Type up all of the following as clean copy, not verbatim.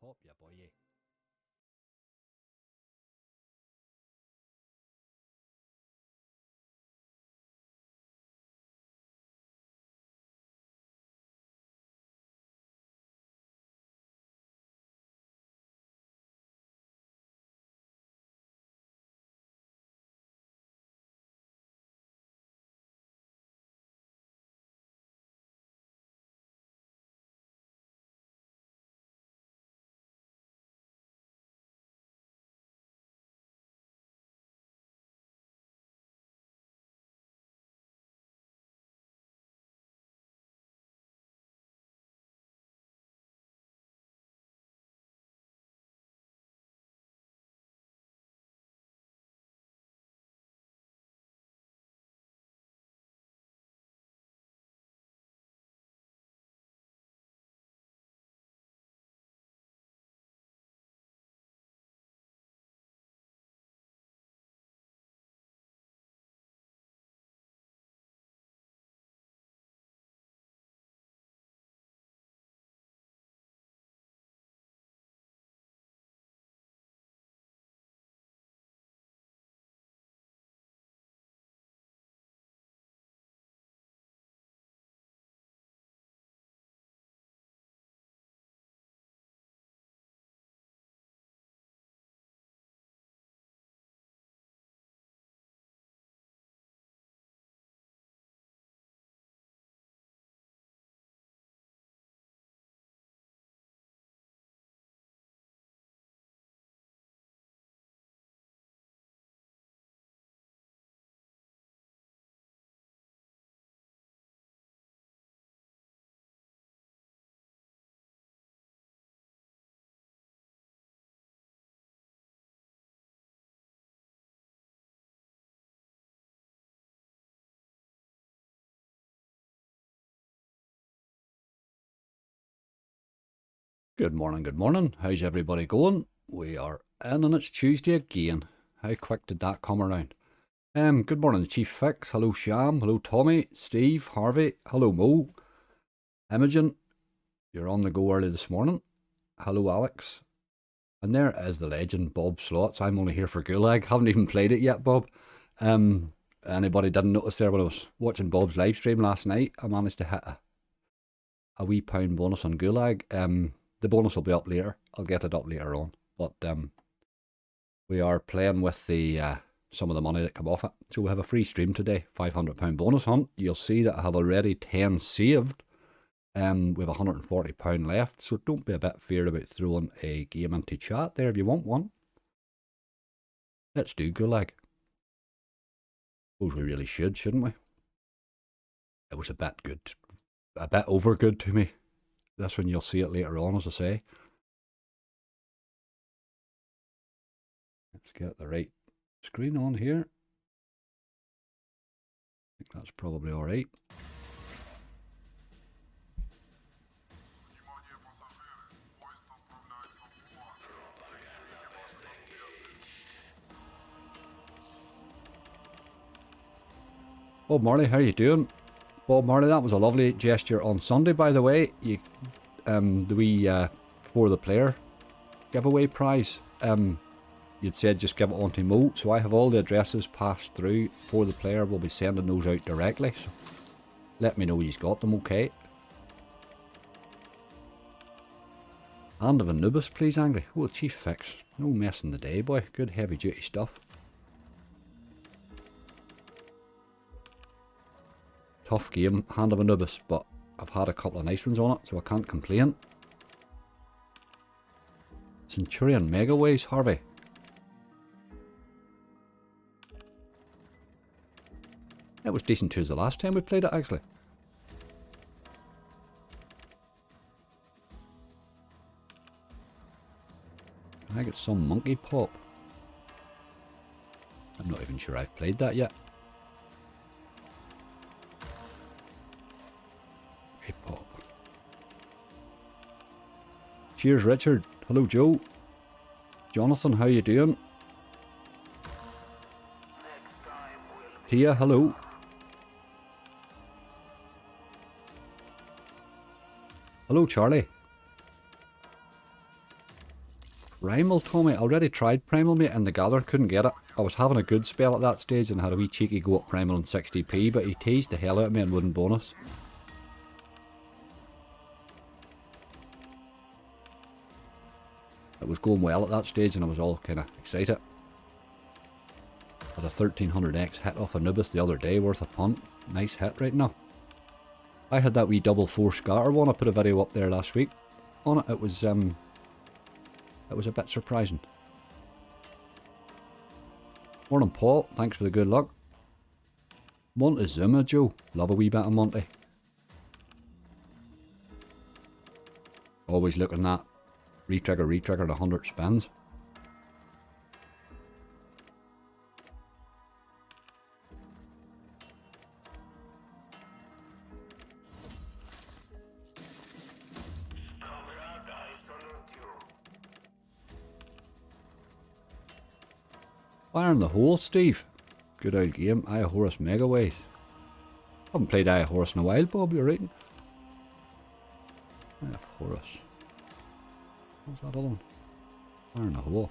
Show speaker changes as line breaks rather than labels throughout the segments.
top, yeah boy, yeah. Good morning. How's everybody going? We are in and it's Tuesday again. How quick did that come around? Good morning, Chief Fix. Hello, Sham. Hello, Tommy, Steve, Harvey. Hello, Mo. Imogen, you're on the go early this morning. Hello, Alex. And there is the legend, Bob Slots. I'm only here for Gulag. Haven't even played it yet, Bob. Anybody didn't notice there when I was watching Bob's live stream last night, I managed to hit a wee pound bonus on Gulag. The bonus will be up later. I'll get it up later on. But we are playing with the some of the money that come off it. So we have a free stream today, £500 bonus hunt. You'll see that I have already 10 saved. We have £140 left. So don't be a bit feared about throwing a game into chat there if you want one. Let's do Gulag. Suppose we really should, shouldn't we? It was a bit good. A bit over good to me. That's when you'll see it later on, as I say. Let's get the right screen on here. I think that's probably alright. Bob Marley, how you doing? Bob Marley, that was a lovely gesture on Sunday, by the way. You, the wee for the player giveaway prize. You'd said just give it on to Mo, so I have all the addresses passed through for the player. We'll be sending those out directly, so let me know he's got them, okay? Hand of Anubis, please, Angry. Oh, Chief Fix. No messing the day, boy. Good heavy duty stuff. Tough game, Hand of Anubis, but I've had a couple of nice ones on it, so I can't complain. Centurion Megaways, Harvey. It was decent too as the last time we played it, actually. Can I get some monkey pop? I'm not even sure I've played that yet. Pop. Cheers, Richard. Hello, Joe. Jonathan, how you doing? Tia, hello. Hello, Charlie. Primal, Tommy. I already tried Primal, mate, and the Gather couldn't get it. I was having a good spell at that stage and had a wee cheeky go at Primal in 60p, but he teased the hell out of me and wouldn't bonus. It was going well at that stage and I was all kind of excited. Had a 1300x hit off Anubis the other day, worth a punt. Nice hit right now. I had that wee double 4 scatter one. I put a video up there last week on it. It was a bit surprising. Morning, Paul. Thanks for the good luck. Montezuma, Joe. Love a wee bit of Monty. Always looking at retrigger at 100 spins. Fire in the hole, Steve. Good old game. Horus Megaways. Haven't played Horus in a while, Bob, you're right. Horus. What's that other one? Fire in the hole.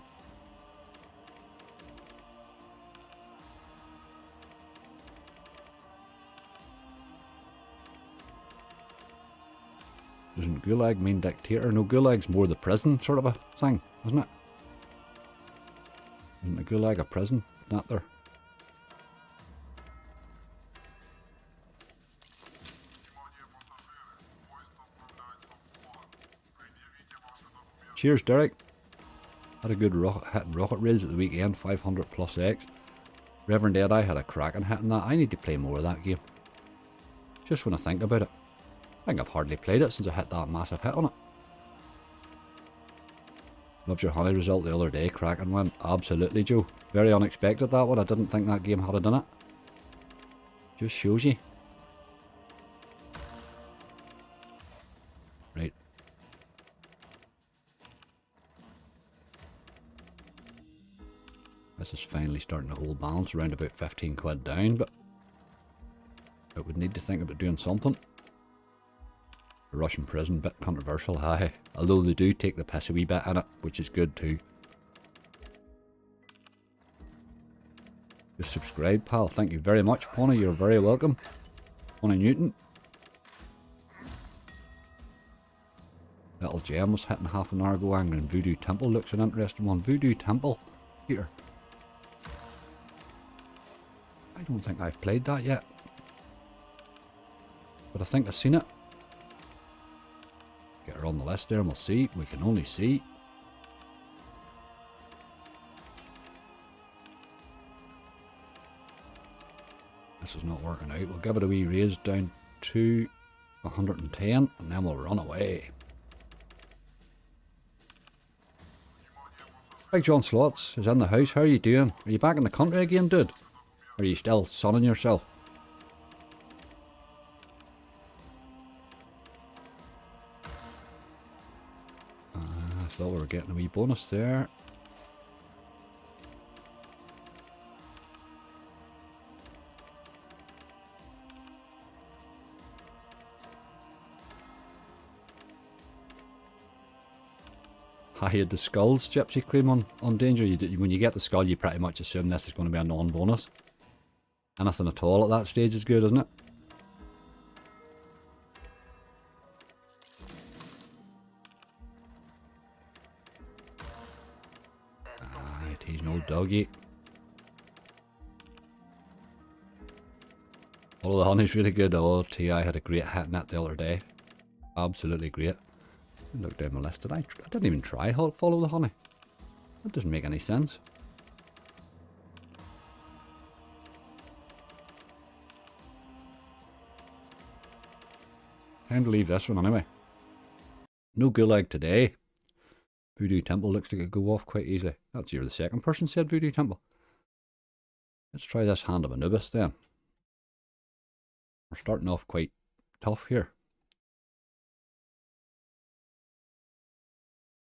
Doesn't Gulag mean dictator? No, Gulag's more the prison sort of a thing, isn't it? Isn't a Gulag a prison? Not there. Cheers, Derek. Had a good hitting rocket rails at the weekend, 500 plus X. Reverend Deadeye had a cracking hit in that. I need to play more of that game. Just when I think about it. I think I've hardly played it since I hit that massive hit on it. Loved your honey result the other day, cracking one. Absolutely, Joe. Very unexpected that one. I didn't think that game had it in it. Just shows you. Right. This is finally starting to hold balance, around about 15 quid down, but it would need to think about doing something. The Russian prison, bit controversial, aye. Although they do take the piss a wee bit in it, which is good too. Just subscribe, pal. Thank you very much, Pony. You're very welcome. Pony Newton. Little Gem was hitting half an hour ago, and Voodoo Temple looks an interesting one. Voodoo Temple. Here. I don't think I've played that yet. But I think I've seen it. Get her on the list there and we'll see. We can only see. This is not working out. We'll give it a wee raise down to 110 and then we'll run away. Big John Slots is in the house. How are you doing? Are you back in the country again, dude? Or are you still sunning yourself? I thought we were getting a wee bonus there. I had the skulls, Gypsy Cream, on Danger. When you get the skull, you pretty much assume this is going to be a non-bonus. Anything at all at that stage is good, isn't it? Right, he's no doggy. All the honey's really good. Oh, T.I. had a great hit in that the other day. Absolutely great. Look down my list. I didn't even try follow the honey. That doesn't make any sense. Time to leave this one anyway. No Gulag today. Voodoo Temple looks like it could go off quite easily. That's you're the second person said Voodoo Temple. Let's try this hand of Anubis then. We're starting off quite tough here.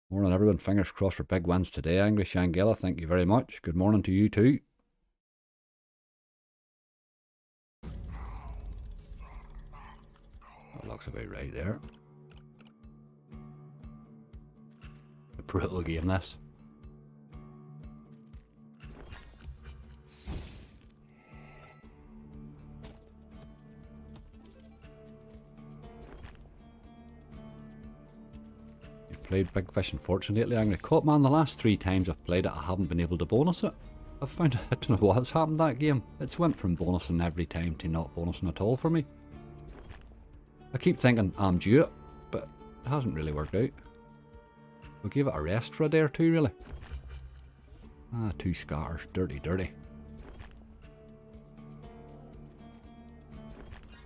Morning everyone, fingers crossed for big wins today. Angry Shangela, thank you very much. Good morning to you too. That looks about right there. brutal game this. Played Big Fish and Fortune lately. I'm going to caught, man, the last 3 times I've played it I haven't been able to bonus it. I've found, I don't know what's happened that game. It's went from bonusing every time to not bonusing at all for me. I keep thinking I'm due it, but it hasn't really worked out. We'll give it a rest for a day or two, really. Ah, 2 scatters. Dirty, dirty.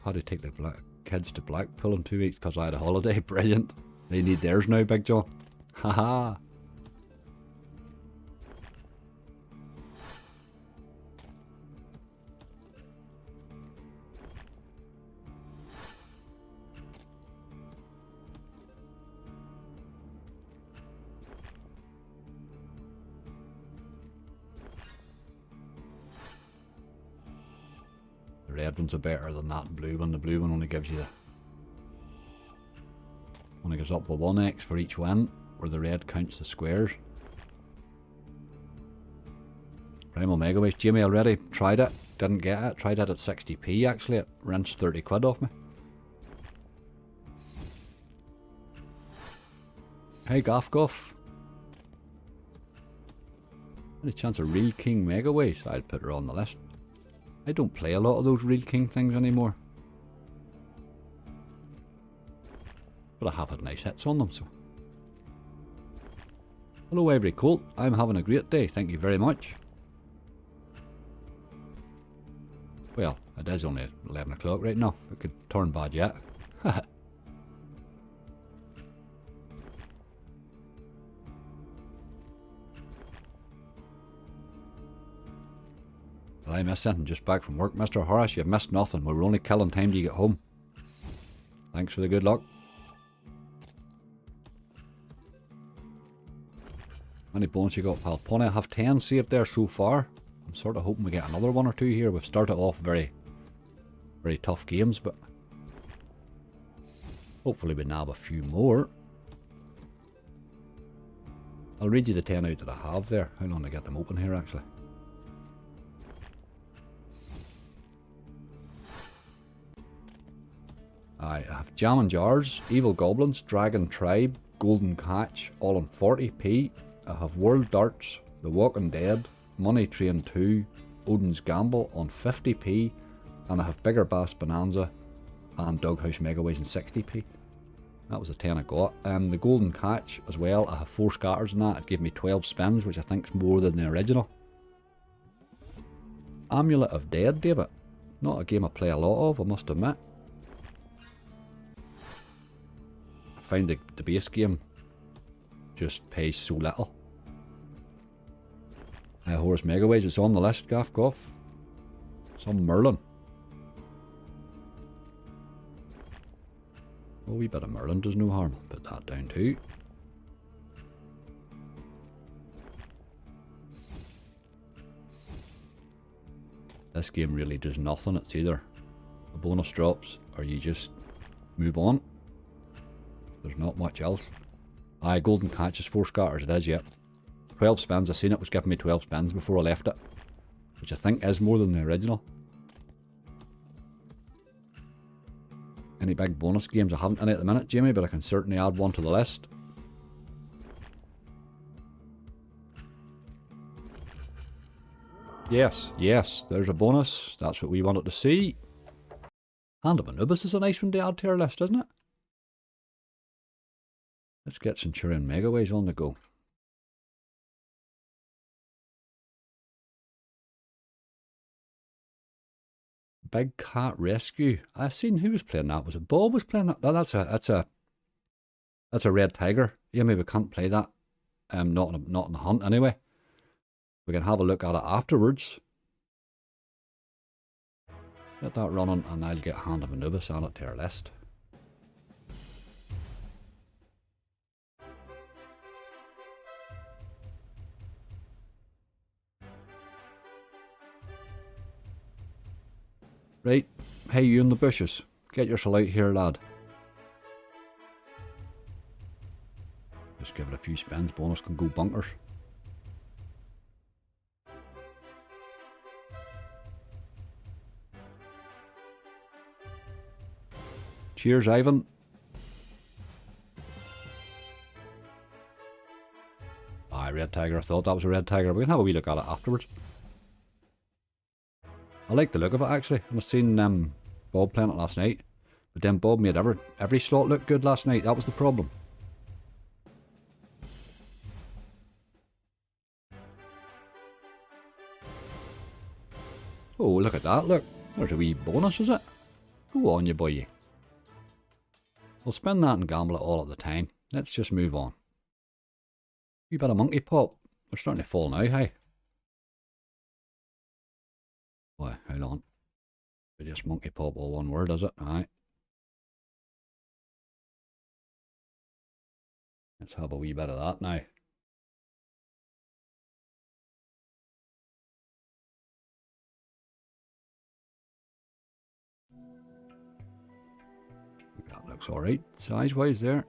How to take the kids to Blackpool in 2 weeks because I had a holiday. Brilliant. They need theirs now, Big John. Haha. The red ones are better than that blue one. The blue one only gives you the... only goes up with 1x for each win, where the red counts the squares. Primal Megaways. Jamie already tried it, didn't get it. Tried it at 60p actually. It rinsed 30 quid off me. Hey Goff Goff. Any chance of Real King Megaways? I'd put her on the list. I don't play a lot of those Real King things anymore. But I have had nice hits on them, so. Hello every Colt, I'm having a great day, thank you very much. Well, it is only 11 o'clock right now, it could turn bad yet. Did I miss anything? Just back from work, Mr. Horus, you've missed nothing, we were only killing time till you get home. Thanks for the good luck. How many bones you got, pal? Pony, I have 10 saved there so far. I'm sort of hoping we get another 1 or 2 here. We've started off very tough games, but hopefully we nab a few more. I'll read you the 10 out that I have there. How long to get them open here, actually? I have Jammin Jars, Evil Goblins, Dragon Tribe, Golden Catch, all on 40p. I have World Darts, The Walking Dead, Money Train 2, Odin's Gamble on 50p, and I have Bigger Bass Bonanza and House Megaways on 60p. That was a 10 I got. The Golden Catch as well, I have 4 scatters in that. It gave me 12 spins, which I think is more than the original. Amulet of Dead, David. Not a game I play a lot of, I must admit. I find the base game just pays so little. Horus Megaways, it's on the list, Gaff Goff. Some Merlin. A wee bit of Merlin does no harm. Put that down too. This game really does nothing. It's either a bonus drops or you just move on. There's not much else. Aye, Golden Catch is 4 scatters, it is, yep. 12 spins, I seen it was giving me 12 spins before I left it. Which I think is more than the original. Any big bonus games? I haven't any at the minute, Jamie, but I can certainly add one to the list. Yes, yes, there's a bonus. That's what we wanted to see. And Anubis is a nice one to add to our list, isn't it? Let's get Centurion Megaways on the go. Big Cat Rescue. I seen who was playing that. Was it Bob was playing that? No, that's a red tiger. Yeah, maybe we can't play that. Not in the hunt anyway. We can have a look at it afterwards. Get that running, and I'll get Hand of Anubis on it to our list. Right, hey you in the bushes, get yourself out here, lad. Just give it a few spins. friends bonus can go bunkers. Cheers, Ivan. Aye, red tiger. I thought that was a red tiger. We can have a wee look at it afterwards. I like the look of it actually. I was seeing Bob playing it last night. But then Bob made every slot look good last night. That was the problem. Oh, look at that, look. There's a wee bonus, is it? Go on, you boy. We'll spend that and gamble it all at the time. Let's just move on. Wee bit of monkey pop. We're starting to fall now, hey? Why, hold on. Just monkey pop, all one word, is it? Aye. Let's have a wee bit of that now. That looks alright, size-wise there.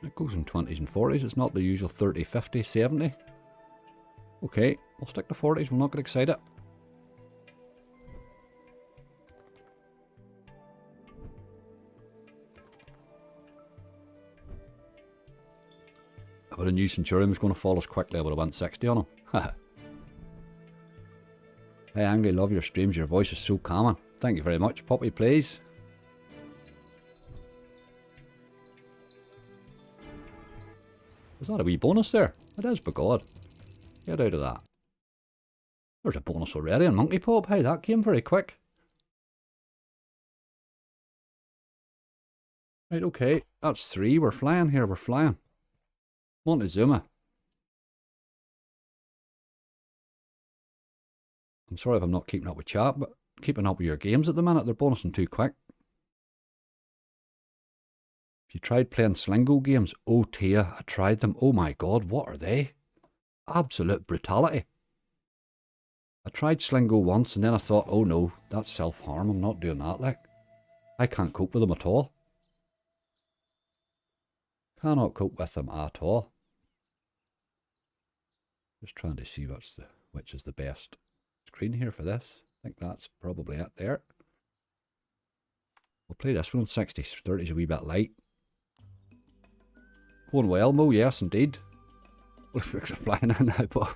It goes in 20s and 40s, it's not the usual 30, 50, 70. Okay, we'll stick to 40s, we'll not get excited. If I knew Centurion was going to fall as quickly, I would have went 60 on him. Hey Angry, love your streams, your voice is so calming. Thank you very much. Poppy, please. Is that a wee bonus there? It is, by God. Get out of that. There's a bonus already on Monkey Pop. Hey, that came very quick. Right, okay. That's 3. We're flying here, we're flying. Montezuma. I'm sorry if I'm not keeping up with chat, but keeping up with your games at the minute, they're bonusing too quick. If you tried playing Slingo games, oh Tia, I tried them. Oh my God, what are they? Absolute brutality. I tried Slingo once and then I thought, oh no, that's self-harm, I'm not doing that, like. I can't cope with them at all. Cannot cope with them at all. Just trying to see which is the best screen here for this. I think that's probably it there. We'll play this one on 60s. 30's a wee bit light. Going well, Mo, yes indeed. What if we're flying in now, but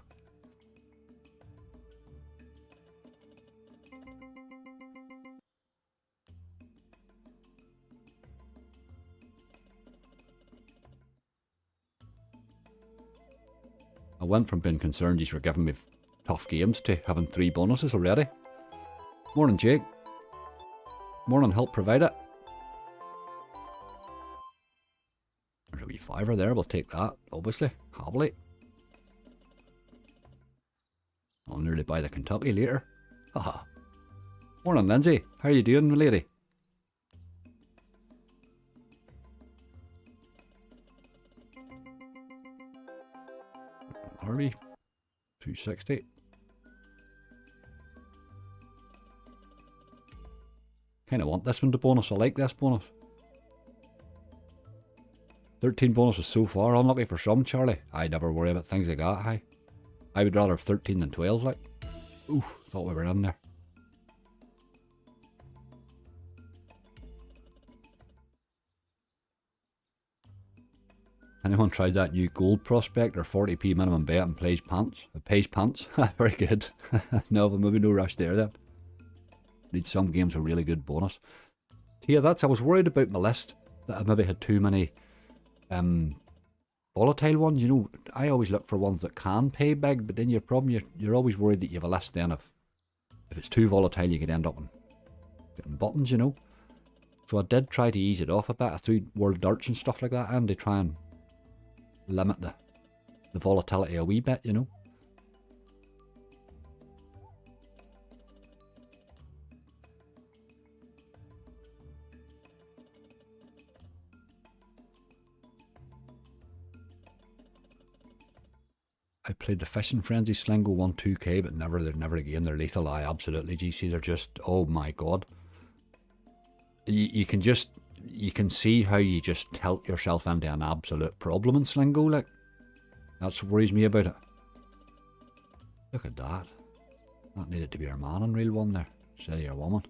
I went from being concerned you were giving me tough games to having 3 bonuses already. Morning, Jake. Morning, help provider. There's a wee fiver there, we'll take that, obviously. Happily. I'll nearly buy the Kentucky later. Haha. Morning, Lindsay. How are you doing, my lady? Are we? 260. Kinda want this one to bonus. I like this bonus. 13 bonuses so far. Unlucky for some, Charlie. I never worry about things like that, hi. I would rather have 13 than 12, like. Oof, thought we were in there. Anyone tried that new gold prospect or 40p minimum bet and plays pants? Pays pants? Very good. No, but maybe no rush there then. Need some games with really good bonus. Yeah, I was worried about my list that I maybe had too many volatile ones. You know, I always look for ones that can pay big, but then your problem, you're always worried that you have a list then if it's too volatile you could end up getting buttons, you know. So I did try to ease it off a bit. I threw world darts and stuff like that and to try and limit the volatility a wee bit, you know. I played the Fishing Frenzy Slingo 1-2k, but never again. They're lethal. Absolutely, GC. They're just, oh my God. You can just, you can see how you just tilt yourself into an absolute problem in Slingo, like. That's what worries me about it. Look at that. That needed to be our man in Reel 1 there, instead of your woman.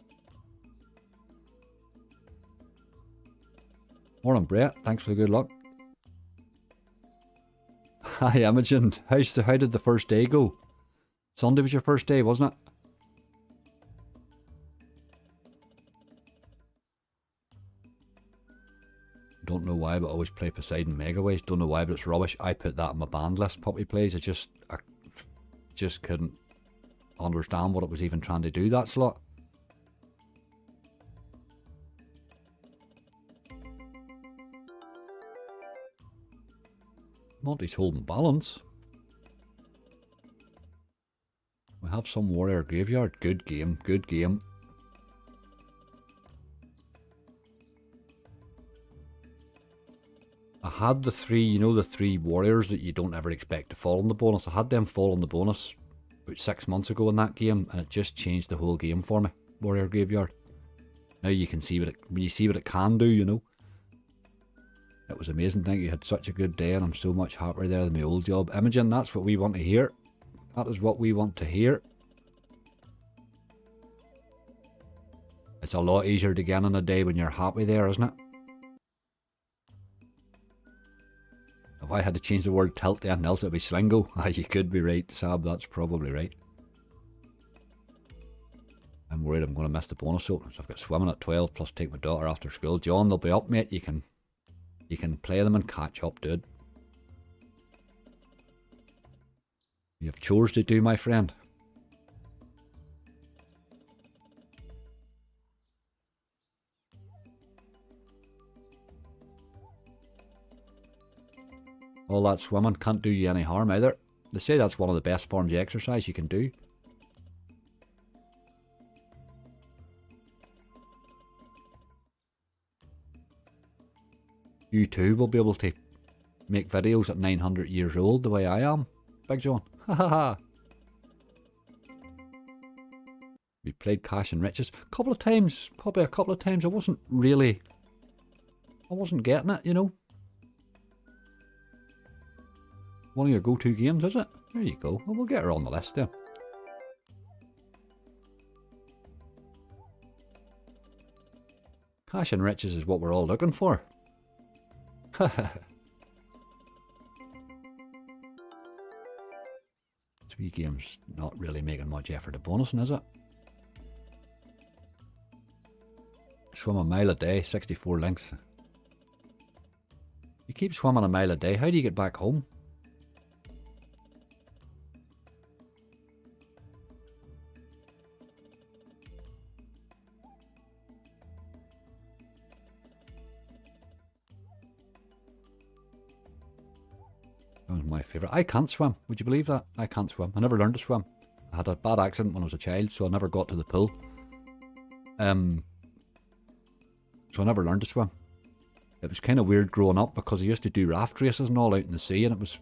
Morning, Brett. Thanks for the good luck. Hi, Imogen. How did the first day go? Sunday was your first day, wasn't it? Don't know why, but I always play Poseidon Megaways. Don't know why, but it's rubbish. I put that on my banned list, Puppy Plays. I just couldn't understand what it was even trying to do, that slot. Monty's holding balance. We have some warrior graveyard. Good game, good game. I had the three, you know, the three warriors that you don't ever expect to fall in the bonus. I had them fall in the bonus about 6 months ago in that game, and it just changed the whole game for me. Warrior graveyard. Now you can see what it can do, you know. It was amazing. Thank you. You had such a good day, and I'm so much happier there than my old job. Imogen, that's what we want to hear. That is what we want to hear. It's a lot easier to get in a day when you're happy there, isn't it? If I had to change the word tilt to anything else, it would be Slingo. Ah, you could be right, Sab. That's probably right. I'm worried I'm going to miss the bonus open. So I've got swimming at 12 plus take my daughter after school. John, they'll be up, mate. You can play them and catch up, dude. You have chores to do, my friend. All that swimming can't do you any harm either. They say that's one of the best forms of exercise you can do. You too will be able to make videos at 900 years old the way I am. Big John. Ha ha ha. We played Cash and Riches a couple of times. Probably a couple of times. I wasn't getting it, you know. One of your go-to games, is it? There you go. Well, we'll get her on the list then. Cash and Riches is what we're all looking for. Three games not really making much effort to bonusing, is it? Swim a mile a day, 64 links. You keep swimming a mile a day, how do you get back home? That was my favourite. I can't swim. Would you believe that? I can't swim. I never learned to swim. I had a bad accident when I was a child, so I never got to the pool. So I never learned to swim. It was kind of weird growing up because I used to do raft races and all out in the sea, and it was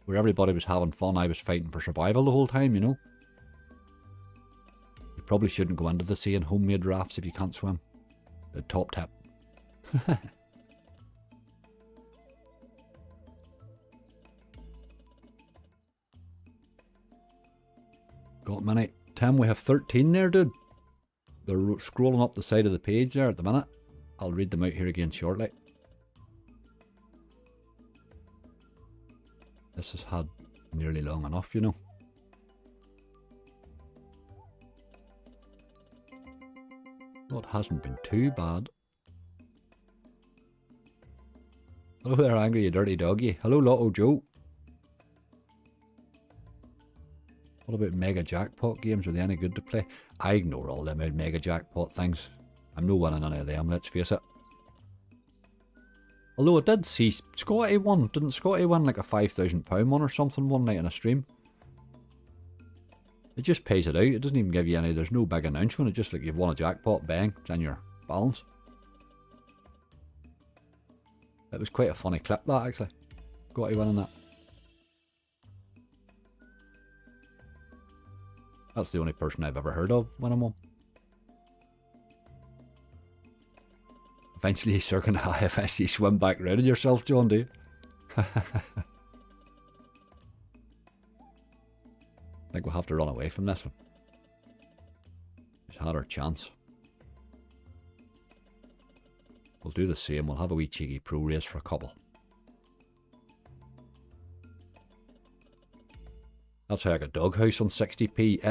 where everybody was having fun. I was fighting for survival the whole time, you know. You probably shouldn't go into the sea in homemade rafts if you can't swim. The top tip. Got many. Tim, we have 13 there, dude. They're scrolling up the side of the page there at the minute. I'll read them out here again shortly. This has had nearly long enough, you know. Well, it hasn't been too bad. Hello there, Angry, you dirty doggy. Hello, Lotto Joe. What about Mega Jackpot games? Are they any good to play? I ignore all them Mega Jackpot things. I'm no winning any of them, let's face it. Although I did see Scotty won. Didn't Scotty win like a £5,000 one or something one night in a stream? It just pays it out. It doesn't even give you any, there's no big announcement. It's just like you've won a jackpot, bang, it's in your balance. It was quite a funny clip that actually. Scotty winning that. That's the only person I've ever heard of when I'm on. Eventually eventually swim back around yourself, John, do you? I think we'll have to run away from this one. We've had our chance. We'll do the same. We'll have a wee cheeky pro race for a couple. That's how I got Doghouse on 60p.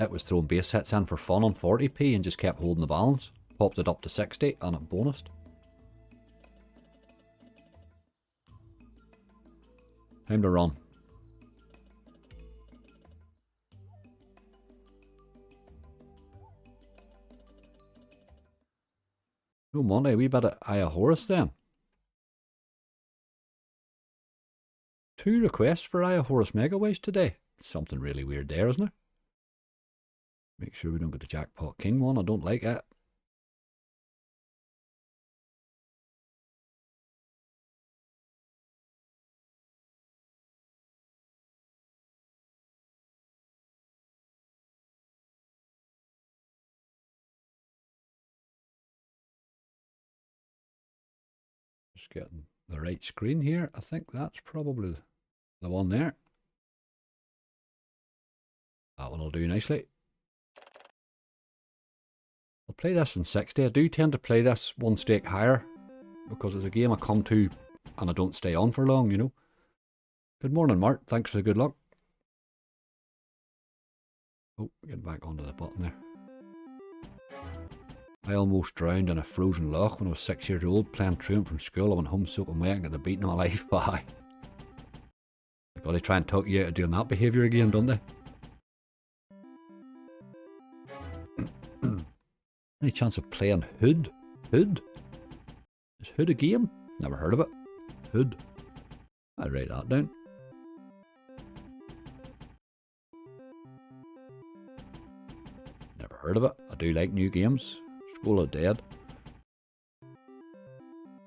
It was throwing base hits in for fun on 40p and just kept holding the balance. Popped it up to 60 and it bonused. Time to run. No money, we bit of Horus then. 2 requests for Horus Megaways today. Something really weird there, isn't it? Make sure we don't get the Jackpot King one. I don't like it. Just getting the right screen here. I think that's probably the one there. That one will do nicely. I'll play this in 60. I do tend to play this one stake higher because it's a game I come to and I don't stay on for long, you know. Good morning, Mart. Thanks for the good luck. Oh, getting back onto the button there. I almost drowned in a frozen loch when I was 6 years old playing truant from school. I went home soaking wet and got the beating of my life. Bye. They've got to try and talk you out of doing that behaviour again, don't they? Any chance of playing Hood? Hood? Is Hood a game? Never heard of it. Hood. I'd write that down. Never heard of it. I do like new games. Scroll of Dead.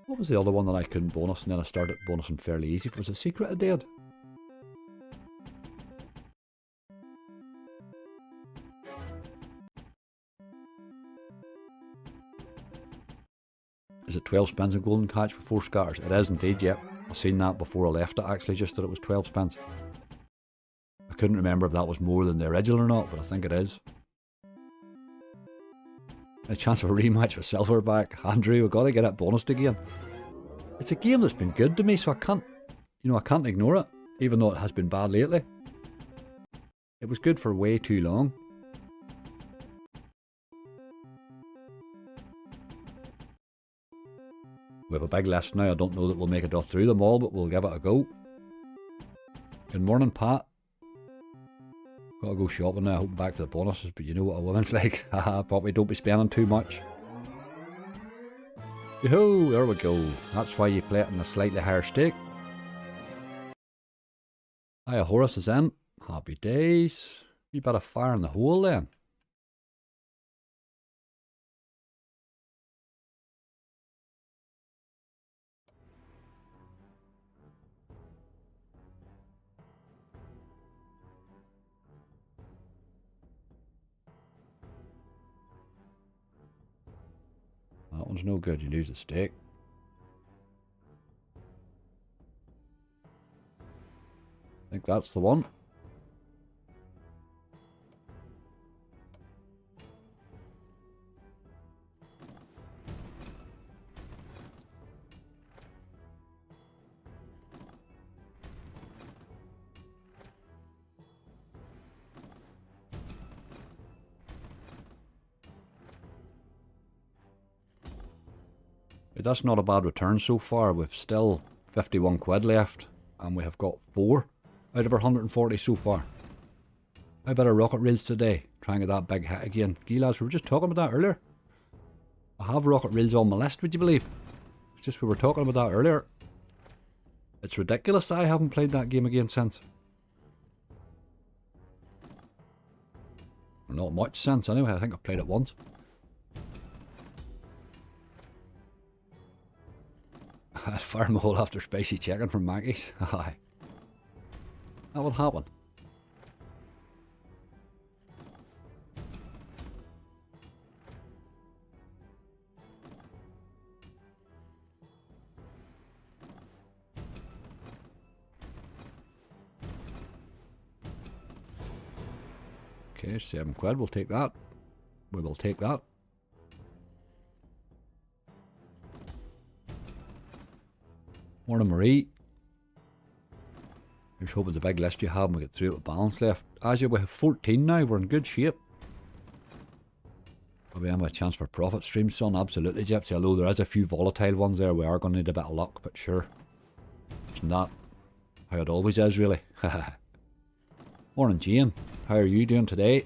What was the other one that I couldn't bonus and then I started bonusing fairly easy? Was it Secret of Dead? Is it 12 spins and golden catch with 4 scatters? It is indeed, yep. I've seen that before I left it actually, just that it was 12 spins. I couldn't remember if that was more than the original or not, but I think it is. A chance of a rematch with Silverback. Andrew, we've got to get it bonused again. It's a game that's been good to me, so I can't, I can't ignore it, even though it has been bad lately. It was good for way too long. We have a big list now. I don't know that we'll make it all through them all, but we'll give it a go. Good morning, Pat. Gotta go shopping now. Hoping back to the bonuses, but you know what a woman's like. Haha, probably don't be spending too much. Yoo-hoo, there we go. That's why you play it in a slightly higher stake. Hiya, Horus is in. Happy days. You better fire in the hole then. That one's no good, you lose a stake. I think that's the one. That's not a bad return so far. We've still 51 quid left and we have got 4 out of our 140 so far. How about our rocket rails today? Trying to get that big hit again. Gilas, we were just talking about that earlier. I have rocket rails on my list, would you believe? It's just we were talking about that earlier. It's ridiculous that I haven't played that game again since. Not much since anyway. I think I've played it once. Fire my hole after spicy chicken from Mackey's. Aye. That would happen. Okay, 7 quid, we'll take that. We will take that. Morning, Marie. Here's hoping the big list you have and we get through it with balance left. As you, we have 14 now, we're in good shape. Are we have a chance for profit stream, son? Absolutely, Gypsy. Although there is a few volatile ones there, we are going to need a bit of luck, but sure. Isn't that how it always is, really? Morning, Jane. How are you doing today?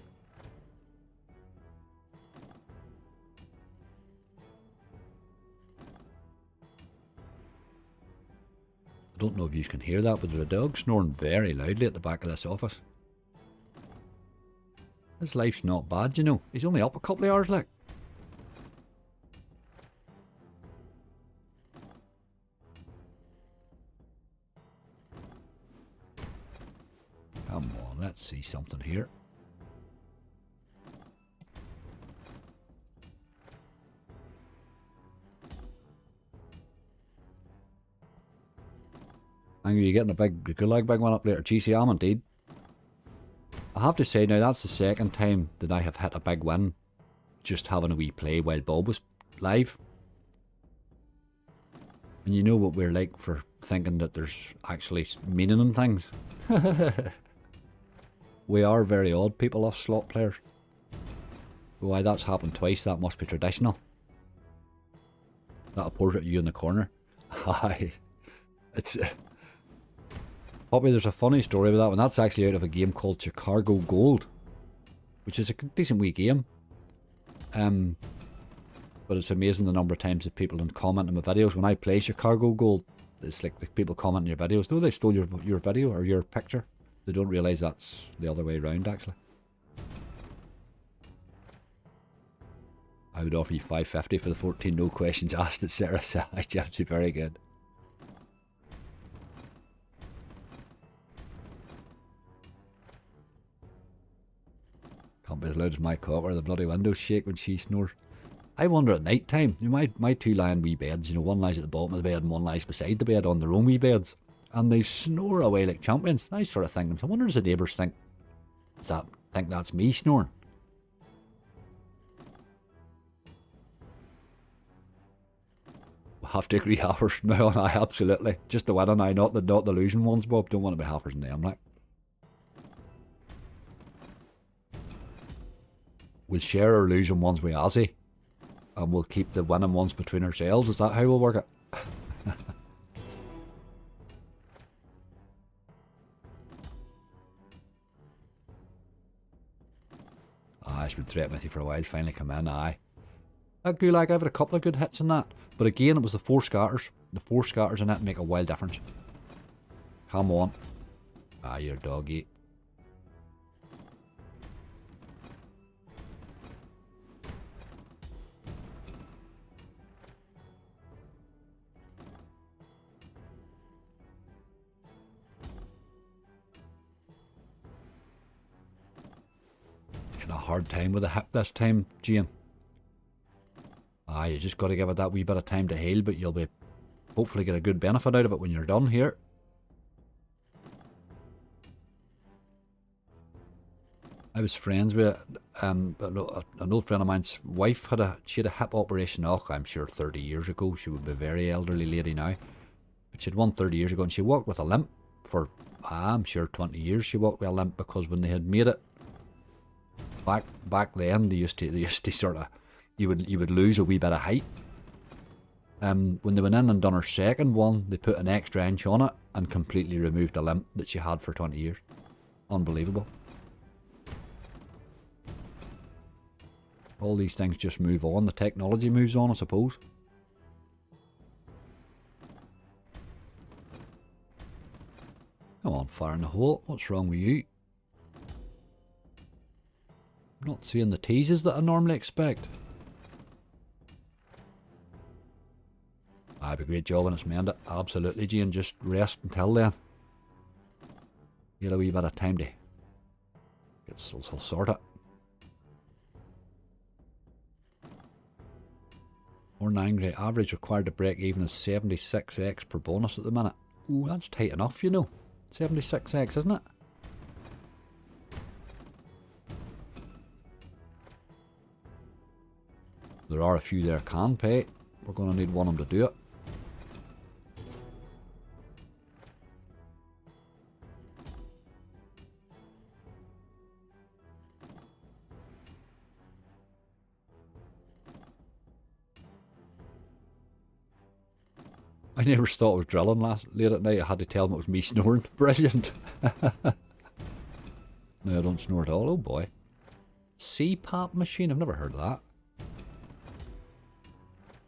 I don't know if you can hear that, but there's a dog snoring very loudly at the back of this office. His life's not bad, you know. He's only up a couple of hours, like. Come on, let's see something here. Angry, you getting a good leg big one up later. GC, I'm indeed. I have to say now, that's the second time that I have hit a big win just having a wee play while Bob was live. And you know what we're like for thinking that there's actually meaning in things. We are very odd people, us slot players. Why that's happened twice, that must be traditional. That'll portrait you in the corner. Hi. It's... Poppy, there's a funny story about that one. That's actually out of a game called Chicago Gold, which is a decent wee game. But it's amazing the number of times that people don't comment on my videos. When I play Chicago Gold, it's like the people comment on your videos. Though they stole your video or your picture, they don't realise that's the other way around, actually. I would offer you $5.50 for the 14 no questions asked at Sarah. Actually, very good. Can't be as loud as my cocker. The bloody windows shake when she snores. I wonder at night time, you know, my two lie in wee beds, you know, one lies at the bottom of the bed and one lies beside the bed on their own wee beds. And they snore away like champions. I sort of think, I wonder does the neighbours think that's me snoring? We'll have to agree halfers now on I, absolutely. Just the winning I, not the losing ones, Bob. Don't want to be halfers in them, like. We'll share our losing ones with Ozzy, and we'll keep the winning ones between ourselves. Is that how we'll work it? I've been threatening with you for a while, finally come in, aye. That Gulag, I've had a couple of good hits in that, but again it was the 4 scatters. The 4 scatters in it make a wild difference. Come on. Ah, you're doggy. A hard time with the hip this time, Jane. You just got to give it that wee bit of time to heal, but you'll be hopefully get a good benefit out of it when you're done here. I was friends with an old friend of mine's wife had a hip operation. Oh, I'm sure 30 years ago. She would be a very elderly lady now, but she'd won 30 years ago, and she walked with a limp for I'm sure 20 years. She walked with a limp because when they had made it. Back then, they used to sort of, you would lose a wee bit of height. When they went in and done her second one, they put an extra inch on it and completely removed a limp that she had for 20 years. Unbelievable. All these things just move on. The technology moves on, I suppose. Come on, fire in the hole. What's wrong with you? Not seeing the teases that I normally expect. I'd be a great job when it's mended. Absolutely, Jane. Just rest until then. Get a wee bit of time to get sort it. More than angry. Average required to break even is 76x per bonus at the minute. Ooh, that's tight enough, you know. 76x, isn't it? There are a few there can pay. We're going to need one of them to do it. I never thought it was drilling late at night. I had to tell them it was me snoring. Brilliant. No, I don't snore at all. Oh boy. CPAP machine? I've never heard of that.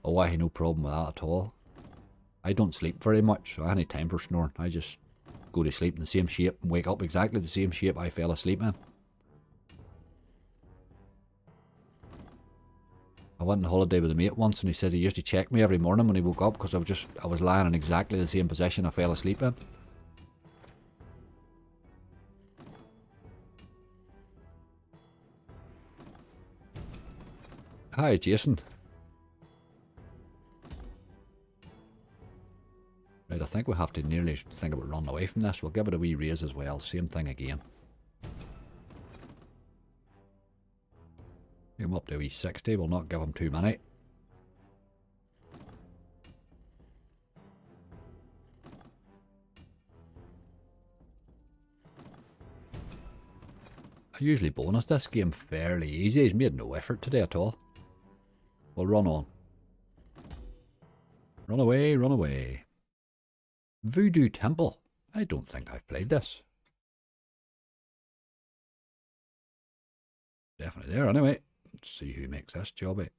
Oh, I have no problem with that at all. I don't sleep very much, so I have any time for snoring. I just go to sleep in the same shape and wake up exactly the same shape I fell asleep in. I went on holiday with a mate once and he said he used to check me every morning when he woke up because I was lying in exactly the same position I fell asleep in. Hi, Jason. Right, I think we have to nearly think about running away from this. We'll give it a wee raise as well. Same thing again. Get him up to a wee 60. We'll not give him too many. I usually bonus this game fairly easy. He's made no effort today at all. We'll run on. Run away, run away. Voodoo Temple. I don't think I've played this. Definitely there anyway. Let's see who makes this jobby.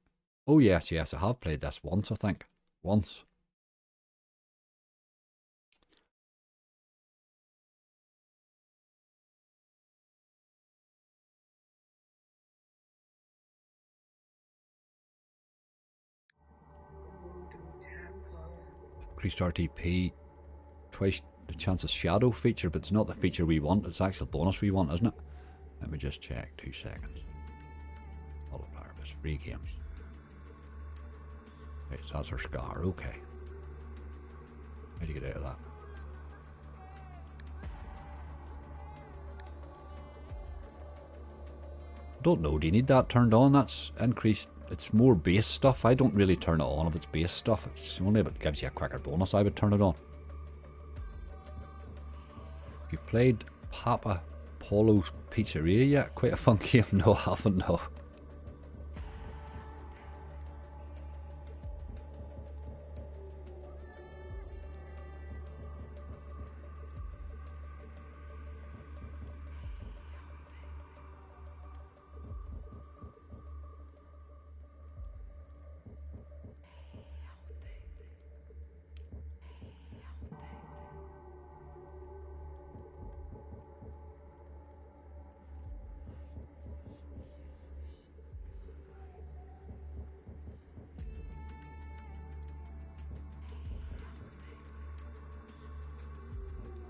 Oh yes, yes, I have played this once, I think. Once. Increased RTP. Twice the chance of shadow feature, but it's not the feature we want. It's the actual bonus we want, isn't it? Let me just check. 2 seconds. Multiplier, it's free games. Okay, so that's our scar. Okay. How do you get out of that? Don't know. Do you need that turned on? That's increased. It's more base stuff. I don't really turn it on if it's base stuff. It's only if it gives you a quicker bonus I would turn it on. Have you played Papa Polo's Pizzeria yet? Quite a fun game. No, I haven't, no.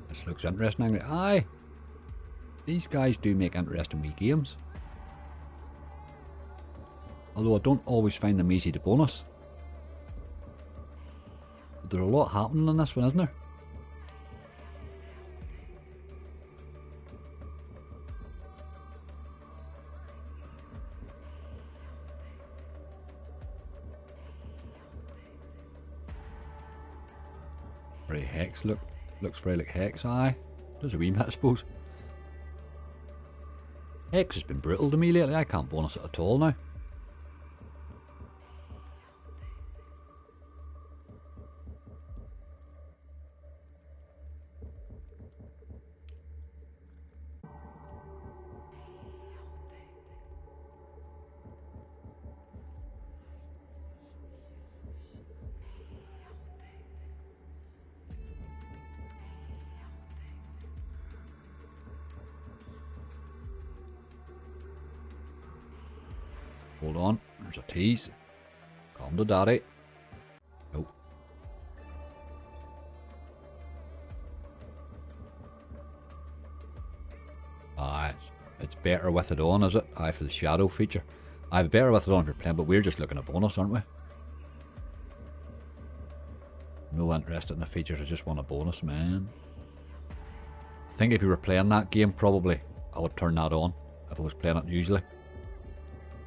This looks interesting. Aye, these guys do make interesting wee games. Although I don't always find them easy to bonus. But there's a lot happening in this one, isn't there? Very Hex looks very like Hex, aye. Does a wee bit, I suppose. Hex has been brutal to me lately. I can't bonus it at all now. Hold on, there's a tease. Come to daddy. Nope. Ah, it's better with it on, is it? Aye, for the shadow feature. Aye, better with it on if you're playing, but we're just looking at bonus, aren't we? No interest in the features, I just want a bonus, man. I think if you were playing that game, probably I would turn that on if I was playing it usually.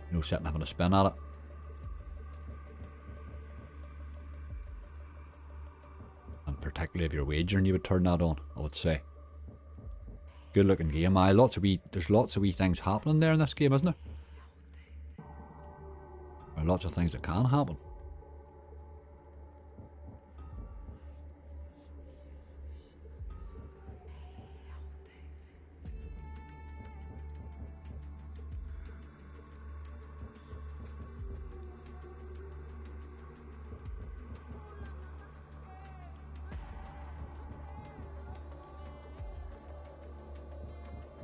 You know, sitting having a spin at it. particularly if you're wagering, you would turn that on, I would say. Good looking game. There's lots of wee things happening there in this game, isn't there? There are lots of things that can happen.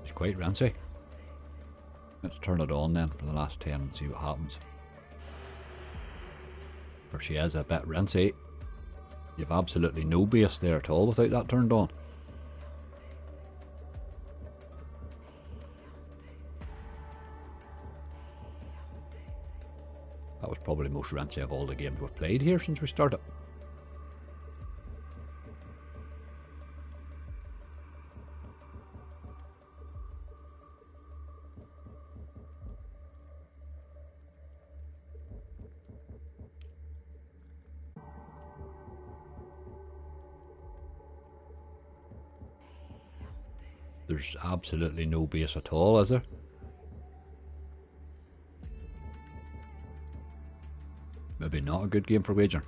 It's quite rancy. Let's turn it on then for the last 10 and see what happens. For she is a bit rancy. You've absolutely no base there at all without that turned on. That was probably the most rancy of all the games we've played here since we started. There's absolutely no base at all, is there? Maybe not a good game for wagering.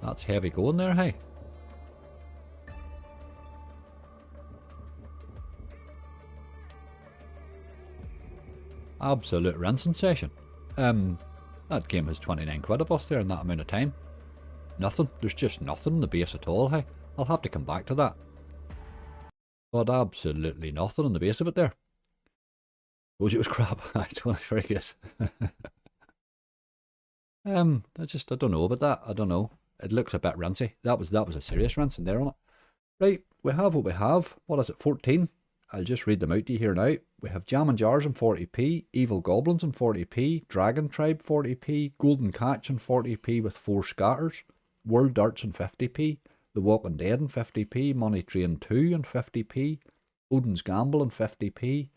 That's heavy going there, hey? Absolute rinsing session. That game has 29 quid of us there in that amount of time. Nothing. There's just nothing in the base at all, hey? I'll have to come back to that. But absolutely nothing on the base of it there. Told you it was crap. I very good. I don't know about that. I don't know. It looks a bit rancy. That was a serious rinsing there on it. Right, we have what we have. What is it, 14? I'll just read them out to you here now. We have Jammin Jars on 40p, Evil Goblins on 40p, Dragon Tribe 40p, Golden Catch on 40p with 4 scatters, World Darts on 50p, The Walking Dead on 50p, Money Train 2 on 50p, Odin's Gamble on 50p,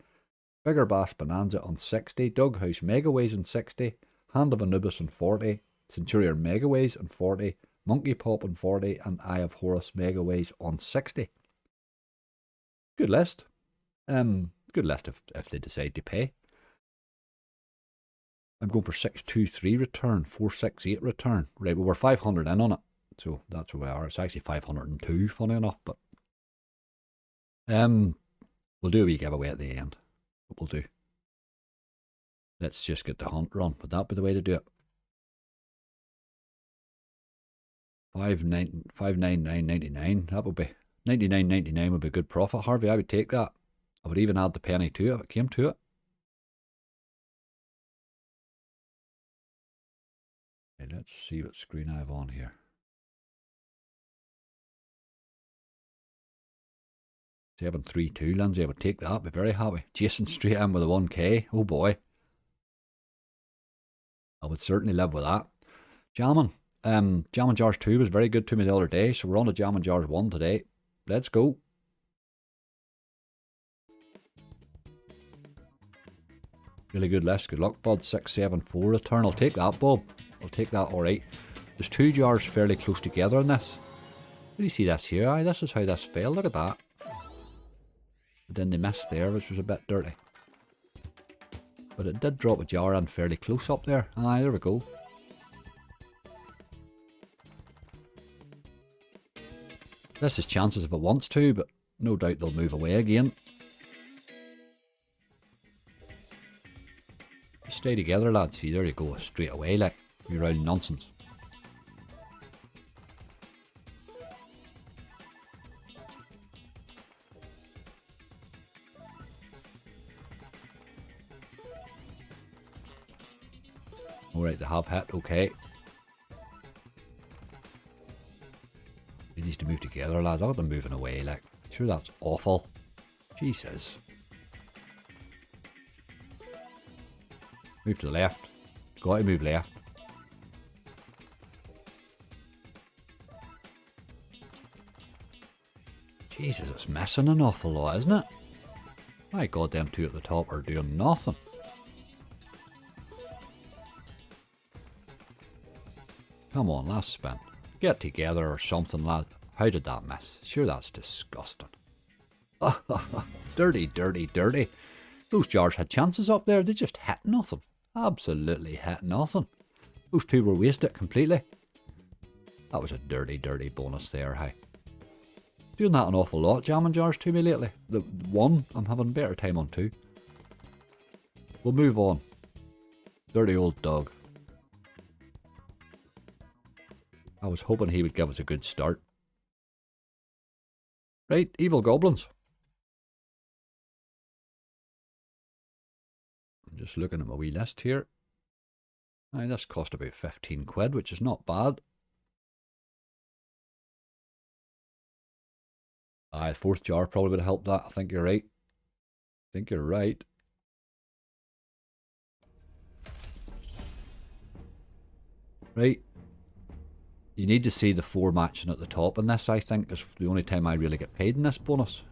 Bigger Bass Bonanza on 60, House Megaways on 60, Hand of Anubis on 40, Centurion Megaways on 40, Monkey Pop on 40, and Eye of Horus Megaways on 60. Good list. Good list if they decide to pay. I'm going for 623 return, 468 return. Right, well, we're 500 in on it, so that's where we are. It's actually 502, funny enough, but we'll do a wee giveaway at the end. What we'll do. Let's just get the hunt run. Would that be the way to do it? 599.99. That would be 99.99 would be good profit, Harvey. I would take that. I would even add the penny to it if it came to it. Okay, let's see what screen I have on here. 732, Lindsay. I would take that. I'd be very happy. Jason straight in with a 1k. Oh boy. I would certainly live with that. Jammin. Jammin Jars 2 was very good to me the other day, so we're on to Jammin Jars 1 today. Let's go. Really good list. Good luck, bud. 674 return. I'll take that, Bob. I'll take that, alright. There's 2 jars fairly close together in this. Do you see this here? Aye, this is how this failed. Look at that. But then they missed there, which was a bit dirty. But it did drop a jar in fairly close up there. Aye, there we go. This is chances if it wants to, but no doubt they'll move away again. Stay together, lads. See, there you go. Straight away, like, you're out nonsense. Alright, they have hit. Okay. They need to move together, lads. Look at them moving away, like. Sure, that's awful. Jesus. Move to the left. Got to move left. Jesus, it's missing an awful lot, isn't it? My god, them 2 at the top are doing nothing. Come on, last spin. Get together or something, lad. How did that miss? Sure, that's disgusting. Dirty, dirty, dirty. Those jars had chances up there. They just hit nothing. Absolutely hit nothing. Those two were wasted completely. That was a dirty, dirty bonus there, hey. Doing that an awful lot, jamming jars to me lately. The one, I'm having a better time on two. We'll move on. Dirty old dog. I was hoping he would give us a good start. Right, evil goblins. I'm just looking at my wee list here. Aye, this cost about 15 quid, which is not bad. Aye, fourth jar probably would have helped that. I think you're right. I think you're right. Right. You need to see the 4 matching at the top in this, I think, is the only time I really get paid in this bonus.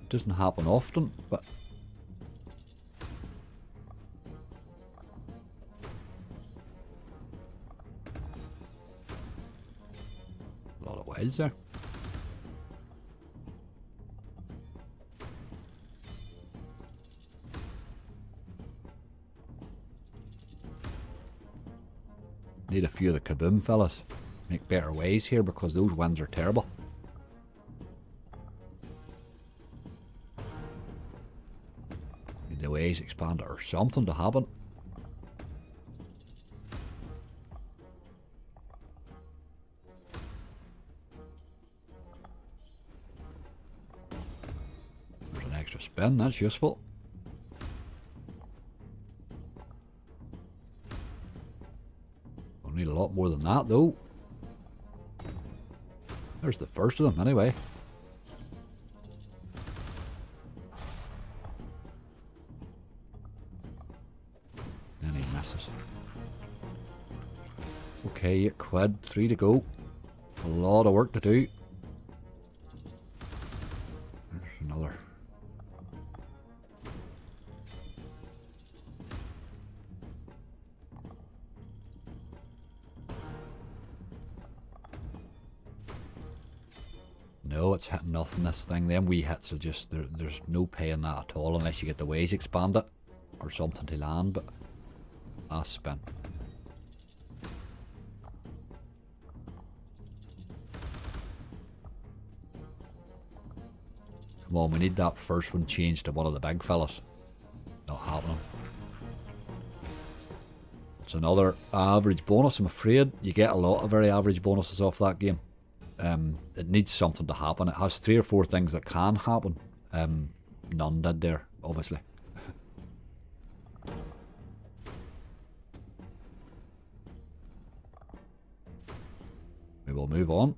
It doesn't happen often, but... a lot of wilds there. Need a few of the kaboom fellas. Make better ways here because those winds are terrible. Need the ways expanded or something to happen. There's an extra spin, that's useful. Need a lot more than that though. There's the first of them anyway. And he misses. Okay, 8 quid, 3 to go. A lot of work to do. There's another. No, it's hitting nothing, this thing. Them wee hits are just, there's no paying that at all unless you get the ways expanded or something to land, but last spin. Come on, we need that first one changed to one of the big fellas. Not happening. It's another average bonus, I'm afraid. You get a lot of very average bonuses off that game. It needs something to happen. It has 3 or 4 things that can happen. None did there, obviously. We will move on.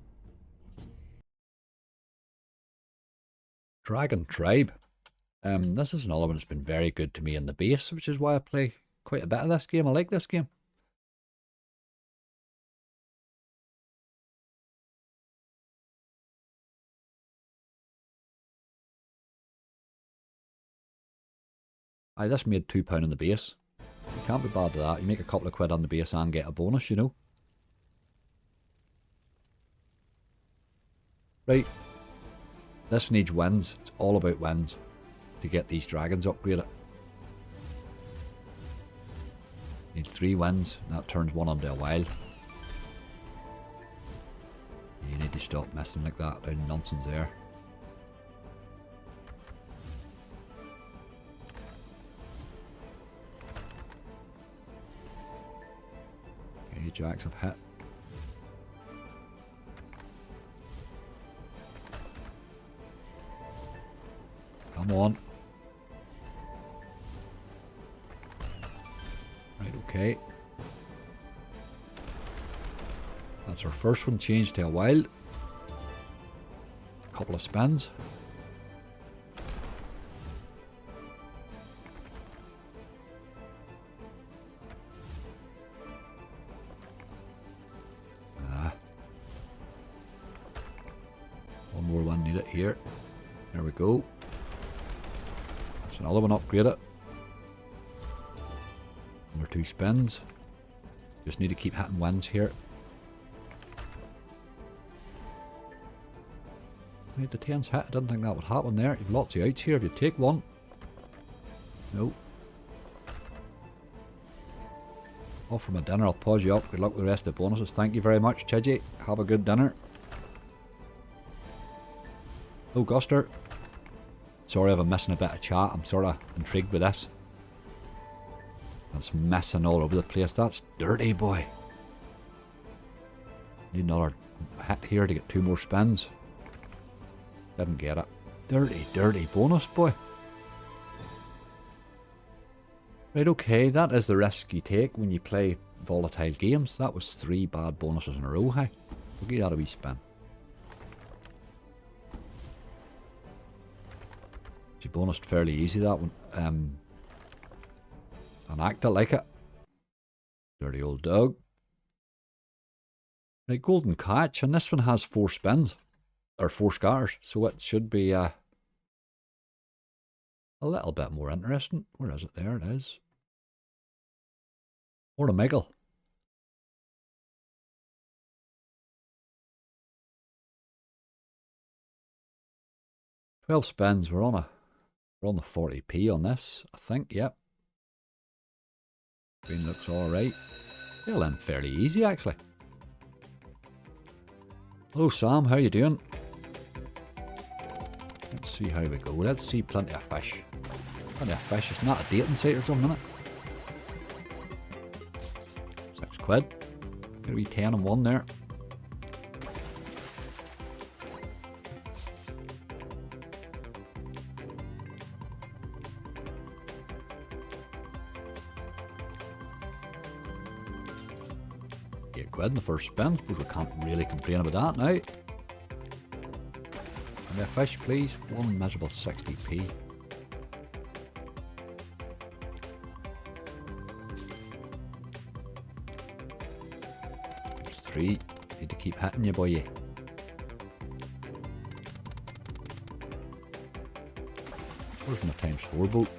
Dragon Tribe. This is another one that's been very good to me in the base, which is why I play quite a bit of this game. I like this game. Aye, this made £2 on the base. You can't be bad at that. You make a couple of quid on the base and get a bonus, you know. Right. This needs wins. It's all about wins to get these dragons upgraded. Need 3 wins. That turns one into a wild. You need to stop messing like that. Down nonsense there. Okay, jacks have hit. Come on. Right, okay. That's our first one changed to a wild. A couple of spins. One more one need it here. There we go. That's another one upgraded. Another 2 spins. Just need to keep hitting wins here. Right, the 10's hit. I didn't think that would happen there. You've lots of outs here if you take one. No. Off for my dinner. I'll pause you up. Good luck with the rest of the bonuses. Thank you very much, Chidgy. Have a good dinner. Oh, Guster. Sorry if I'm missing a bit of chat. I'm sort of intrigued with this. That's messing all over the place. That's dirty, boy. Need another hit here to get 2 more spins. Didn't get it. Dirty, dirty bonus, boy. Right, okay, that is the risk you take when you play volatile games. That was 3 bad bonuses in a row, hey. We'll give that a wee spin. She bonused fairly easy, that one. And acted like it. Dirty old dog. Right, golden catch, and this one has 4 spins. Or 4 scatters, so it should be a little bit more interesting. Where is it? There it is. Or a Miggle. $12 spins. We're on the 40p on this, I think. Yep. Green looks alright. Fell in fairly easy, actually. Hello, Sam. How you doing? Let's see how we go. Let's see plenty of fish. Plenty of fish. It's not a dating site or something, is it? £6. Gonna be 10 and 1 there. £8 in the first spin. Suppose we can't really complain about that now. And a fish, please. One miserable 60p. There's 3. Need to keep hitting you, boy. Where's my ×4 boat?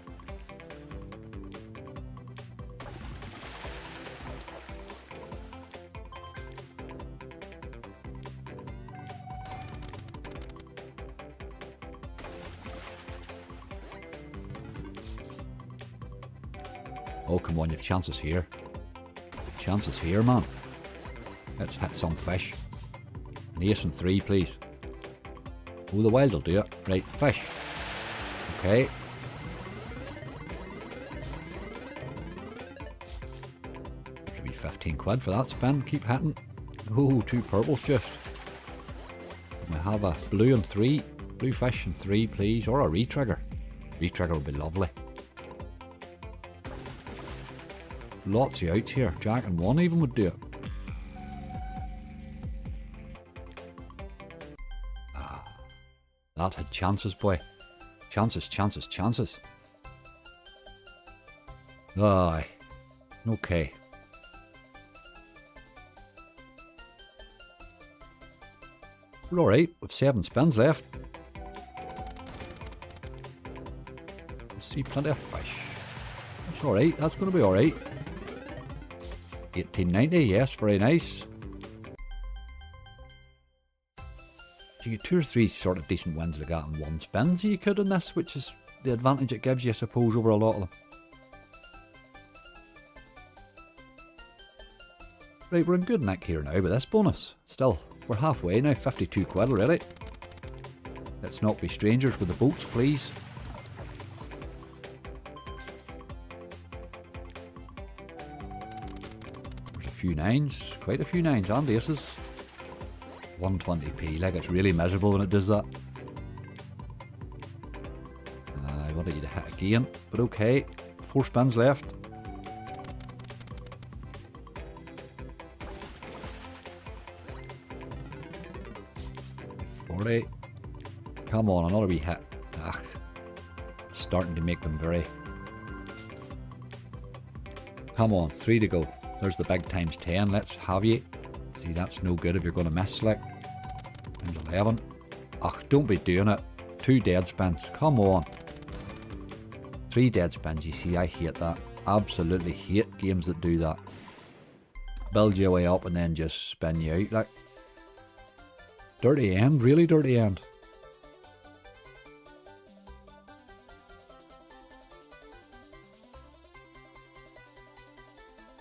Oh, come on, you've chances here. Chances here, man. Let's hit some fish. An ace and 3, please. Oh, the wild will do it. Right, fish. Okay. Should be £15 for that spin. Keep hitting. Oh, 2 purples just. We have a blue and 3. Blue fish and 3, please. Or a retrigger. Retrigger would be lovely. Lots of outs here. Jack and 1 even would do it. Ah, that had chances, boy. Chances, chances, chances. Aye. Okay. We're alright. We've 7 spins left. Let's see, plenty of fish. That's alright. That's going to be alright. 1890, yes, very nice. You get 2 or 3 sort of decent wins like that in 1 spin, so you could in this, which is the advantage it gives you, I suppose, over a lot of them. Right, we're in good nick here now with this bonus. Still, we're halfway now, £52 already. Let's not be strangers with the boats, please. Few 9s, quite a few 9s and aces. 120p, like it's really miserable when it does that. I wanted you to hit again, but okay. 4 spins left. $40. Come on, another wee hit. Ah, it's starting to make them very... Come on, 3 to go. There's the big ×10. Let's have you. See, that's no good if you're going to miss, like. And 11. Ugh, don't be doing it. 2 dead spins. Come on. 3 dead spins. You see, I hate that. Absolutely hate games that do that. build your way up and then just spin you out. Like, dirty end, really dirty end.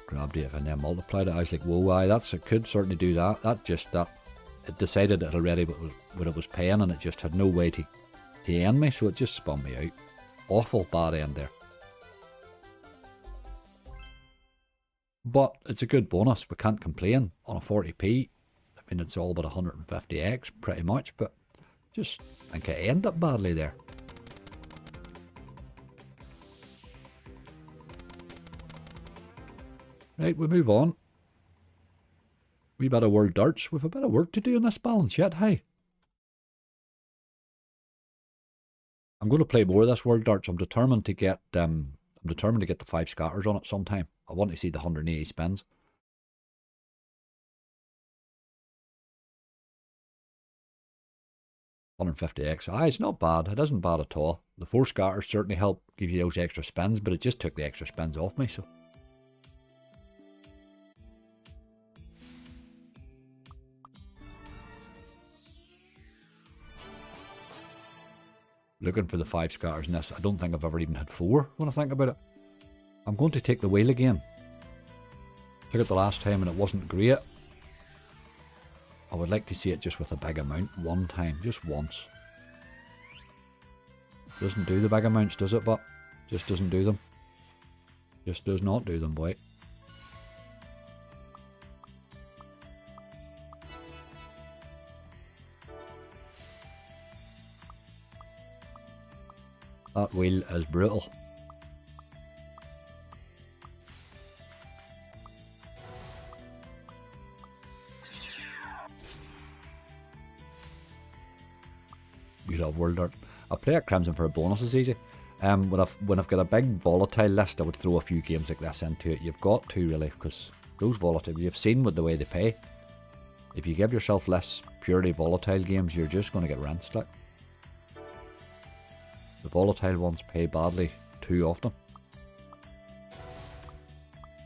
Grabbed it and then multiplied it. I was like, whoa, why? It could certainly do that. It decided it already what it was paying, and it just had no way to end me, so it just spun me out. Awful bad end there. But it's a good bonus. We can't complain on a 40p. I mean, it's all but 150x pretty much, but just I think it ended up badly there. Right, we move on. We bit of world darts. We've a bit of work to do in this balance yet, hey. I'm going to play more of this world darts. I'm determined to get the 5 scatters on it sometime. I want to see the 180 spins. $150x. Aye, it's not bad. It isn't bad at all. The 4 scatters certainly help give you those extra spins, but it just took the extra spins off me, so. Looking for the 5 scatters in this. I don't think I've ever even had 4 when I think about it. I'm going to take the wheel again. Took it the last time and it wasn't great. I would like to see it just with a big amount one time, just once. Doesn't do the big amounts, does it? But just doesn't do them. Just does not do them, boy. That wheel is brutal. You love world dart. I play at Crimson for a bonus is easy. When I've got a big volatile list, I would throw a few games like this into it. You've got to really, because those volatile, you've seen with the way they pay. If you give yourself less purely volatile games, you're just going to get rinsed. Like. The volatile ones pay badly too often.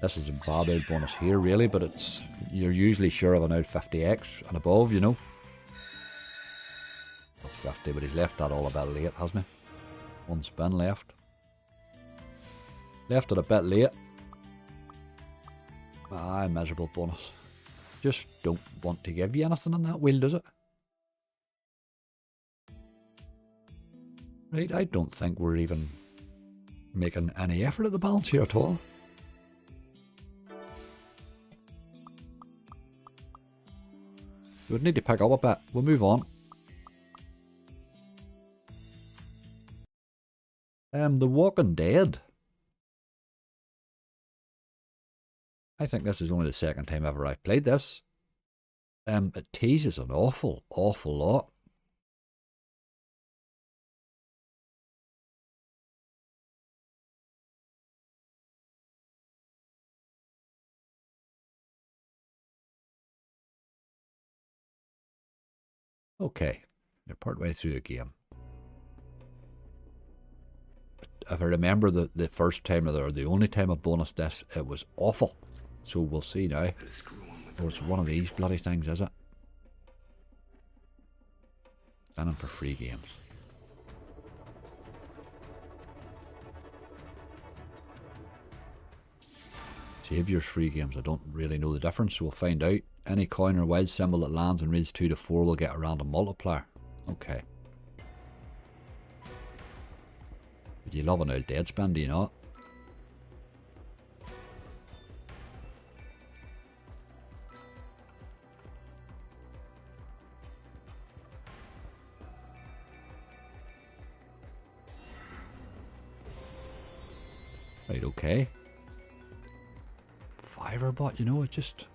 This is a bad old bonus here really, but you're usually sure of an out 50x and above, you know. Not 50, but he's left that all a bit late, hasn't he? 1 spin left. Left it a bit late. Ah, miserable bonus. Just don't want to give you anything on that wheel, does it? Right, I don't think we're even making any effort at the balance here at all. We would need to pick up a bit. We'll move on. The Walking Dead. I think this is only the 2nd time ever I've played this. It teases an awful lot. Okay, you're part way through the game. If I remember the first time or the only time I bonused this, it was awful. So we'll see now. Oh, it's one of these bloody things, is it? Spinning for free games. Savior's free games, I don't really know the difference, so we'll find out. Any coin or wild symbol that lands in reels 2 to 4 will get a random multiplier. Okay. But you love an old dead spin, do you not? Right, okay. Fiver bot, you know, it's just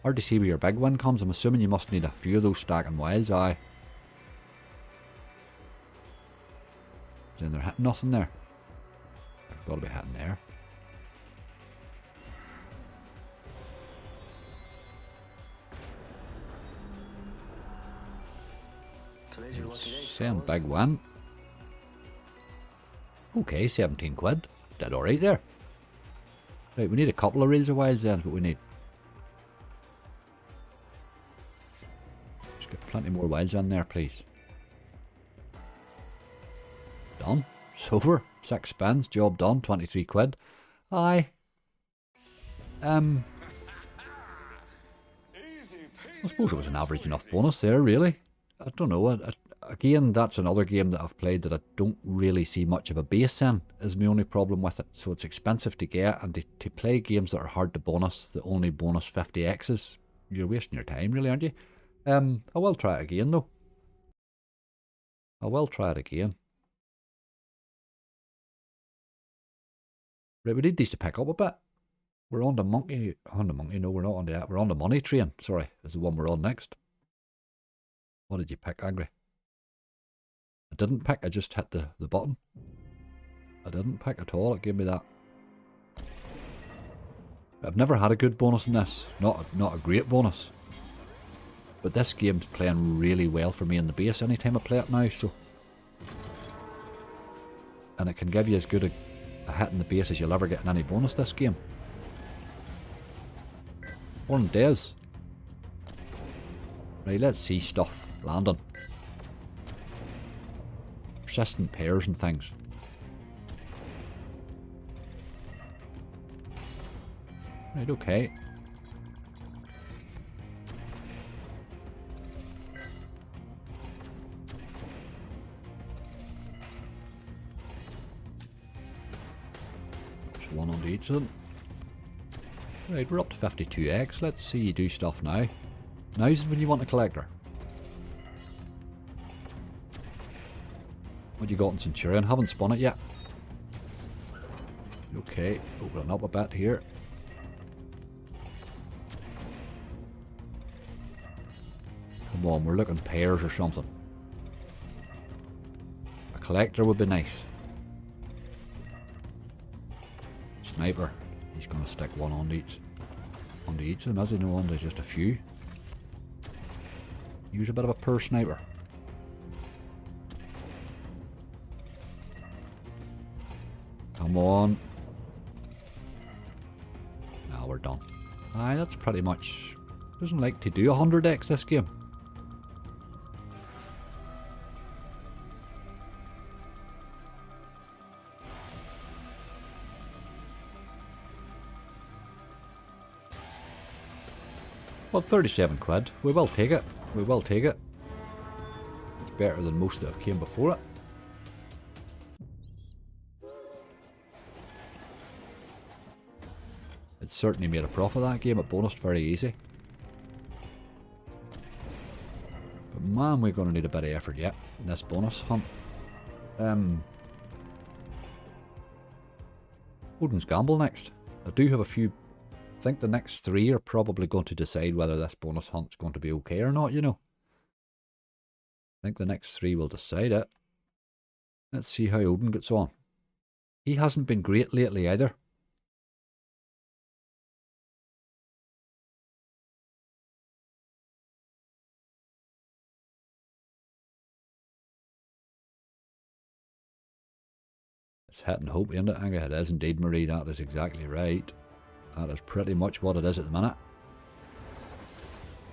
hard to see where your big win comes. I'm assuming you must need a few of those stacking wilds, aye. Then they're hitting nothing there. They've got to be hitting there. Same big win. Okay, 17 quid. Did alright there. Right, we need a couple of reels of wilds then, is what we need. Get plenty more wilds in there, please. Done. It's over. 6 spins. Job done. 23 quid. Aye. I suppose it was an average enough bonus there, really. I don't know. Again, that's another game that I've played that I don't really see much of a base in, is my only problem with it. So it's expensive to get, and to play games that are hard to bonus, that only bonus 50x's, you're wasting your time, really, aren't you? I will try it again, though. I will try it again. Right, we need these to pick up a bit. We're on the monkey. No, we're not on the. We're on the money train. Sorry, is the one we're on next. What did you pick, Angry? I didn't pick. I just hit the button. I didn't pick at all. It gave me that. I've never had a good bonus in this. Not a great bonus. But this game's playing really well for me in the base anytime I play it now. So, and it can give you as good a hit in the base as you'll ever get in any bonus this game. Morning, Des. Right, let's see stuff landing. Persistent pairs and things. Right, okay. There's one on each of them. Right, we're up to 52x. Let's see you do stuff now. Now's when you want a collector. What you got in Centurion? Haven't spun it yet. Okay, opening up a bit here. Come on, we're looking pairs or something. A collector would be nice. Sniper. He's going to stick one on each. Onto each of them, as he know, onto just a few. Use a bit of a poor sniper. Come on. Now we're done. Aye, that's pretty much. Doesn't like to do 100x this game. Well, 37 quid. We will take it. We will take it. It's better than most that came before it. It certainly made a profit that game. It bonused very easy. But man, we're going to need a bit of effort yet in this bonus hunt. Odin's Gamble next. I do have a few. I think the next 3 are probably going to decide whether this bonus hunt's going to be okay or not, you know. I think the next 3 will decide it. Let's see how Odin gets on. He hasn't been great lately either. It's hit and hope, isn't it, Angry? It is indeed, Marie. That is exactly right. That is pretty much what it is at the minute.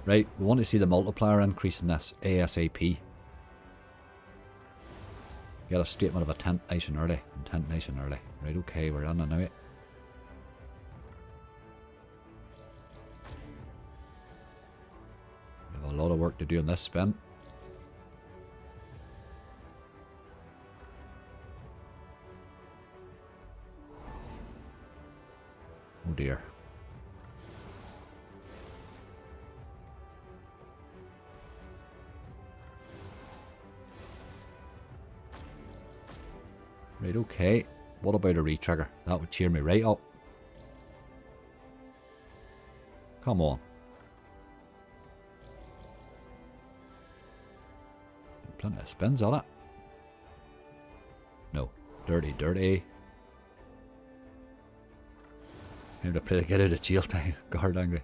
Right, we want to see the multiplier increase in this ASAP. Get a statement of intent nice and early. Intent nice and early. Right, okay, we're in and out. We have a lot of work to do in this spin. Oh dear. Right, okay. What about a retrigger? That would cheer me right up. Come on. Plenty of spins on it. No. Dirty, dirty. Time to play the get out of jail time. Guard Angry.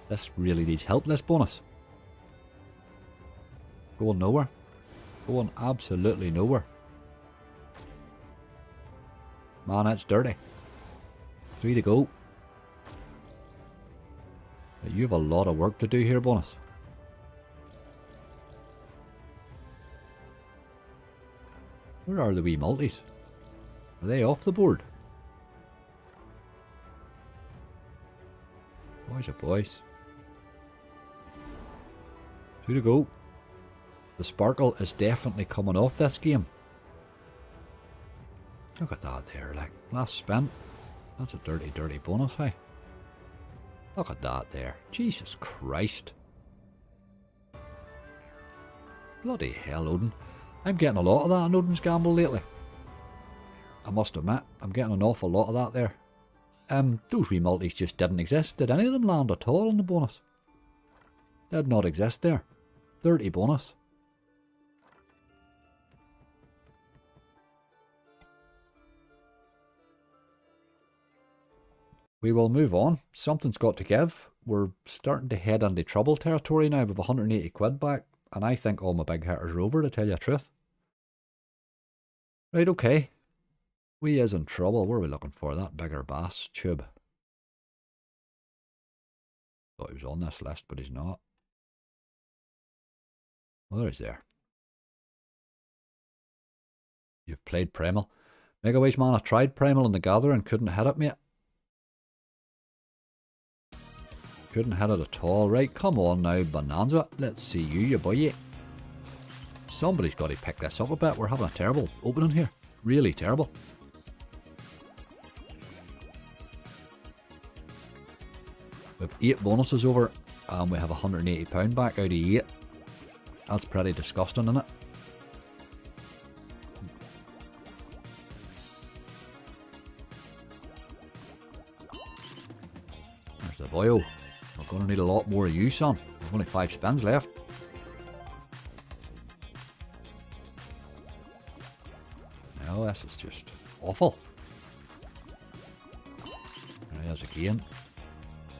This really needs help, this bonus. Going nowhere. Going absolutely nowhere. Man, that's dirty. 3 to go. You have a lot of work to do here, Bonus. Where are the wee multis? Are they off the board? Boys oh boys. 2 to go. The sparkle is definitely coming off this game. Look at that there, like, last spin. That's a dirty, dirty bonus, hey? Look at that there. Jesus Christ. Bloody hell, Odin. I'm getting a lot of that on Odin's Gamble lately. I must admit, I'm getting an awful lot of that there. Those wee multis just didn't exist. Did any of them land at all in the bonus? Did not exist there. 30 bonus. We will move on. Something's got to give. We're starting to head into trouble territory now with 180 quid back. And I think all my big hitters are over, to tell you the truth. Right, okay. We is in trouble. What are we looking for? That bigger bass tube. Thought he was on this list, but he's not. Well, there he's there. You've played Primal. Megaways, man, I tried Primal in the Gather and couldn't hit it, mate. Couldn't hit it at all. Right, come on now, Bonanza. Let's see you boy. Somebody's got to pick this up a bit. We're having a terrible opening here. Really terrible. We have 8 bonuses over and we have £180 back out of 8. That's pretty disgusting, isn't it? There's the boyo. We're going to need a lot more of you, son. We've only 5 spins left. No, this is just awful. There he is again.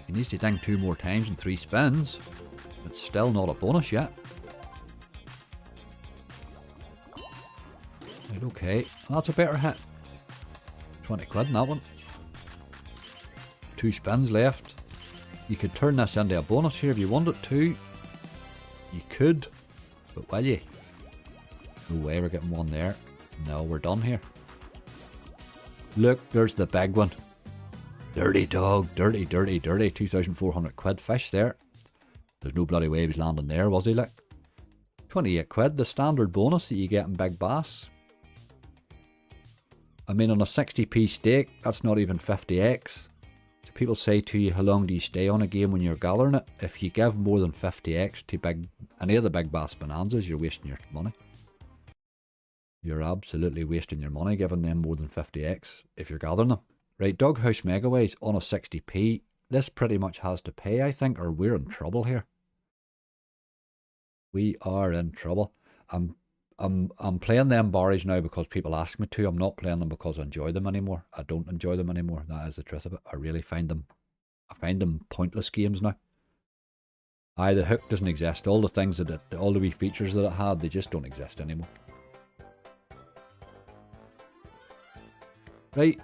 He needs to ding 2 more times in 3 spins. It's still not a bonus yet. Right, okay. That's a better hit. 20 quid in that one. 2 spins left. You could turn this into a bonus here if you wanted to. You could. But will you? No way we're getting one there. No, we're done here. Look, there's the big one. Dirty dog. Dirty, dirty, dirty. 2,400 quid fish there. There's no bloody way he was landing there, was he, like? 28 quid, the standard bonus that you get in Big Bass. I mean, on a 60p stake, that's not even 50x. So people say to you, how long do you stay on a game when you're gathering it? If you give more than 50x to any of the Big Bass Bonanzas, you're wasting your money. You're absolutely wasting your money giving them more than 50x if you're gathering them. Right, House Megaways on a 60p. This pretty much has to pay, I think, or we're in trouble here. We are in trouble. I'm playing them barries now because people ask me to. I'm not playing them because I enjoy them anymore. I don't enjoy them anymore. That is the truth of it. I really find them pointless games now. The hook doesn't exist. All the things all the wee features that it had, they just don't exist anymore. Right,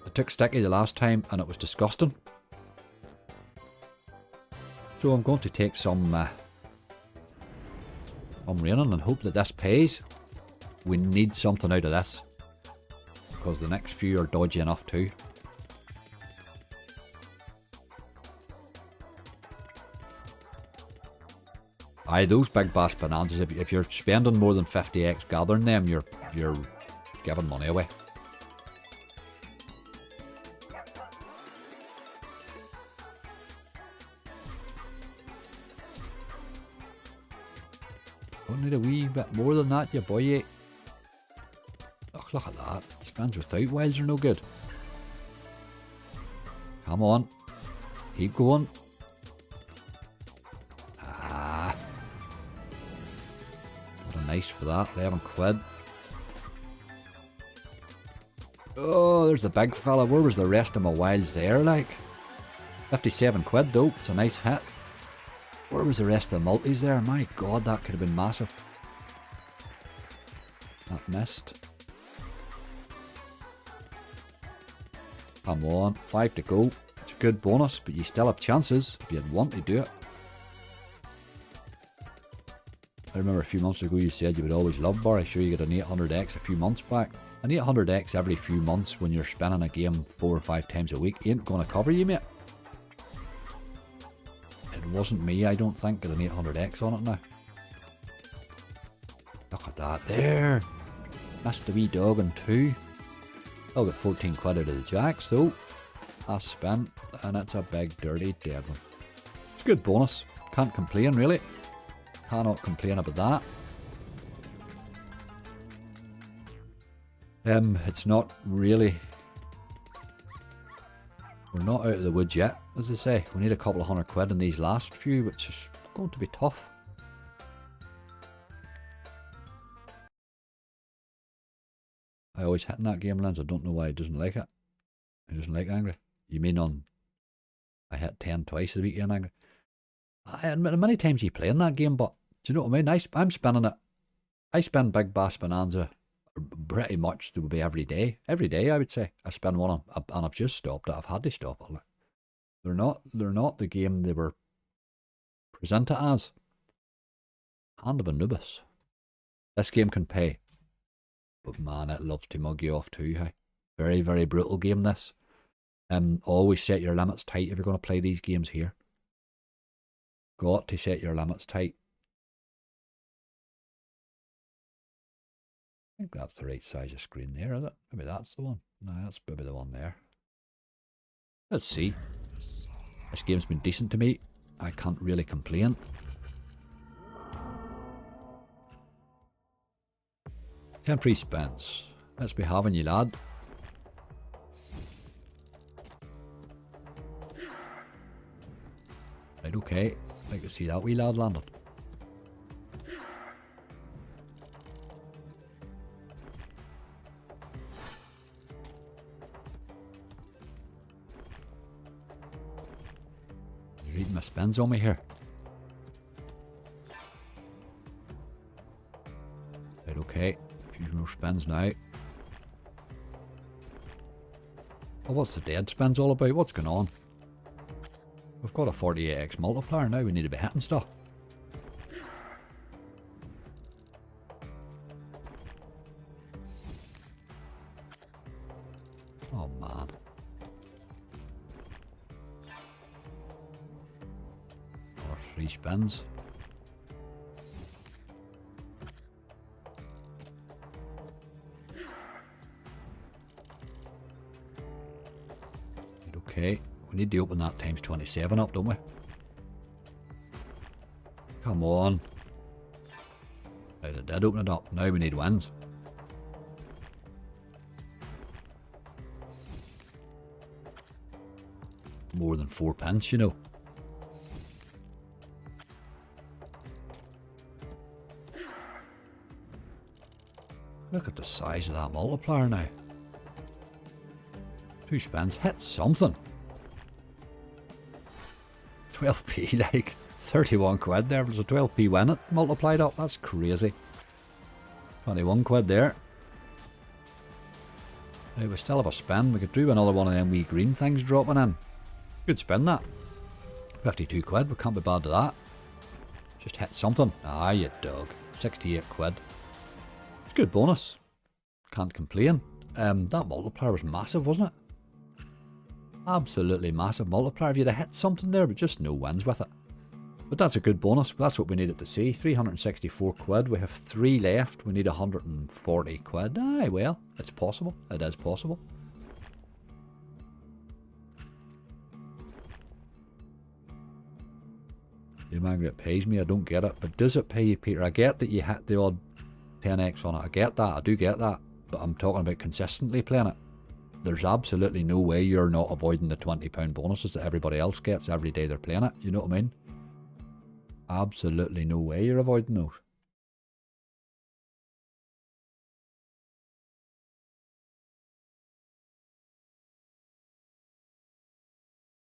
I took sticky the last time and it was disgusting. So I'm going to take some raining and hope that this pays. We need something out of this because the next few are dodgy enough too. Those Big Bass Bonanzas, if you're spending more than 50x gathering them, you're giving money away. Don't need a wee bit more than that, you boy. Oh, look at that. Spins without wilds are no good. Come on. Keep going. What a nice for that. 11 quid. Oh, there's the big fella. Where was the rest of my wilds there, like? 57 quid though. It's a nice hit. Where was the rest of the multis there? My god, that could have been massive. That missed. Come on, 5 to go. It's a good bonus, but you still have chances if you'd want to do it. I remember a few months ago you said you would always love bar. Sure, you got an 800x a few months back. An 800x every few months when you're spinning a game 4 or 5 times a week ain't going to cover you, mate. It wasn't me, I don't think, got an 800x on it now. Look at that there. Missed the wee dog in 2. I'll get 14 quid out of the jacks though. I spent, and it's a big dirty dead one. It's a good bonus. Can't complain really. Cannot complain about that. It's not really... We're not out of the woods yet, as they say. We need a couple of 100 quid in these last few, which is going to be tough. I always hit in that game, Lens. I don't know why he doesn't like it. He doesn't like angry. You mean on... I hit 10 twice a weekend angry. I admit many times you play in that game, but do you know what I mean? I'm spinning it. I spin big Bass Bonanza pretty much to be every day. Every day, I would say. I spin one on, and I've just stopped it. I've had to stop it. They're not the game they were presented as. Hand of Anubis. This game can pay. But man, it loves to mug you off too, hey. Very, very brutal game this. Always set your limits tight if you're going to play these games here. Got to set your limits tight. I think that's the right size of screen there, is it? Maybe that's the one. No, that's maybe the one there. Let's see. This game's been decent to me. I can't really complain. Temporary spins. Let's be having you, lad. Right, okay. I can see that wee lad landed. You're reading my spins on me here. Right, okay. A few more spins now. Oh, what's the dead spins all about? What's going on? We've got a 48x multiplier now, we need to be hitting stuff. Oh man. Or 3 spins. Okay. We need to open that times 27 up, don't we? Come on. Right, I did open it up. Now we need wins. More than 4 pence, you know. Look at the size of that multiplier now. 2 spins. Hit something. 12p, like 31 quid there. There's a 12p win it multiplied up. That's crazy. 21 quid there. Now we still have a spin. We could do another one of them wee green things dropping in. Good spin that. 52 quid. We can't be bad to that. Just hit something. Ah, you dog. 68 quid. It's a good bonus. Can't complain. That multiplier was massive, wasn't it? Absolutely massive multiplier. If you'd have hit something there, but just no wins with it. But that's a good bonus. That's what we needed to see. 364 quid. We have 3 left. We need 140 quid. Aye, well, it's possible. It is possible. You're angry it pays me. I don't get it. But does it pay you, Peter? I get that you hit the odd 10x on it. I get that. I do get that. But I'm talking about consistently playing it. There's absolutely no way you're not avoiding the £20 bonuses that everybody else gets every day they're playing it. You know what I mean? Absolutely no way you're avoiding those.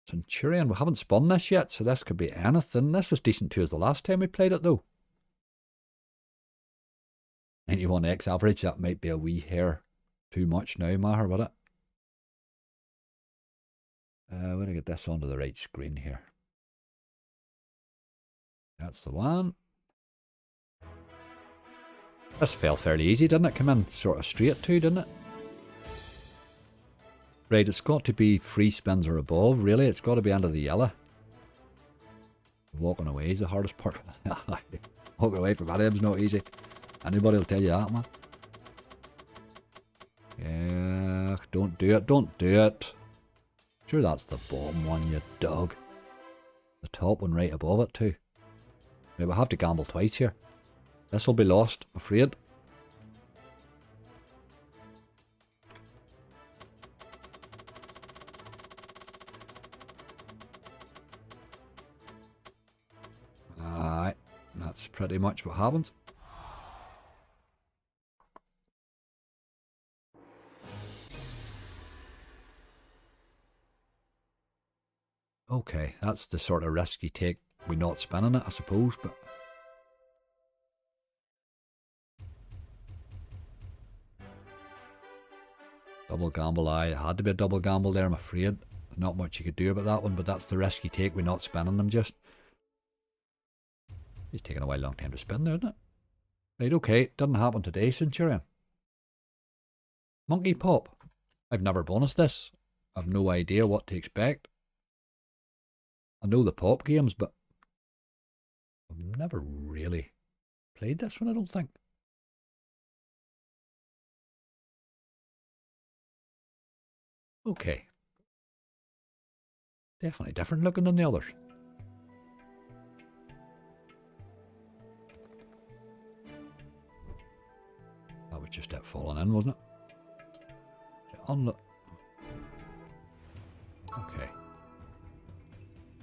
Centurion, we haven't spun this yet, so this could be anything. This was decent too as the last time we played it though. 91x average. That might be a wee hair too much now, Maher, would it? I'm going to get this onto the right screen here. That's the one. This fell fairly easy, didn't it? Come in sort of straight too, didn't it? Right, it's got to be 3 spins or above, really. It's got to be under the yellow. Walking away is the hardest part. Walking away from Adam's not easy. Anybody will tell you that, man. Yeah, don't do it, don't do it. Sure, that's the bottom one, you dog. The top one right above it, too. Right, we'll have to gamble twice here. This will be lost, I'm afraid. Alright, that's pretty much what happens. Okay, that's the sort of risk you take with not spinning it, I suppose, but... Double gamble, it had to be a double gamble there, I'm afraid. Not much you could do about that one, but that's the risk you take with not spinning them just. He's taking a long time to spin there, isn't it? Right, okay, didn't happen today, Centurion. Monkey Pop. I've never bonused this. I've no idea what to expect. I know the pop games, but I've never really played this one, I don't think. Okay. Definitely different looking than the others. That was just it falling in, wasn't it? Unlock. Okay.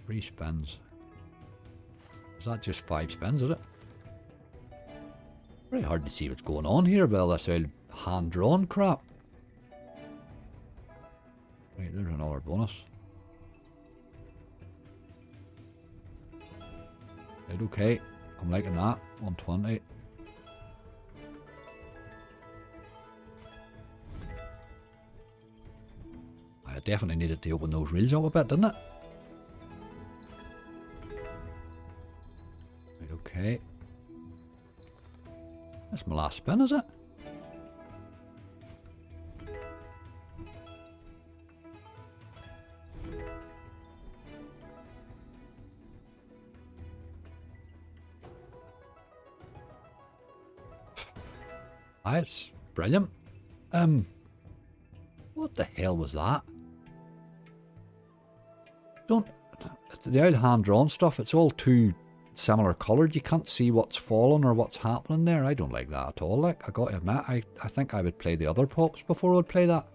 3 spins. Is that just 5 spins, is it? Very hard to see what's going on here with all this old hand-drawn crap. Right, there's another bonus. Right, okay. I'm liking that. 120. I definitely needed to open those reels up a bit, didn't it? Right, okay. That's my last spin, is it? That's brilliant. What the hell was that? It's the old hand-drawn stuff, it's all too similar coloured. You can't see what's falling or what's happening there. I don't like that at all. Like, I got to admit, I think I would play the other pops before I would play that.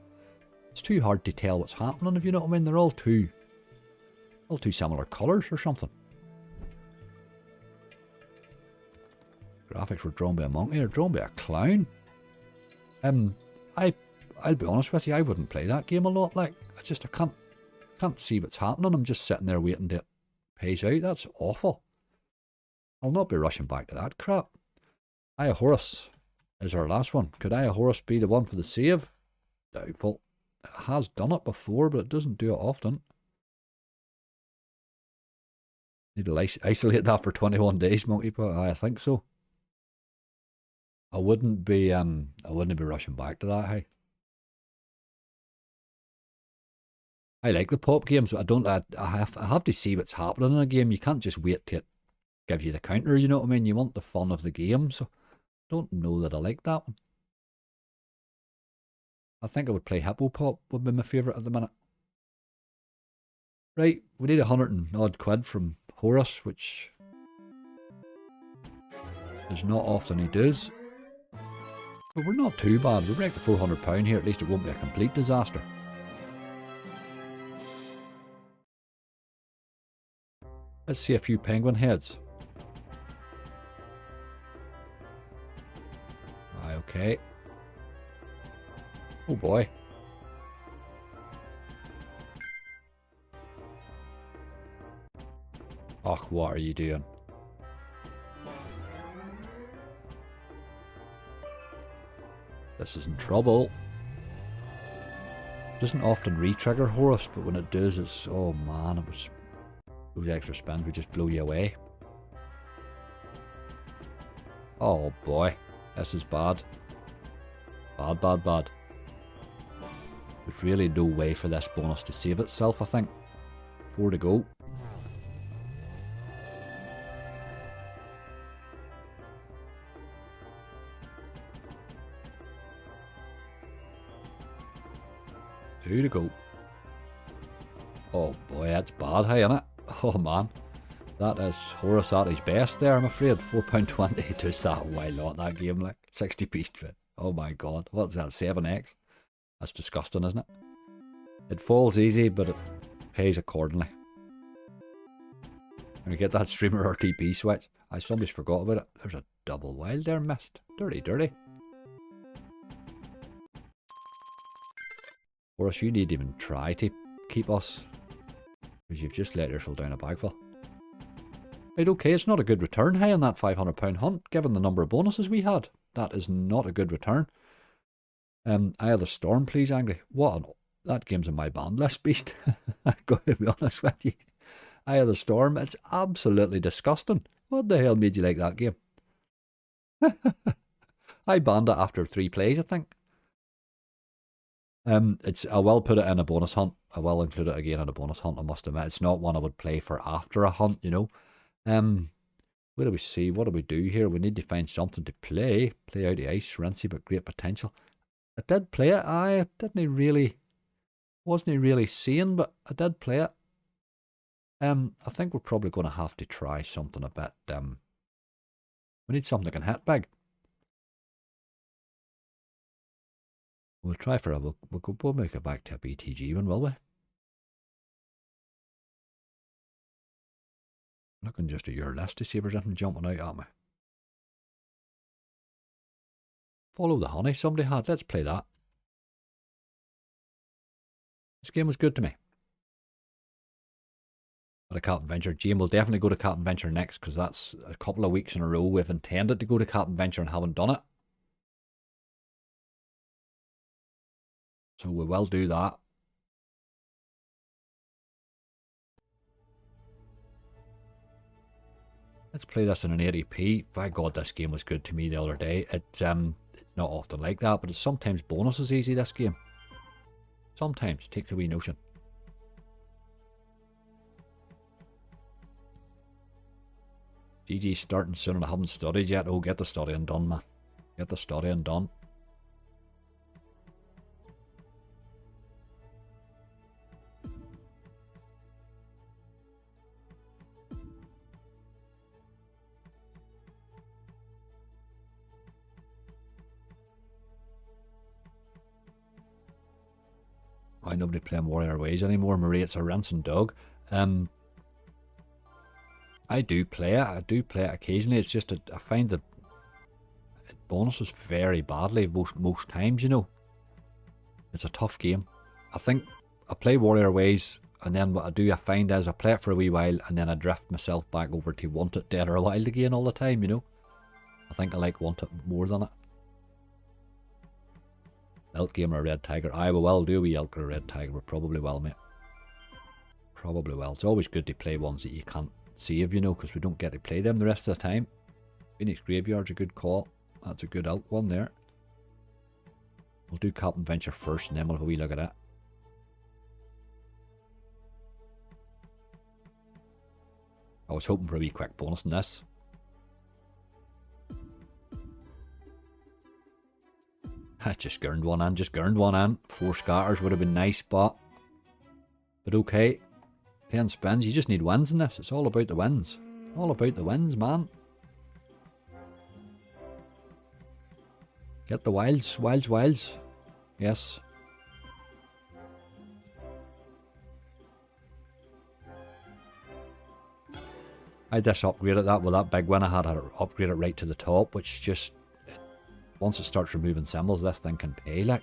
It's too hard to tell what's happening, if you know what I mean. They're all too similar colours or something. Graphics were drawn by a monkey or drawn by a clown. I'll be honest with you, I wouldn't play that game a lot. Like, I can't see what's happening. I'm just sitting there waiting till it pays out. That's awful. I'll not be rushing back to that crap. Horus is our last one. Could Horus be the one for the save? Doubtful. It has done it before, but it doesn't do it often. Need to isolate that for 21 days, Monkey Pot. I think so. I wouldn't be rushing back to that, hey. I like the pop games, but I have to see what's happening in a game. You can't just wait till it gives you the counter, you know what I mean? You want the fun of the game, so I don't know that I like that one. I think I would play Hippo Pop, would be my favourite at the minute. Right, we need 100 and odd quid from Horus, which is not often he does. But we're not too bad. We break the £400 here, at least it won't be a complete disaster. Let's see a few penguin heads. Aye, okay. Oh boy. Och, what are you doing? this is in trouble. It doesn't often re-trigger Horus, but when it does, it's... Oh man, it was... Those extra spins would just blow you away. Oh boy, this is bad. Bad, bad, bad. There's really no way for this bonus to save itself, I think. 4 to go. Two to go. Oh boy, that's bad, hey, innit? Oh man. That is Horus at his best there, I'm afraid. £4.20 does that a while lot, that game, like. 60p straight. Oh my god. What's that, 7x? That's disgusting, isn't it? It falls easy, but it pays accordingly. And we get that streamer RTP switch. Somebody's forgot about it. There's a double wild there missed. Dirty, dirty. Horus, you need to even try to keep us. Because you've just let yourself down a bagful. Right, okay, it's not a good return high on that £500 hunt, given the number of bonuses we had. That is not a good return. Eye of the Storm, please, Angry. That game's in my banned list, beast. I'm going to be honest with you. Eye of the Storm, it's absolutely disgusting. What the hell made you like that game? I banned it after 3 plays, I think. I will put it in a bonus hunt. I will include it again in a bonus hunt, I must admit. It's not one I would play for after a hunt, you know. Where do we see? What do we do here? We need to find something to play. Play out the ice, Rency, but great potential. I did play it. Wasn't really seeing, but I did play it. I think we're probably going to have to try something a bit. We need something that can hit big. We'll try for a. We'll make it back to a BTG one, will we? Looking just at your list to see if there's anything jumping out at me. Follow the Honey somebody had. Let's play that. This game was good to me. But a Captain Venture. Jim will definitely go to Captain Venture next, because that's a couple of weeks in a row we've intended to go to Captain Venture and haven't done it. So we will do that. Let's play this in an 80p. By God, this game was good to me the other day. It's not often like that, but it's sometimes bonuses easy, this game. Sometimes. Takes a wee notion. GG's starting soon and I haven't studied yet. Oh, get the studying done, man. Get the studying done. Why nobody playing Warrior Ways anymore? Marie, it's a rancid dog. I do play it. I do play it occasionally. It's just I find that it bonuses very badly most times, you know. It's a tough game. I think I play Warrior Ways, and then what I do, I find is I play it for a wee while, and then I drift myself back over to Want It Dead or Wild again all the time, you know. I think I like Want It more than it. Elk game or a red tiger. I will do a wee elk or a red tiger. We probably will, mate. Probably will. It's always good to play ones that you can't save, you know, because we don't get to play them the rest of the time. Phoenix Graveyard's a good call. That's a good elk one there. We'll do Captain Venture first, and then we'll have a wee look at it. I was hoping for a wee quick bonus in this. I just gurned one in. 4 scatters would have been nice, but okay. 10 spins, you just need wins in this. It's all about the wins. All about the wins, man. Get the wilds. Wilds. Yes. I just upgraded that with that big win I had to upgrade it right to the top, which just... Once it starts removing symbols, this thing can pay, like.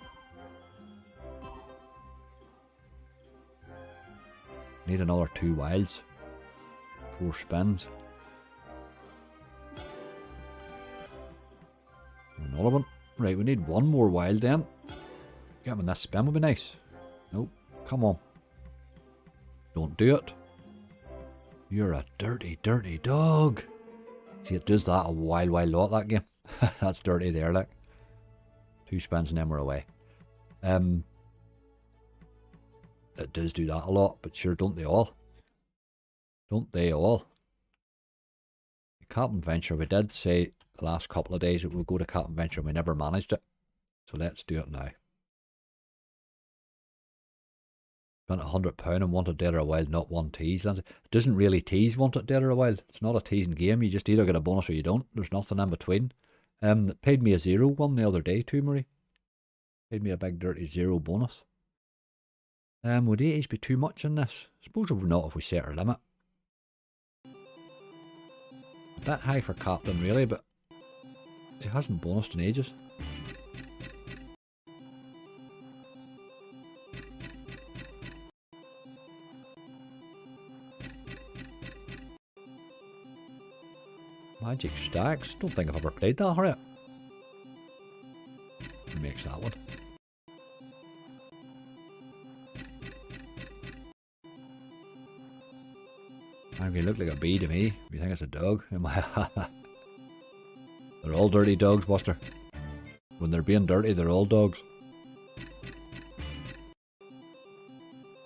Need another 2 wilds. 4 spins. Another one. Right, we need one more wild then. Get him in this spin would be nice. Nope, come on. Don't do it. You're a dirty, dirty dog. See, it does that a wild lot, that game. That's dirty there, like. 2 spins and then we're away. It does do that a lot, but sure, don't they all? Don't they all? Captain Venture, we did say the last couple of days that we'll go to Captain Venture and we never managed it. So let's do it now. Spent £100 and wanted Dead or a Wild, not one tease. It doesn't really tease wanted Dead or a Wild. It's not a teasing game. You just either get a bonus or you don't. There's nothing in between. It paid me a 0-1 the other day too, Marie. Paid me a big dirty 0 bonus. Would 80s be too much in this? I suppose not if we set our limit. A bit high for Captain really, but it hasn't bonused in ages. Magic Stacks? Don't think I've ever played that, Harriet. Who makes that one? They look like a bee to me. You think it's a dog? They're all dirty dogs, Buster. When they're being dirty, they're all dogs.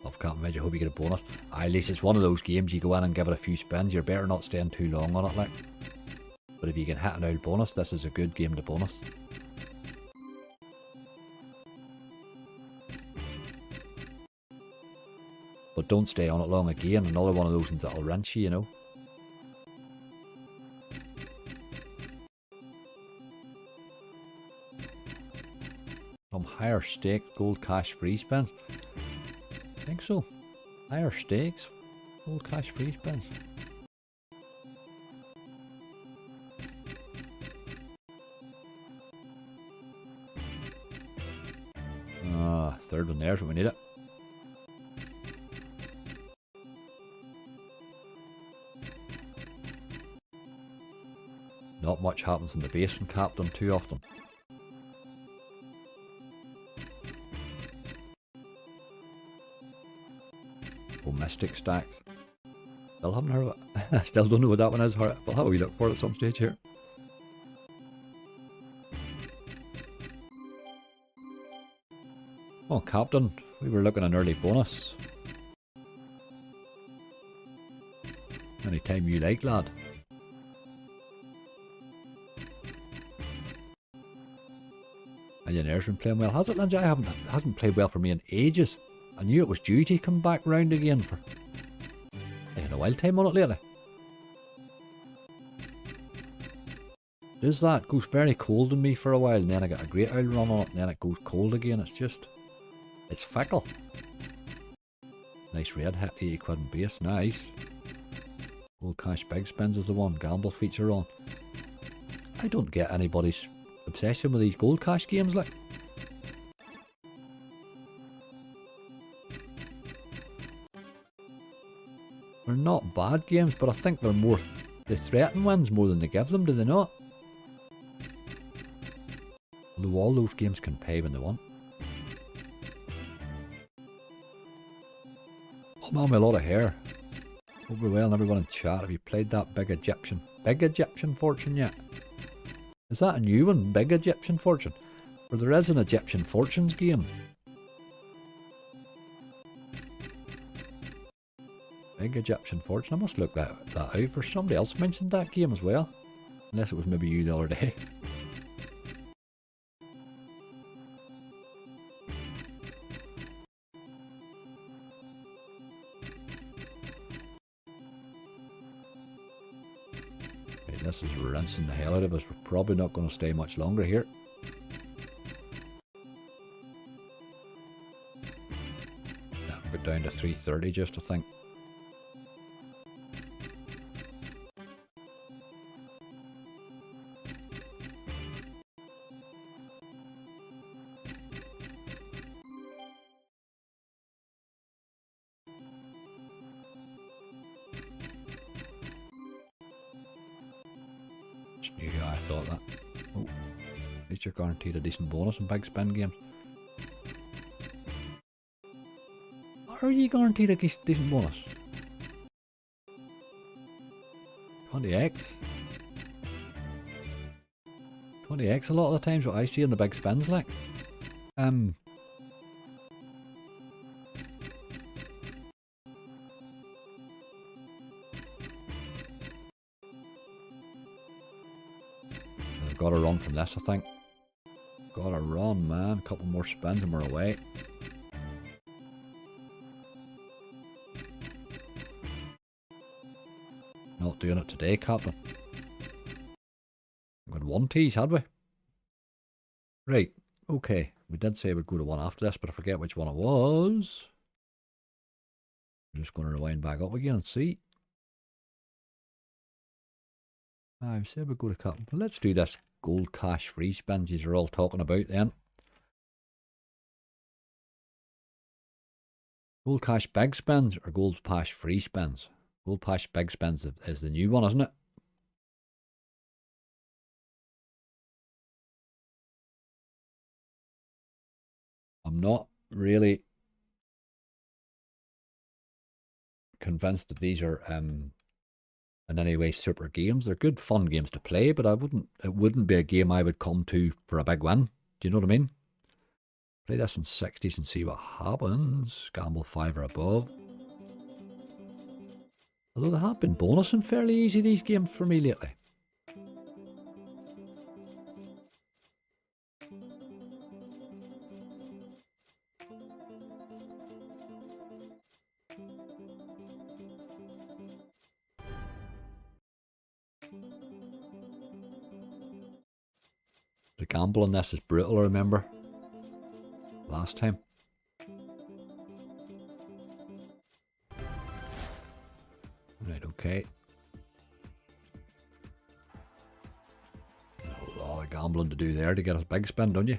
Love Captain Veg, I hope you get a bonus. At least it's one of those games you go in and give it a few spins. You're better not staying too long on it, like. But if you can hit an old bonus, this is a good game to bonus. But don't stay on it long again. Another one of those ones that'll wrench you, you know. Some higher stake gold cash free spins. I think so. Higher stakes, gold cash free spins. Third one there's when we need it. Not much happens in the base and Captain too often. Oh, Mystic Stacks. Still haven't heard of it. Still don't know what that one is. We'll have a wee look for it at some stage here. Oh, Captain, we were looking at an early bonus. Anytime you like, lad. Millionaire's been playing well. Has it, Lindsay? It hasn't played well for me in ages. I knew it was due to come back round again for taking a wild time on it lately. Does that? Goes very cold in me for a while, and then I get a great owl run on it, and then it goes cold again. It's fickle. Nice red hit, 80 quid in base, nice. Gold cash big spins is the one, gamble feature on. I don't get anybody's obsession with these gold cash games, like. They're not bad games, but I think they threaten wins more than they give them, do they not? Although all those games can pay when they want. Oh man, with a lot of hair. Hope we're well and everyone in chat. Have you played that Big Egyptian Fortune yet? Is that a new one, Big Egyptian Fortune? Or there is an Egyptian Fortunes game? Big Egyptian Fortune, I must look that out for somebody else mentioned that game as well. Unless it was maybe you the other day. Right, this is rinsing the hell out of us. We're probably not going to stay much longer here. Yeah, we're down to 330 just, I think. Yeah, I thought that. Oh. At least you're guaranteed a decent bonus in big spin games. Are you guaranteed a decent bonus? 20x? 20x a lot of the times what I see in the big spins, like. I've got to run from this, I think. Gotta run, man. A couple more spins and we're away. Not doing it today, Captain. We had one tease, had we? Right, okay. We did say we'd go to one after this, but I forget which one it was. I'm just going to rewind back up again and see. I said we'd go to Captain. Let's do this gold cash free spins you're all talking about then. Gold cash big spins or gold cash free spins? Gold cash big spins is the new one, isn't it? I'm not really convinced that these are in any way super games. They're good fun games to play, but it wouldn't be a game I would come to for a big win. Do you know what I mean? Play this in 60s and see what happens. Gamble 5 or above. Although they have been bonusing fairly easy, these games, for me lately. The gamble on this is brutal, I remember. Last time. Right, okay. A lot of gambling to do there to get us big spin, don't you?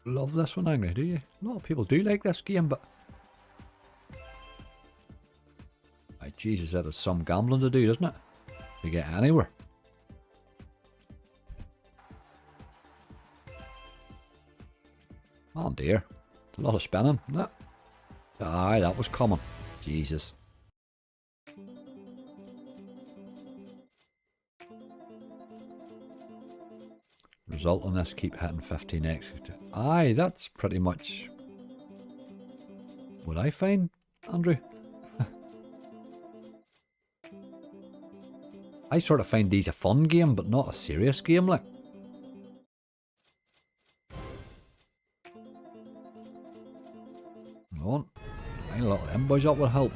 Love this one, Angry, do you? A lot of people do like this game, but... Right, Jesus, that is some gambling to do, doesn't it? To get anywhere. Oh dear. It's a lot of spinning, isn't it? Aye, that was common. Jesus. Result on this, keep hitting 15x. Aye, that's pretty much what I find, Andrew. I sort of find these a fun game, but not a serious game, like. Come on. Line a lot of them boys up will help.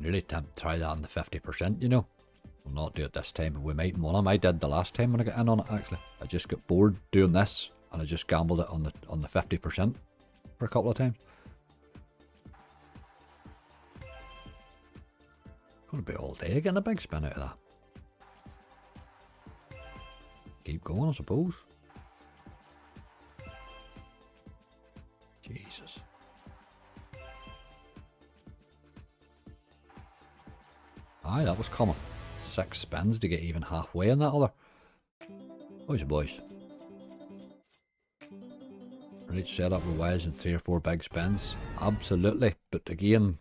Really tempted to try that on the 50%, you know. We'll not do it this time, but we might want them. I did the last time when I got in on it, actually. I just got bored doing this, and I just gambled it on the 50% for a couple of times. Gonna be all day getting a big spin out of that. Keep going, I suppose. Jesus. Aye, that was common. 6 spins to get even halfway in that other. Boys. Right, set up with wires and 3 or 4 big spins. Absolutely. But again,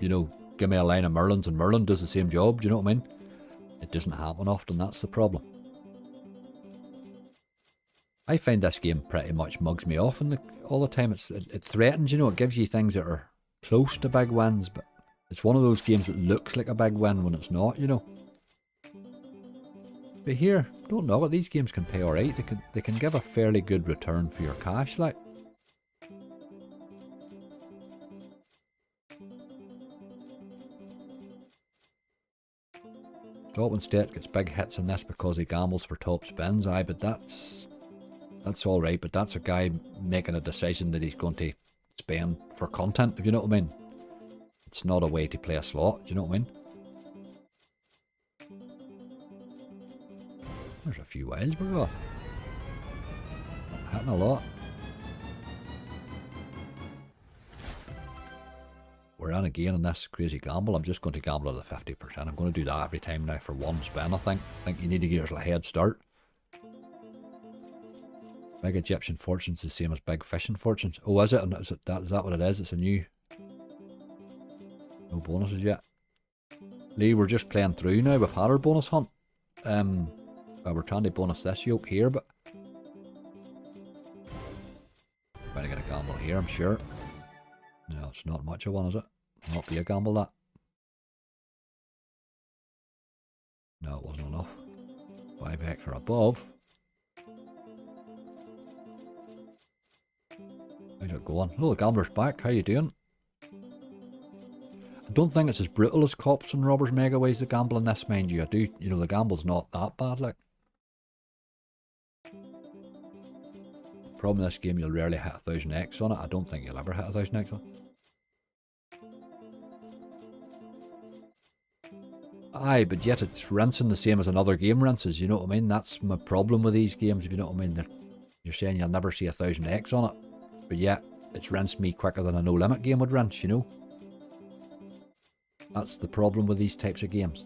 you know, give me a line of Merlins and Merlin does the same job, do you know what I mean? It doesn't happen often, that's the problem. I find this game pretty much mugs me off all the time. It threatens, you know, it gives you things that are close to big wins, but it's one of those games that looks like a big win when it's not, you know. But here, don't know it, these games can pay alright. They can give a fairly good return for your cash, like. Stop State gets big hits in this because he gambles for top spins, aye, but that's alright, but that's a guy making a decision that he's going to spend for content, if you know what I mean. It's not a way to play a slot, do you know what I mean? There's a few wilds we got. Hitting a lot. We're in again in this crazy gamble. I'm just going to gamble at the 50%. I'm going to do that every time now for one spin, I think. I think you need to get yourself a head start. Big Egyptian fortune's the same as big fishing fortunes. Oh, is it? And is that what it is? It's a new... No bonuses yet. Lee, we're just playing through now. We've had our bonus hunt. We're trying to bonus this yoke here, but... Better get a gamble here, I'm sure. No, it's not much of one, is it? Not be a gamble, that. No, it wasn't enough. 5x or above. How's it going? Oh, the gambler's back. How you doing? I don't think it's as brutal as Cops and Robbers Megaways, the gamble in this, mind you. I do, you know, the gamble's not that bad, like. Problem with this game, you'll rarely hit 1000x on it. I don't think you'll ever hit 1000x on it. Aye, but yet it's rinsing the same as another game rinses, you know what I mean? That's my problem with these games, if you know what I mean. You're saying you'll never see 1000x on it, but yet it's rinsed me quicker than a no limit game would rinse, you know? That's the problem with these types of games.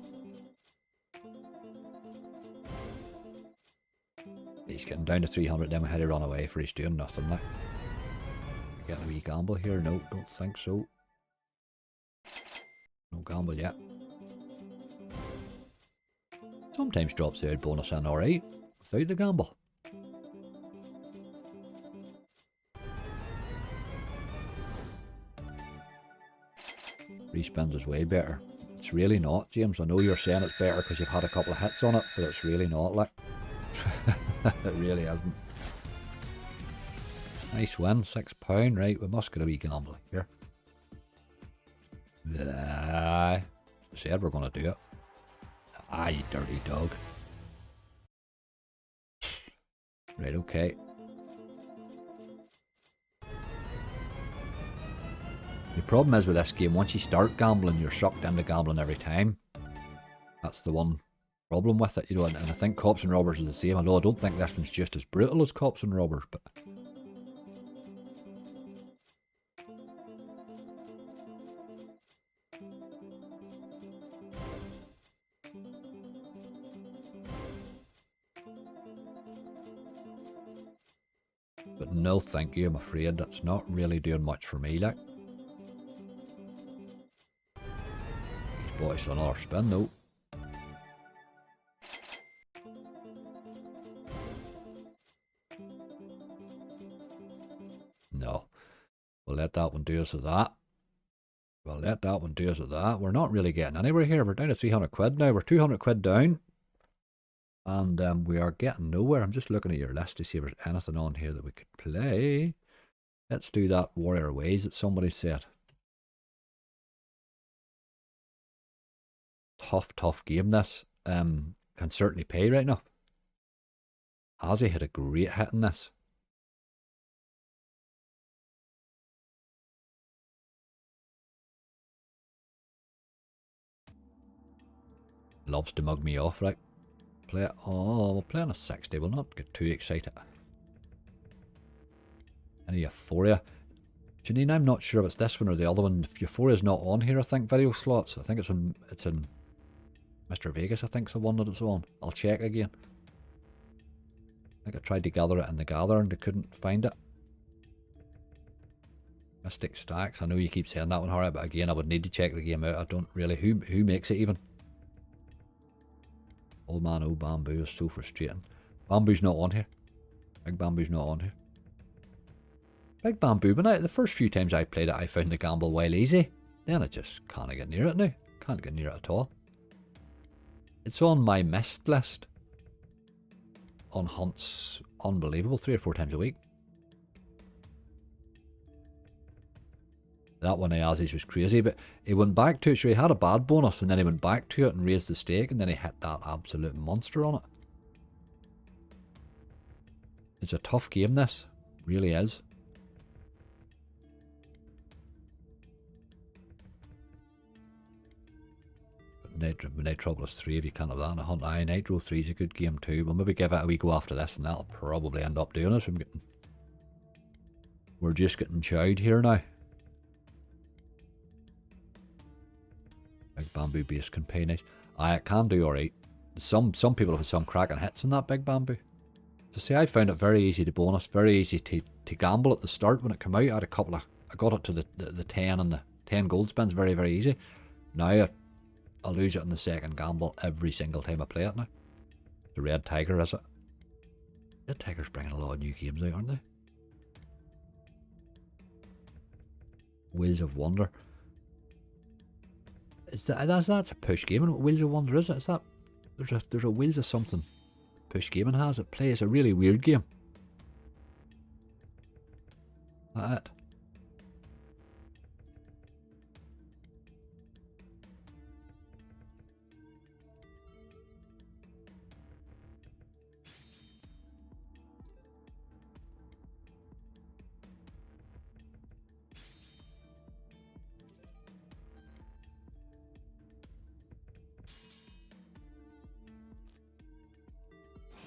He's getting down to 300, then we had to run away for he's doing nothing, like. Getting a wee gamble here? No, don't think so. No gamble yet. Sometimes drops the out bonus in alright, without the gamble. Respins is way better. It's really not, James. I know you're saying it's better because you've had a couple of hits on it, but it's really not, like. It really isn't. Nice win, £6. Right, we must get a wee gamble here. I said we're going to do it. Ah, you dirty dog. Right, okay. The problem is with this game, once you start gambling, you're sucked into gambling every time. That's the one problem with it, you know, and I think Cops and Robbers is the same, although I don't think this one's just as brutal as Cops and Robbers, but... But no thank you, I'm afraid. That's not really doing much for me, like. He's bought us another spin, though. No. We'll let that one do us at that. We'll let that one do us at that. We're not really getting anywhere here. We're down to 300 quid now. We're 200 quid down. And we are getting nowhere. I'm just looking at your list to see if there's anything on here that we could play. Let's do that Warrior Ways that somebody said. Tough game this. Can certainly pay right now. Ozzy had a great hit in this. Loves to mug me off, right? Play it. Oh, we'll play on a 60. We'll not get too excited. Any Euphoria? Janine, I'm not sure if it's this one or the other one. If Euphoria's not on here, I think Videoslots. I think it's in Mr. Vegas, I think's the one that it's on. I'll check again. I think I tried to gather it in the gather and I couldn't find it. Mystic Stacks. I know you keep saying that one, Horus, but again, I would need to check the game out. I don't really. Who makes it even? Old man, old bamboo is so frustrating. Bamboo's not on here. Big Bamboo's not on here. Big Bamboo, but the first few times I played it, I found the gamble well easy. Then I just can't get near it now. Can't get near it at all. It's on my missed list. On hunts, unbelievable, 3 or 4 times a week. That one of Ozzy's was crazy, but he went back to it, so he had a bad bonus, and then he went back to it and raised the stake, and then he hit that absolute monster on it. It's a tough game, this. Really is. Nitropolis 3, if you can't have that in a hunt. Nitro 3 is a good game too. We'll maybe give it a wee go after this, and that'll probably end up doing us. I'm getting We're just getting chowed here now. Big bamboo base can pay nice. It can do alright. Some people have some cracking hits in that big bamboo. So see, I found it very easy to bonus, very easy to gamble at the start when it came out. I had a couple of, I got it to the 10 and the 10 gold spins very, very easy. Now I lose it in the second gamble every single time I play it now. The Red Tiger, is it? Red Tiger's bringing a lot of new games out, aren't they? Wheels of Wonder. Is that's a push gaming? Wheels of Wonder, is it? Is that there's a Wheels of something push gaming has it plays a really weird game. That it.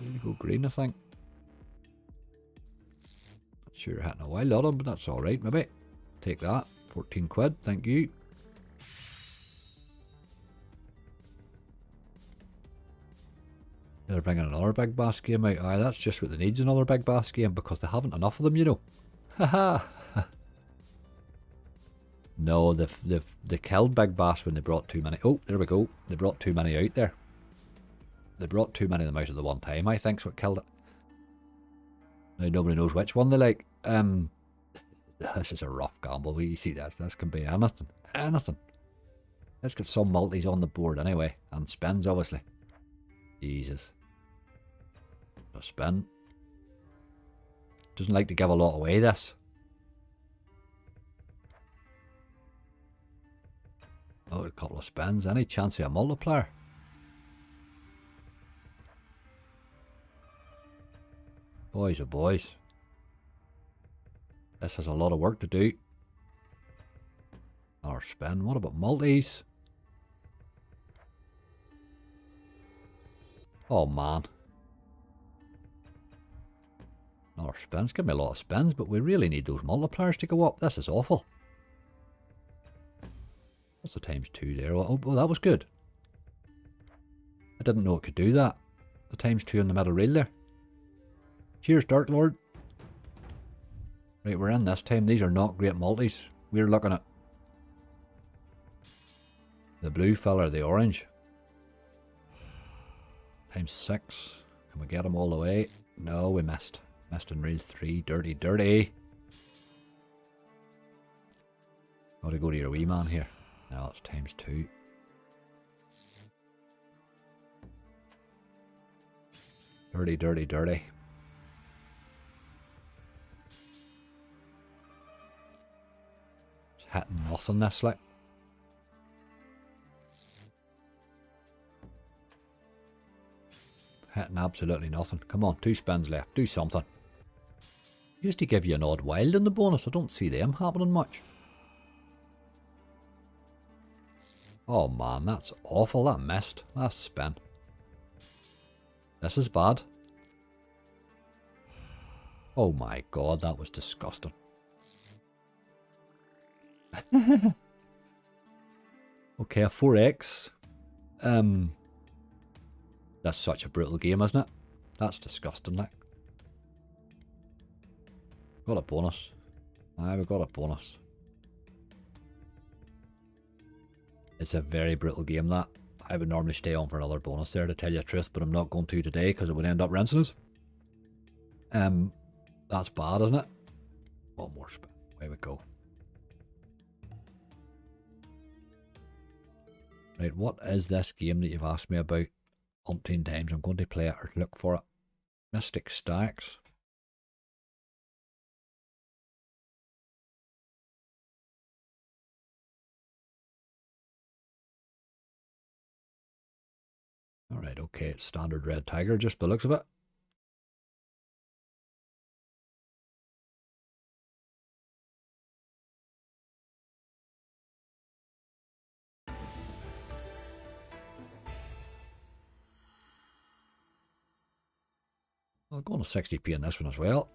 You go green, I think. Not sure hitting a wild on, but that's alright, maybe. Take that. 14 quid, thank you. They're bringing another big bass game out. Aye, that's just what they need, another big bass game, because they haven't enough of them, you know. Haha. No, they killed big bass when they brought too many. Oh, there we go. They brought too many out there. They brought too many of them out at the one time, I think's what killed it. Now nobody knows which one they like. This is a rough gamble. You see that? This can be anything. Anything. Let's get some multis on the board anyway. And spins, obviously. Jesus. A spin. Doesn't like to give a lot away, this. Oh, a couple of spins. Any chance of a multiplier? Boys, oh boys. This has a lot of work to do. Another spin. What about multis? Oh man. Another spins. Give me a lot of spins, but we really need those multipliers to go up. This is awful. What's the ×2 there? Oh, that was good. I didn't know it could do that. The ×2 in the middle reel there. Cheers, Dark Lord. Right, we're in this time. These are not great multis. We're looking at the blue fella, the orange. ×6. Can we get them all the way? No, we missed. Missed in reel 3. Dirty, dirty. Gotta go to your wee man here. Now it's ×2. Dirty, dirty, dirty. It's hitting nothing this like. Hitting absolutely nothing. Come on, 2 spins left. Do something. Used to give you an odd wild in the bonus. I don't see them happening much. Oh man, that's awful. That missed. Last spin. This is bad. Oh my god, that was disgusting. Okay, a 4x. That's such a brutal game, isn't it? That's disgusting, like. Got a bonus. Aye, we got a bonus. It's a very brutal game, that. I would normally stay on for another bonus there, to tell you the truth, but I'm not going to today because it would end up rinsing us. That's bad, isn't it? One more spin. Away we go. Right, what is this game that you've asked me about umpteen times? I'm going to play it or look for it. Mystic Stacks. Alright, okay, it's standard Red Tiger, just the looks of it. I'll go on a 60p in this one as well.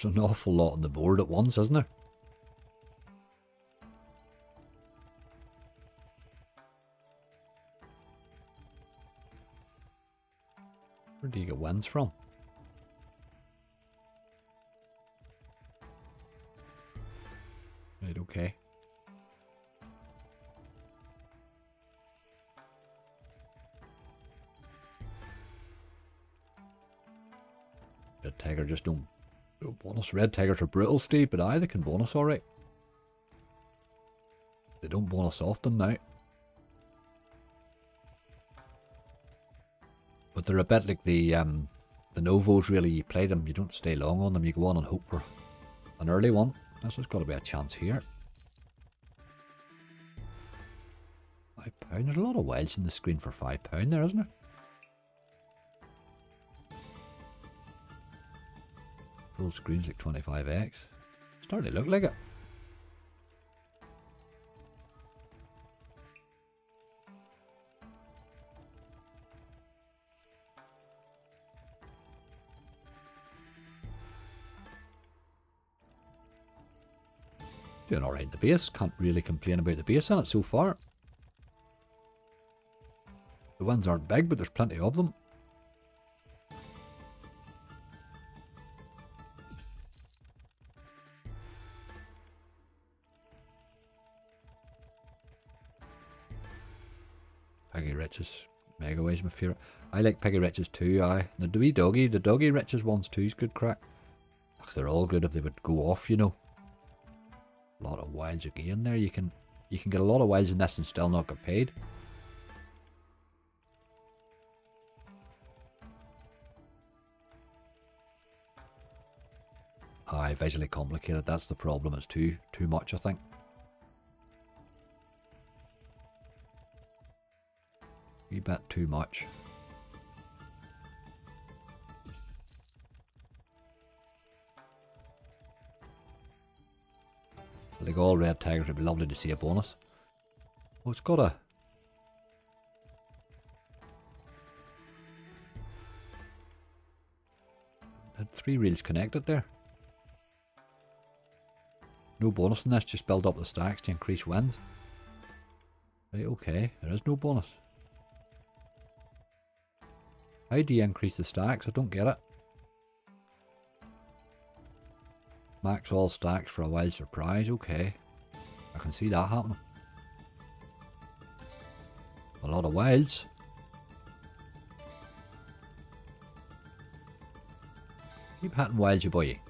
There's an awful lot on the board at once, isn't there? Where do you get wins from? Right, okay. Red Tiger just don't bonus. Red Tigers are brutal, Steve, but aye, they can bonus alright. They don't bonus often now. But they're a bit like the Novos, really. You play them, you don't stay long on them, you go on and hope for an early one. There's got to be a chance here. £5. There's a lot of wilds in the screen for £5 there, isn't there? Full screen's like 25x. Starting to look like it. Doing alright in the base. Can't really complain about the base in it so far. The wins aren't big, but there's plenty of them. Peggy Rich's Megaways my favourite. I like Peggy Rich's too, aye. The wee doggy, the doggy Rich's ones too is good crack. Ugh, they're all good if they would go off, you know. A lot of wilds again there. You can get a lot of wilds in this and still not get paid. Aye, visually complicated. That's the problem. It's too much, I think. A bit too much. Like all red tigers, it'd be lovely to see a bonus. Oh, it's got a... had 3 reels connected there. No bonus in this, just build up the stacks to increase wins. Right, okay, there is no bonus. How do you increase the stacks? I don't get it. Max all stacks for a wild surprise, okay. I can see that happening. A lot of wilds. Keep hitting wilds, you boy.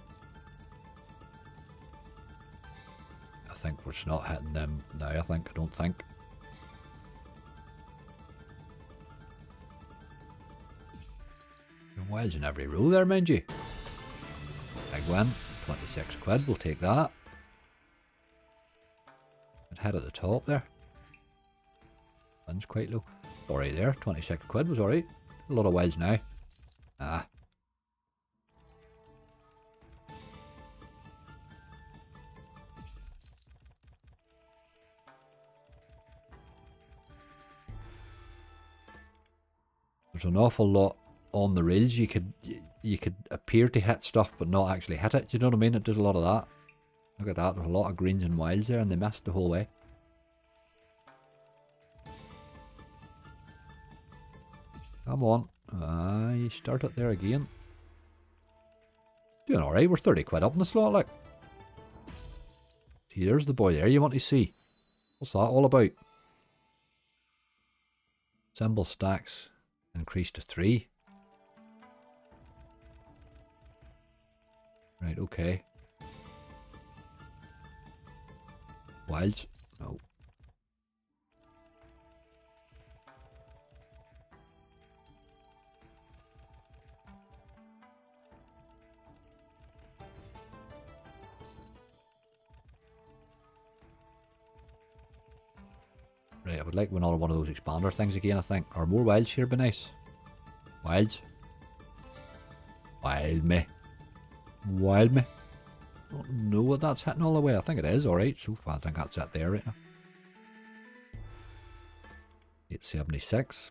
I think we're just not hitting them now, I don't think. Wilds in every row there, mind you. Big win. 26 quid, we'll take that. It hit at the top there. Win's quite low. Alright there, 26 quid was alright. A lot of wilds now. Ah. There's an awful lot on the rails. You could appear to hit stuff but not actually hit it. Do you know what I mean? It does a lot of that. Look at that. There's a lot of greens and wilds there and they missed the whole way. Come on. You start it there again. Doing alright. We're 30 quid up in the slot, look. See, there's the boy there you want to see. What's that all about? Symbol stacks increased to 3. Right, okay. Wilds? No. Right, I would like another one of those expander things again, I think. Or more wilds here, be nice. Wilds? Wild me. Wild me. Don't know what that's hitting all the way. I think it is alright. So far, I think that's it there right now. 876.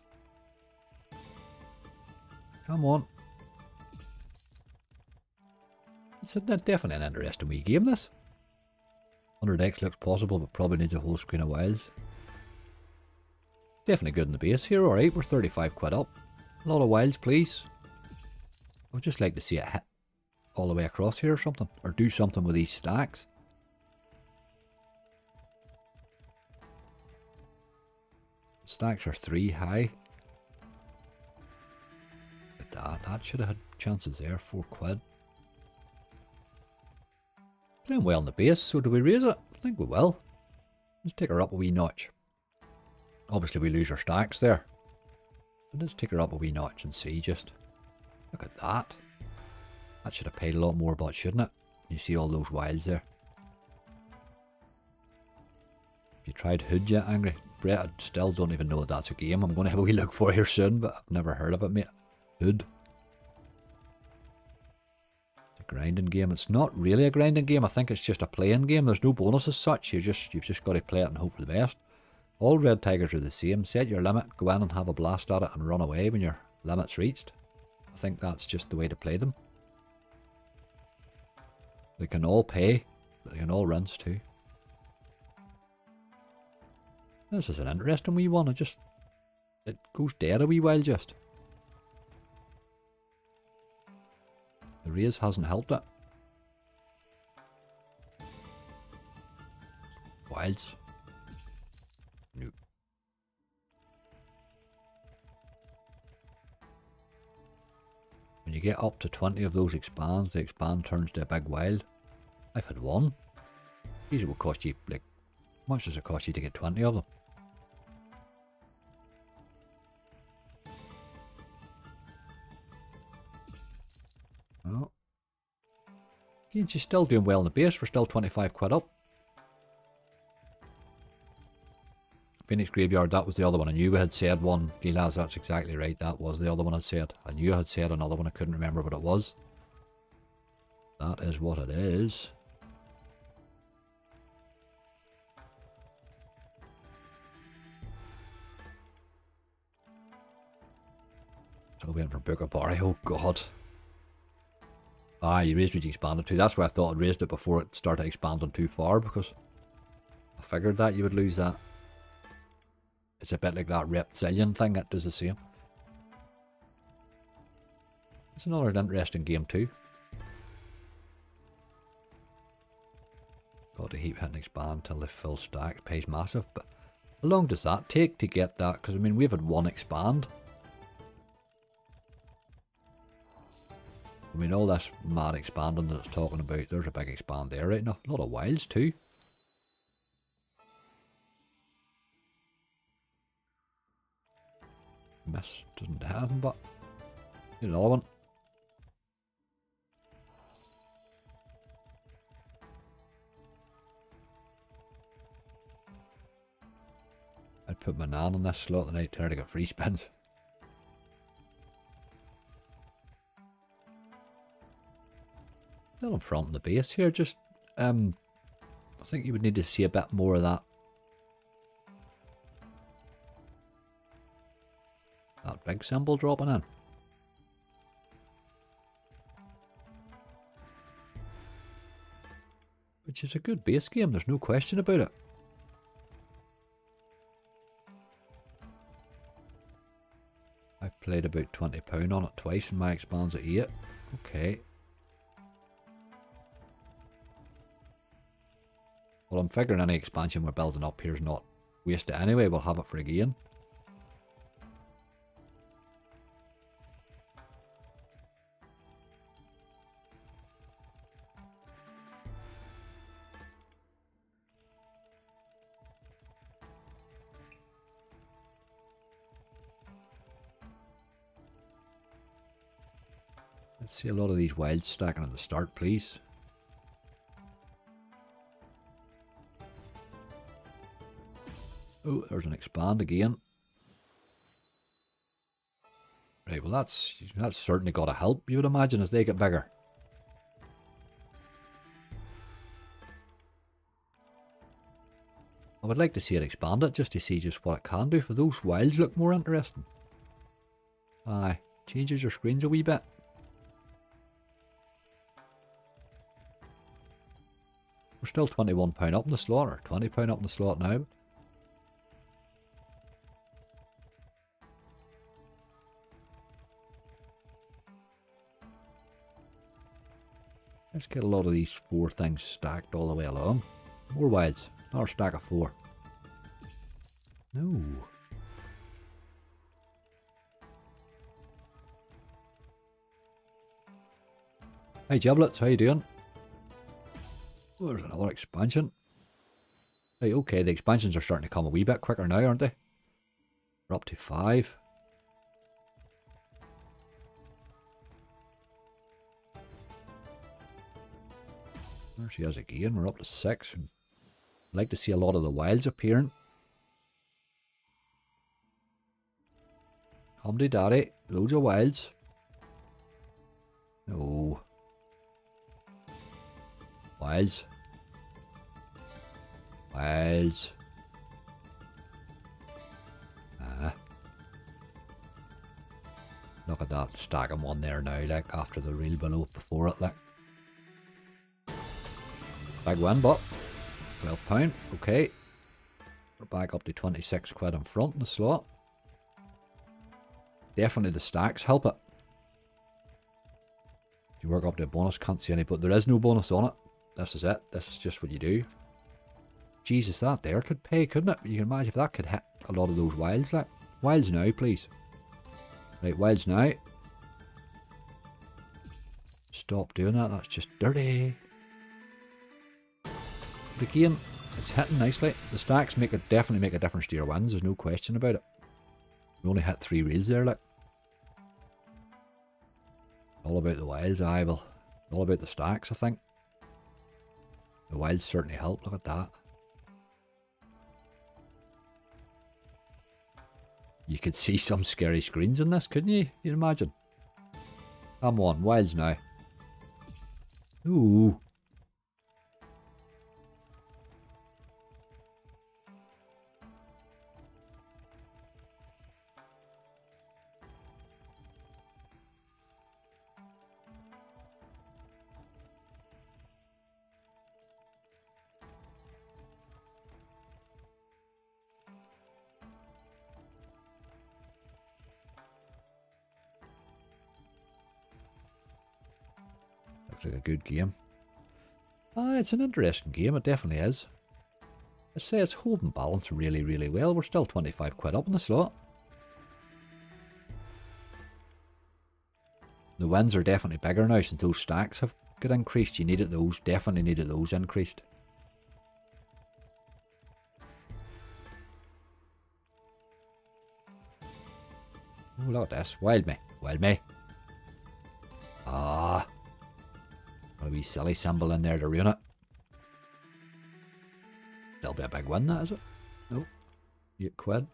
Come on. It's definitely an interesting wee game, this. 100x looks possible, but probably needs a whole screen of wilds. Definitely good in the base here, alright, we're 35 quid up. A lot of wilds, please. I would just like to see it hit all the way across here or something, or do something with these stacks. Stacks are 3 high. That should have had chances there, 4 quid. Playing well in the base, so do we raise it? I think we will. Let's take her up a wee notch. Obviously we lose our stacks there. But let's take her up a wee notch and see just. Look at that. That should have paid a lot more, but shouldn't it? You see all those wilds there. Have you tried Hood yet, Angry? Brett, I still don't even know that's a game. I'm going to have a wee look for here soon, but I've never heard of it, mate. Hood. It's a grinding game. It's not really a grinding game. I think it's just a playing game. There's no bonus as such. You've just got to play it and hope for the best. All red tigers are the same. Set your limit, go in and have a blast at it and run away when your limit's reached. I think that's just the way to play them. They can all pay, but they can all rinse too. This is an interesting wee one. It goes dead a wee while just. The raise hasn't helped it. Wilds. Nope. When you get up to 20 of those expands, the expand turns to a big wild. I've had one. These will cost you, like, how much does it cost you to get 20 of them? Oh. Again, she's still doing well in the base. We're still 25 quid up. Phoenix Graveyard, that was the other one. I knew we had said one. Gilaz, that's exactly right. That was the other one I said. I knew I had said another one. I couldn't remember what it was. That is what it is. Still waiting for Book of Barry. Oh, God. Ah, you raised what you expanded to. That's why I thought I'd raised it before it started expanding too far, because I figured that you would lose that. It's a bit like that reptilian thing that does the same. It's another interesting game too. Got to keep hitting expand till the full stack pays massive, but how long does that take to get that? Because I mean, we've had one expand. I mean, all this mad expanding that it's talking about, there's a big expand there right now. A lot of wilds too. Miss doesn't have, but another one. I'd put my nan on this slot tonight, try to get free spins. Still in front of the base here, just I think you would need to see a bit more of that. That big symbol dropping in. Which is a good base game, there's no question about it. I've played about £20 on it twice and my expands at 8. Okay. Well, I'm figuring any expansion we're building up here is not wasted anyway, we'll have it for a gain. Let's see a lot of these wilds stacking at the start, please. Oh, there's an expand again. Right, well that's certainly got to help, you would imagine, as they get bigger. I would like to see it expand it, just to see just what it can do, for those wilds look more interesting. Aye, changes your screens a wee bit. We're still £21 up in the slot, or £20 up in the slot now. Let's get a lot of these 4 things stacked all the way along. More wilds. Another stack of 4. No. Hey Giblets, how you doing? Oh, there's another expansion. Right, okay, the expansions are starting to come a wee bit quicker now, aren't they? We're up to 5. There she is again, we're up to 6. I'd like to see a lot of the wilds appearing. Humpty daddy, loads of wilds. No. Wilds. Wilds. Look at that stack of 1 there now, like after the reel below before it, like. Big win, but £12, okay. We're back up to 26 quid in front in the slot. Definitely the stacks help it. You work up to a bonus, can't see any, but there is no bonus on it. This is it. This is just what you do. Jesus, that there could pay, couldn't it? You can imagine if that could hit a lot of those wilds. Like, wilds now, please. Right, wilds now. Stop doing that. That's just dirty. But again, it's hitting nicely. The stacks definitely make a difference to your wins. There's no question about it. We only hit 3 reels there, like. All about the wilds, well, all about the stacks, I think. The wilds certainly help, look at that. You could see some scary screens in this, couldn't you? You'd imagine. Come on, wilds now. Ooh. Looks like a good game. It's an interesting game, it definitely is. I say it's holding balance really, really well. We're still 25 quid up in the slot. The wins are definitely bigger now since those stacks have got increased. You needed those, definitely needed those increased. Oh, look at this. Wild me. Wild me. Ah. Got a wee silly symbol in there to ruin it. There'll be a big win, that is it? Nope. 8 quid.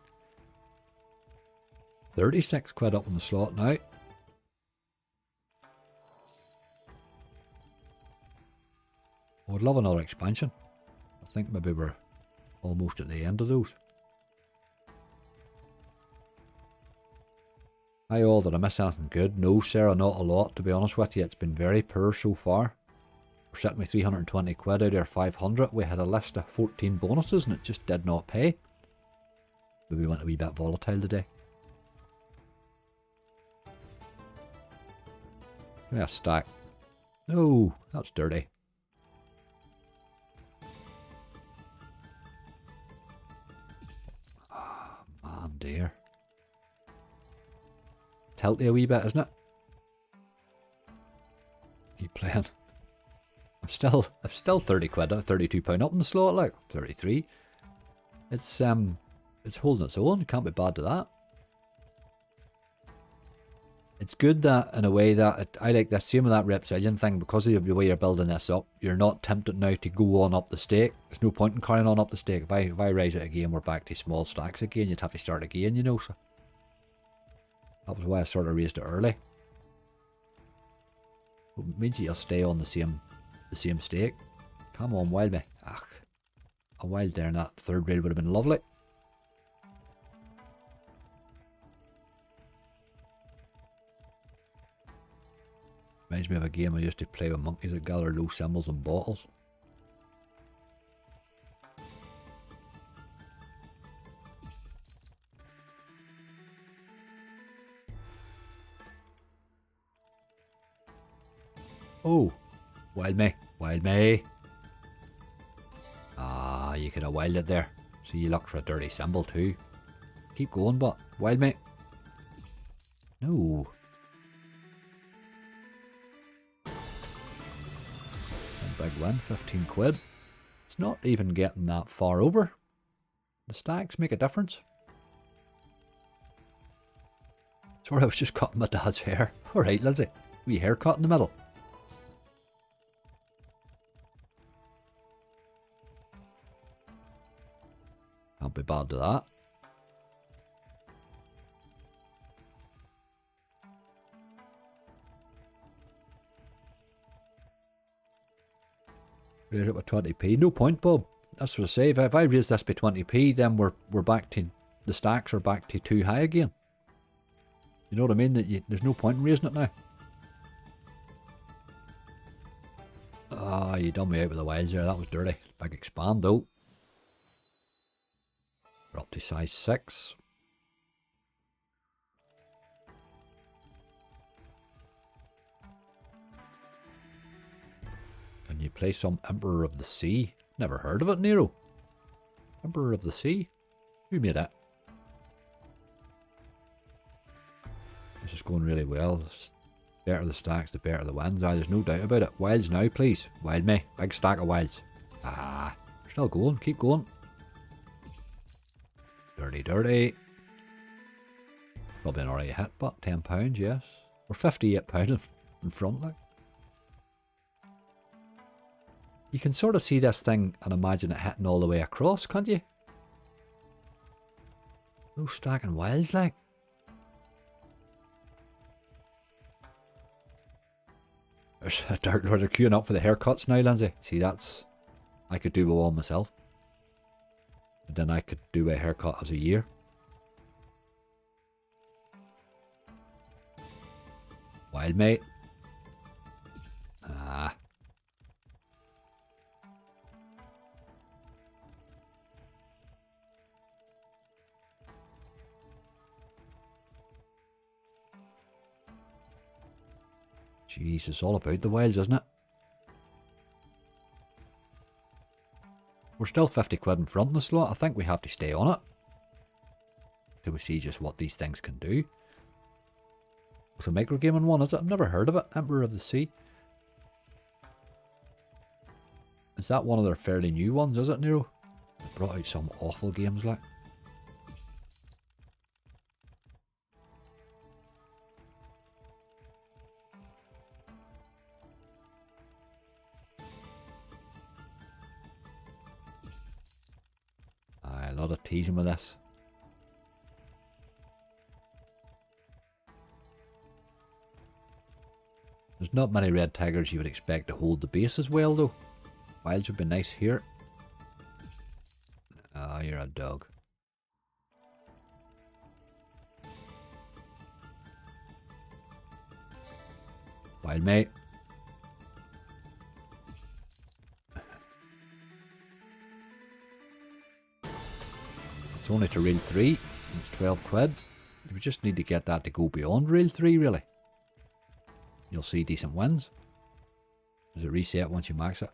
36 quid up in the slot now. I would love another expansion. I think maybe we're almost at the end of those. Hi all, did I miss anything good? No, Sarah, not a lot, to be honest with you. It's been very poor so far. We're sitting with 320 quid out of 500. We had a list of 14 bonuses and it just did not pay. Maybe we went a wee bit volatile today. Give me a stack. No, that's dirty. Ah, man dear. Tilty a wee bit, isn't it? Keep playing. I'm still 30 quid, £32 up in the slot, like 33. It's holding its own. Can't be bad to that. It's good that in a way that I like this same with that reptilian thing, because of the way you're building this up. You're not tempted now to go on up the stake. There's no point in carrying on up the stake. If I raise it again, we're back to small stacks again. You'd have to start again, you know. So that was why I sort of raised it early. It means you'll stay on the same stake. Come on, wild me. Ach, a wild there in that third rail would have been lovely. Reminds me of a game I used to play with monkeys that gather low symbols and bottles. Oh, wild me, wild me. Ah, you could have wilded there. So you looked for a dirty symbol too. Keep going, but wild me. No. One big win, 15 quid. It's not even getting that far over. The stacks make a difference. Sorry, I was just cutting my dad's hair. Alright, Lindsay. Wee haircut in the middle. Can't be bad to that. Raise it by 20p. No point, Bob. That's what I say. If I raise this by 20p, then we're back to, the stacks are back to too high again. You know what I mean? That there's no point in raising it now. Ah, you done me out with the wilds there. That was dirty. Big expand though. We're up to size 6. Can you play some Emperor of the Sea? Never heard of it, Nero. Emperor of the Sea? Who made that? This is going really well. The better the stacks, the better the wins. There's no doubt about it. Wilds now, please. Wild me. Big stack of wilds. Ah, still going. Keep going. Dirty, dirty. Probably an alright hit, but £10, yes. We're £58 in front, like. You can sort of see this thing and imagine it hitting all the way across, can't you? No stacking wilds, like. There's a Dark Lord, they're queuing up for the haircuts now, Lindsay. See, that's... I could do one myself. And then I could do a haircut as a year. Wild mate. Ah. Jeez, it's all about the wilds, isn't it? We're still 50 quid in front in the slot. I think we have to stay on it. Till we see just what these things can do. It's a microgaming one, is it? I've never heard of it. Emperor of the Sea. Is that one of their fairly new ones, is it, Nero? They brought out some awful games, like. A lot of teasing with this. There's not many red tigers you would expect to hold the base as well, though. Wilds would be nice here. Ah, you're a dog. Wild mate. It's only to reel 3. It's 12 quid. We just need to get that to go beyond reel 3, really. You'll see decent wins. Does it reset once you max it?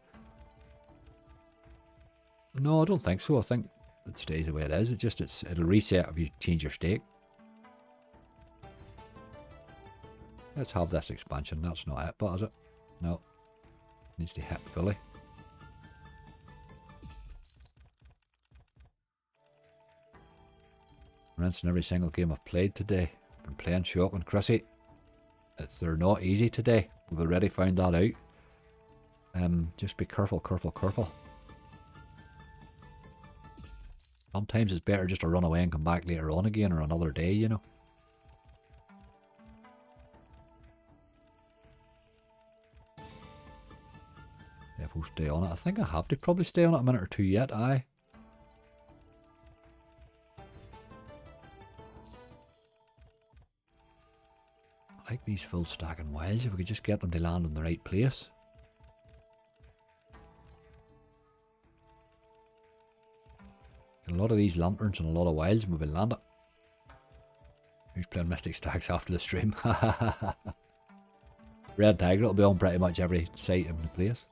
No, I don't think so. I think it stays the way it is. It'll reset if you change your stake. Let's have this expansion. That's not it, but is it? No. Needs to hit fully. Rinsing every single game I've played today. Been playing shotgun, Chrissy. They're not easy today. We've already found that out. Just be careful, careful, careful. Sometimes it's better just to run away and come back later on again, or another day, you know. If we'll stay on it. I think I have to probably stay on it a minute or two yet, aye. I like these full stacking wilds, if we could just get them to land in the right place. Get a lot of these lanterns and a lot of wilds and we will land it. Who's playing Mystic Stacks after the stream? Red Tiger will be on pretty much every site in the place.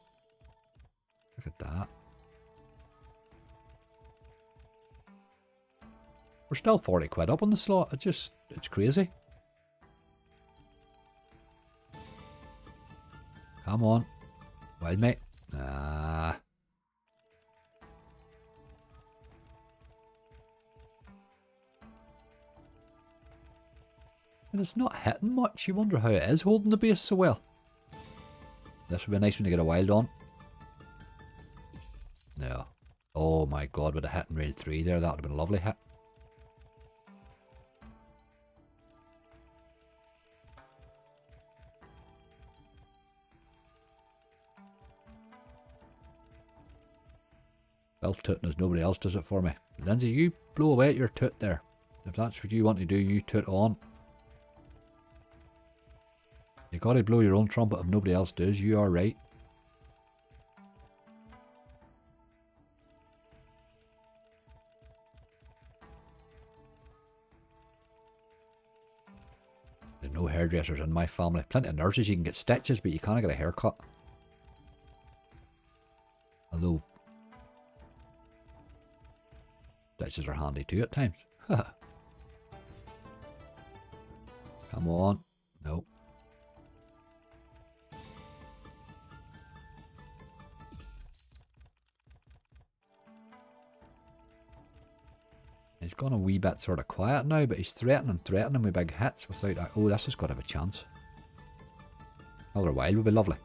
Look at that. We're still 40 quid up on the slot. It's crazy. Come on. Wild mate. Ah. And it's not hitting much. You wonder how it is holding the base so well. This would be a nice one to get a wild on. No. Oh my god, with a hit in rail 3 there, that would have been a lovely hit. Self-tooting as nobody else does it for me. Lindsay, you blow away at your toot there. If that's what you want to do, you toot on. You gotta blow your own trumpet if nobody else does, you are right. There's no hairdressers in my family. Plenty of nurses, you can get stitches, but you can't get a haircut. Although stitches are handy too at times. Come on. Nope. He's gone a wee bit sort of quiet now, but he's threatening with big hits without that. Oh, this has got to have a chance. Another wild would be lovely.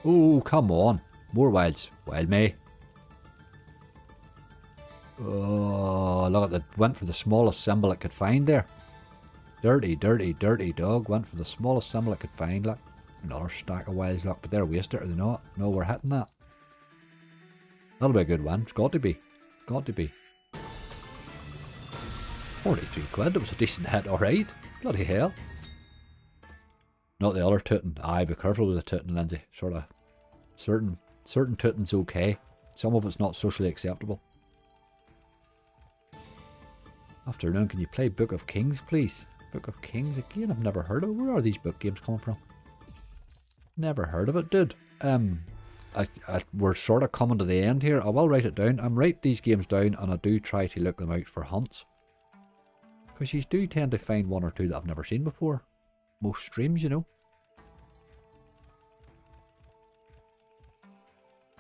Oh, come on. More wilds. Wild me. Oh, look at that. Went for the smallest symbol it could find there. Dirty, dirty, dirty dog. Went for the smallest symbol it could find. Look. Another stack of wilds, look. But they're wasted, are they not? No, we're hitting that. That'll be a good one. It's got to be. Got to be. 43 quid. That was a decent hit, alright. Bloody hell. Not the other tooting. Aye, be careful with the tooting, Lindsay. Sort of. Certain tooting's okay. Some of it's not socially acceptable. Afternoon, can you play Book of Kings, please? Book of Kings again? I've never heard of it. Where are these book games coming from? Never heard of it, dude. We're sort of coming to the end here. I will write it down. I'm write these games down, and I do try to look them out for hunts. Because you do tend to find one or two that I've never seen before. Most streams, you know.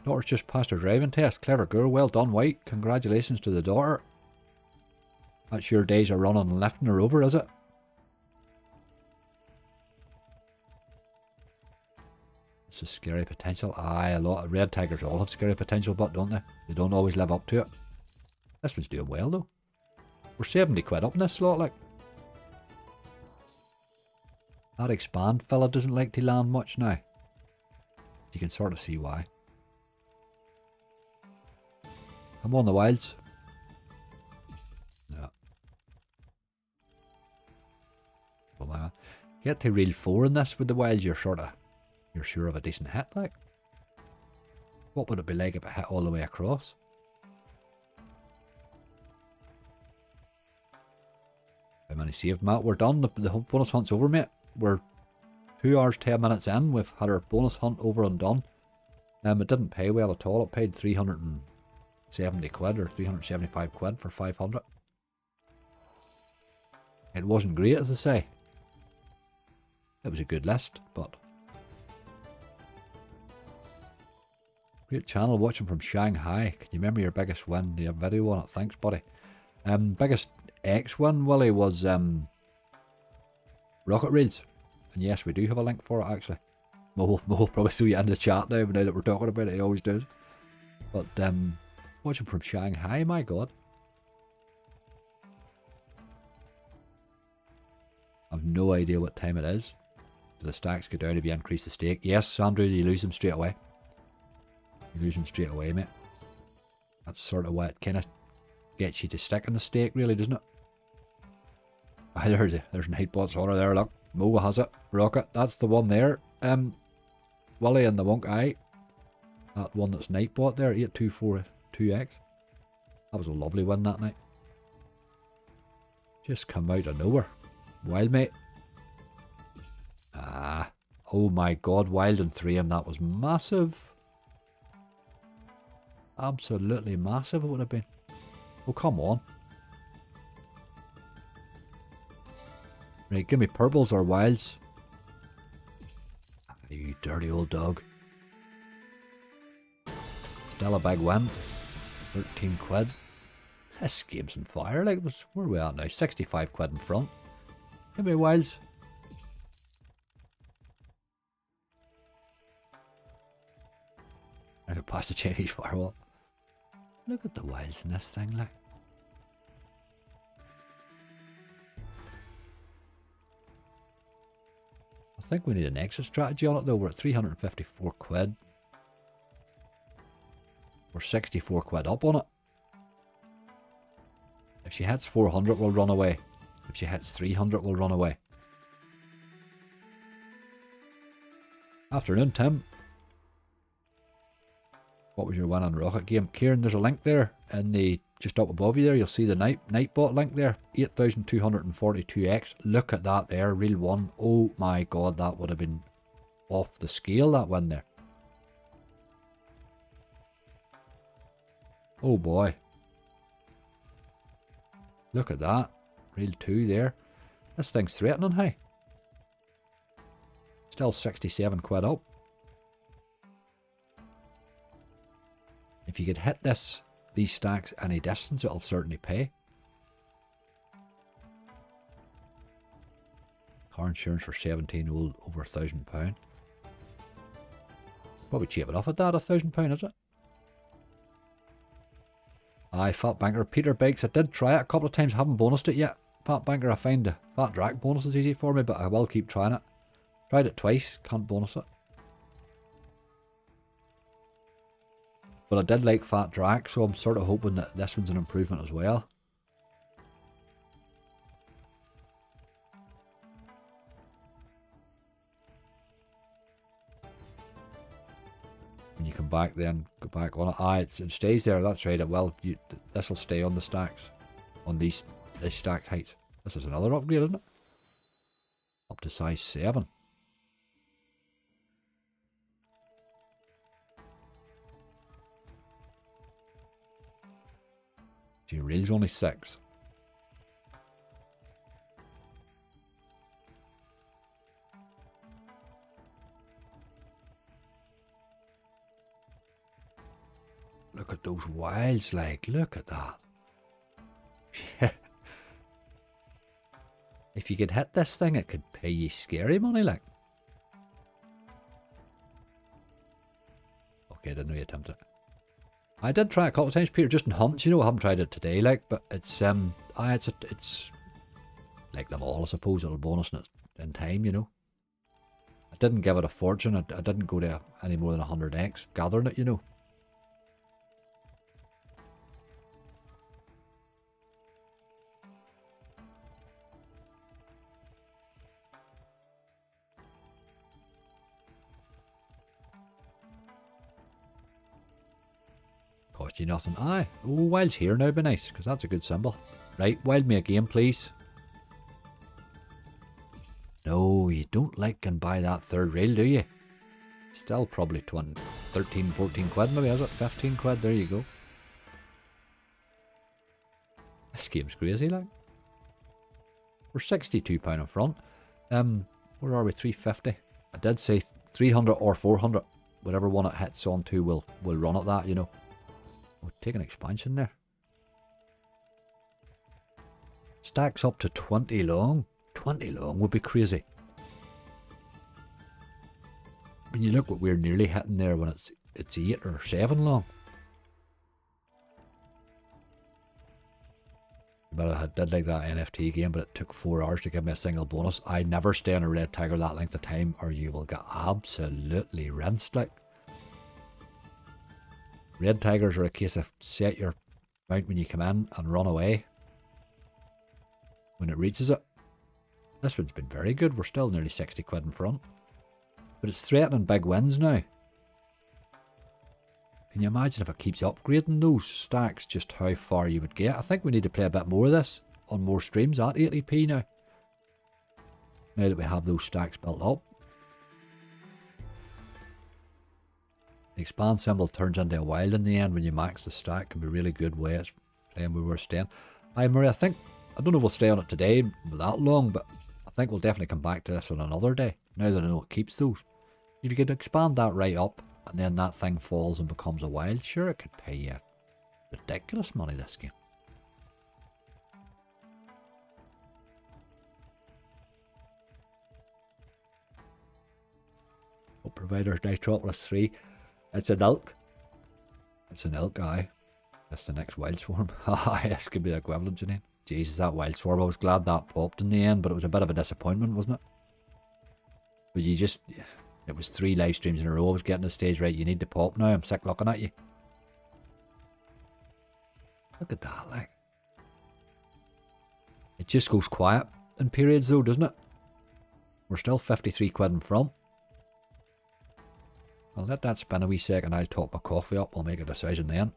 Daughter's just passed her driving test. Clever girl. Well done, White. Congratulations to the daughter. That's your days of running and lifting her over, is it? It's a scary potential. Aye, a lot of red tigers all have scary potential, but don't they? They don't always live up to it. This one's doing well, though. We're 70 quid up in this slot, like. That expand fella doesn't like to land much now. You can sort of see why. Come on, the wilds. Yeah. Well, get to reel 4 in this with the wilds, you're sure of a decent hit, like. What would it be like if it hit all the way across? How many saved, Matt? We're done. The bonus hunt's over, mate. We're 2 hours 10 minutes in. We've had our bonus hunt over and done. It didn't pay well at all. It paid 370 quid or 375 quid for 500. It wasn't great, as I say. It was a good list, but great channel, watching from Shanghai. Can you remember your biggest win? Do you have a video on it? Thanks, buddy. Biggest X win, Willie, was rocket reels. And yes, we do have a link for it, actually. Mo will probably throw you in the chat now that we're talking about it. He always does. But watching from Shanghai, my god. I've no idea what time it is. Do the stacks go down if you increase the stake? Yes, Andrew, you lose them straight away. You lose them straight away, mate. That's sort of what it kind of gets you to stick in the stake, really, doesn't it? Ah, there's Nightbot's honor there, look. Mo has it. Rocket, that's the one there. Willie and the Wonk Eye. That one that's Nightbot there, 8242X. That was a lovely win that night. Just come out of nowhere. Wild mate. Ah, Oh my god, wild and 3M, that was massive. Absolutely massive it would have been. Oh, come on. Right, give me purples or wilds. You dirty old dog. Still a big win. 13 quid. This game's on fire. Like, where are we at now? 65 quid in front. Give me wilds. I could pass the Chinese firewall. Look at the wilds in this thing, like. I think we need an exit strategy on it though. We're at 354 quid. We're 64 quid up on it. If she hits 400, we'll run away. If she hits 300, we'll run away. Afternoon, Tim. What was your win on Rocket game? Kieran, there's a link there in the just up above you there. You'll see the Nightbot link there. 8,242x. Look at that there. Real one. Oh my god, that would have been off the scale, that win there. Oh boy. Look at that. Real 2 there. This thing's threatening, hey. Still 67 quid up. If you could hit these stacks any distance, it'll certainly pay. Car insurance for 17 over £1,000. Probably cheap enough at that, £1,000, is it? Aye, Fat Banker. Peter Bikes. I did try it a couple of times, haven't bonused it yet. Fat Banker, I find the Fat Drac bonus is easy for me, but I will keep trying it. Tried it twice, can't bonus it. But I did like Fat Drac, so I'm sort of hoping that this one's an improvement as well. When you come back then, go back on it. Ah, it stays there, that's right. Well, this will stay on the stacks. On these stacked heights. This is another upgrade, isn't it? Up to size 7. Your rail's only 6. Look at those wilds, like, look at that. If you could hit this thing, it could pay you scary money, like. Okay, I didn't know you attempted it. I did try it a couple of times, Peter, just in hunts, you know. I haven't tried it today, like, but it's like them all, I suppose. It'll bonus in time, you know. I didn't give it a fortune. I didn't go to any more than 100x gathering it, you know. Cost you nothing. Aye. Oh, wild's here now, be nice, because that's a good symbol. Right, wild me a game, please. No, you don't like and buy that third rail, do you? Still probably 20, 13, 14 quid maybe, is it? 15 quid, there you go. This game's crazy, like. We're £62 in front. Where are we? 350. I did say 300 or 400. Whatever one it hits onto will run at that, you know. We'll take an expansion there. Stacks up to 20 long. 20 long would be crazy. When you look what we're nearly hitting there when it's 8 or 7 long. But I did like that NFT game, but it took 4 hours to give me a single bonus. I never stay on a red tiger that length of time or you will get absolutely rinsed, like. Red tigers are a case of set your mount when you come in and run away when it reaches it. This one's been very good. We're still nearly 60 quid in front. But it's threatening big wins now. Can you imagine if it keeps upgrading those stacks, just how far you would get? I think we need to play a bit more of this on more streams at 80p now. Now that we have those stacks built up. The expand symbol turns into a wild in the end when you max the stack. Can be a really good way it's playing where we're staying. Hi Murray, I don't know if we'll stay on it today that long, but I think we'll definitely come back to this on another day, now that I know it keeps those. If you could expand that right up, and then that thing falls and becomes a wild, sure it could pay you ridiculous money this game. Provider Nitropolis 3. It's an elk. It's an elk, aye. That's the next wild swarm. Haha, this could be the equivalent, you know. Jesus, that wild swarm. I was glad that popped in the end, but it was a bit of a disappointment, wasn't it? But you just... It was 3 live streams in a row. I was getting the stage right. You need to pop now. I'm sick looking at you. Look at that, like. It just goes quiet in periods though, doesn't it? We're still 53 quid in front. I'll let that spin a wee second. I'll top my coffee up. I'll make a decision then.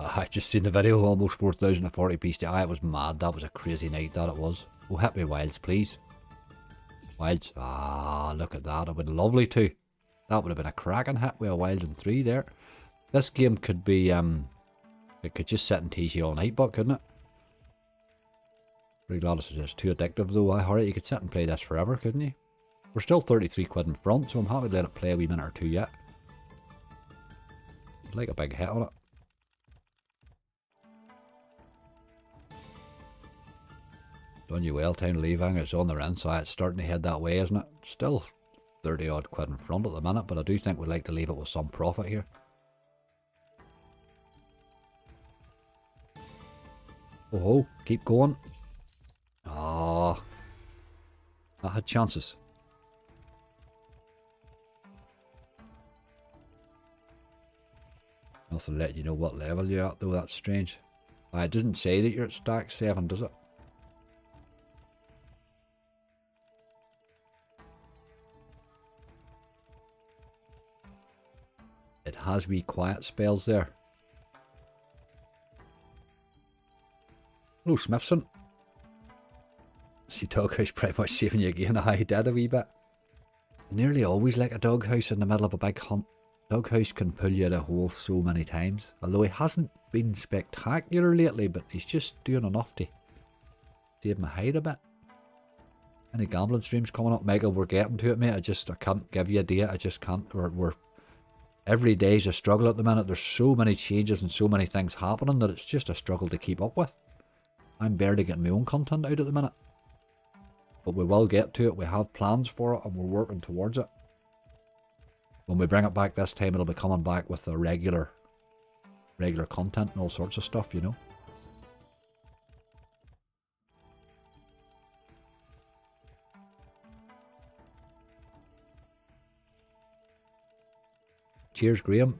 I just seen the video, almost 4,040 piece. It was mad. That was a crazy night, that it was. Oh, hit me wilds, please. Wilds. Ah, look at that. It would be lovely too. That would have been a cracking hit with a wild in 3 there. This game could be, it could just sit and tease you all night, but couldn't it? Pretty glad it's just too addictive though. I hurry, you could sit and play this forever, couldn't you? We're still 33 quid in front, so I'm happy to let it play a wee minute or two yet. I'd like a big hit on it. Done you well, time to leave. It's on the inside. It's starting to head that way, isn't it? Still 30 odd quid in front at the minute, but I do think we'd like to leave it with some profit here. Oh, keep going. Ah, that had chances. Nothing to let you know what level you're at though. That's strange. It doesn't say that you're at stack 7, does it? It has wee quiet spells there. Hello, Smithson. See, doghouse pretty much saving you again. I did a wee bit. Nearly always like a doghouse in the middle of a big hunt. Doghouse can pull you out of a hole so many times. Although he hasn't been spectacular lately, but he's just doing enough to save my hide a bit. Any gambling streams coming up? Mega, we're getting to it, mate. I can't give you a date. I just can't. Every day's a struggle at the minute. There's so many changes and so many things happening that it's just a struggle to keep up with. I'm barely getting my own content out at the minute. But we will get to it. We have plans for it and we're working towards it. When we bring it back this time, it'll be coming back with the regular content and all sorts of stuff, you know. Cheers, Graham.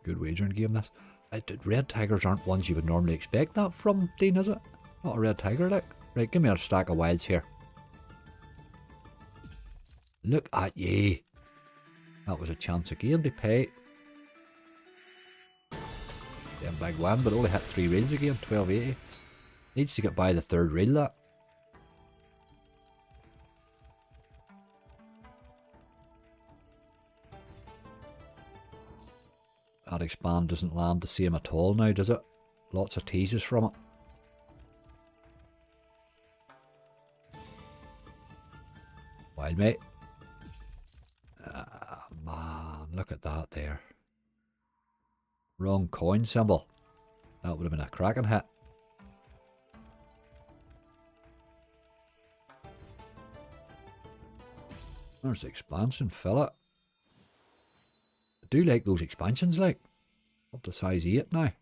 Good wagering game, this. Red tigers aren't ones you would normally expect that from, Dean, is it? Not a red tiger, like. Right, give me a stack of wilds here. Look at ye. That was a chance again to pay. Damn big one, but only hit 3 reels again, 1280. Needs to get by the 3rd reel, that. That expand doesn't land the same at all now, does it? Lots of teases from it. Wild, mate. Ah, man, look at that there. Wrong coin symbol. That would have been a cracking hit. There's the expansion, fella. I do like those expansions, like. Up to size 8 now.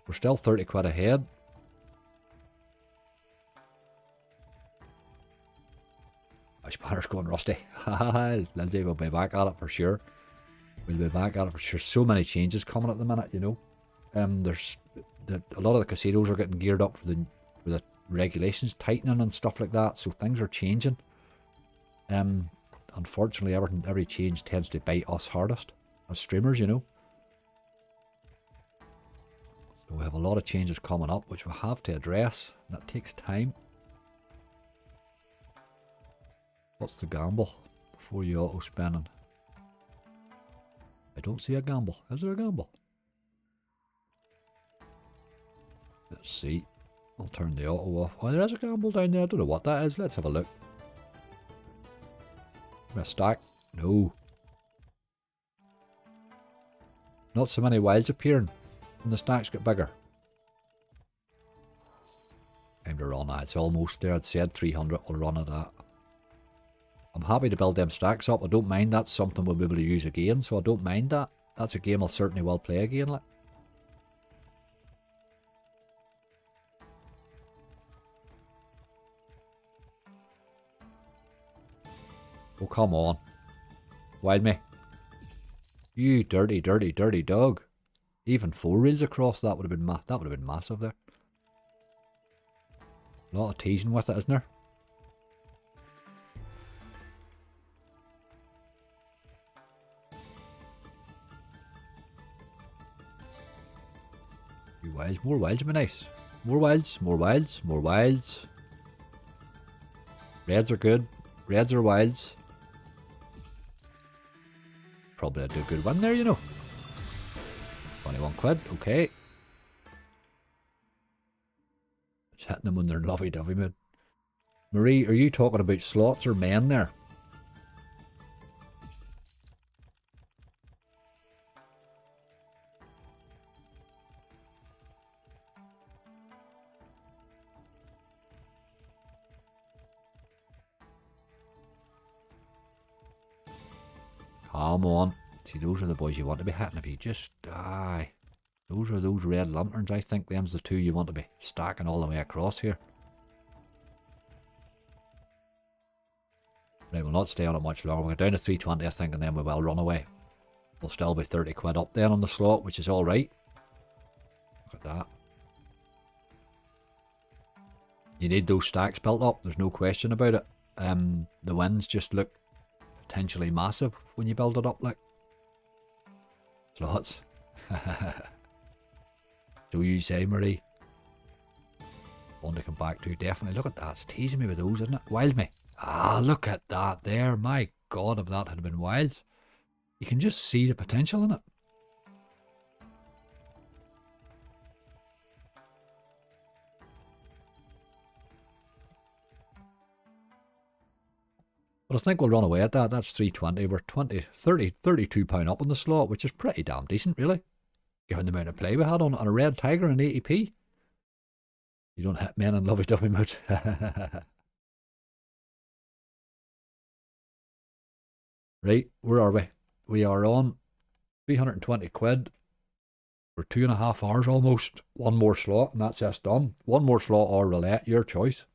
We're still 30 quid ahead. My spinner's going rusty. Lindsay will be back at it for sure. We'll be back at it for sure. So many changes coming at the minute, you know. There's a lot of the casinos are getting geared up for the regulations tightening and stuff like that. So things are changing. Unfortunately, every change tends to bite us hardest as streamers, you know. So we have a lot of changes coming up, which we have to address. That takes time. What's the gamble before you auto spending? I don't see a gamble. Is there a gamble? Let's see. I'll turn the auto off. Oh, there is a gamble down there. I don't know what that is. Let's have a look. A stack? No. Not so many wilds appearing. And the stacks get bigger. Time to run that. It's almost there. I'd said 300. We'll run at that. I'm happy to build them stacks up. I don't mind. That's something we'll be able to use again. So I don't mind that. That's a game I'll certainly will play again. Like. Oh, come on. Wild me. You dirty, dirty, dirty dog. Even 4 reels across, that would have been massive there. A lot of teasing with it, isn't there? Wilds, more wilds would be nice. More wilds, more wilds, more wilds. Reds are good. Reds are wilds. Probably a good win there, you know. 21 quid, okay. Just hitting them when they're in lovey-dovey mood. Marie, are you talking about slots or men there? Come on. See, those are the boys you want to be hitting if you just die. Those are those red lanterns. I think them's the 2 you want to be stacking all the way across here. Right, we'll not stay on it much longer. We'll go down to 320, I think, and then we will run away. We'll still be 30 quid up then on the slot, which is alright. Look at that. You need those stacks built up, there's no question about it. The wins just look potentially massive when you build it up, like. Slots. So you say, Marie. One to come back to, definitely. Look at that, it's teasing me with those, isn't it? Wild me. Ah, look at that there. My God, if that had been wild. You can just see the potential in it. But I think we'll run away at that. That's 320. We're 32 pound up on the slot, which is pretty damn decent, really. Given the amount of play we had on a red tiger and 80p. You don't hit men in lovey-dovey mode. Right, where are we? We are on 320 quid for 2.5 hours almost. One more slot and that's us done. One more slot or roulette, your choice.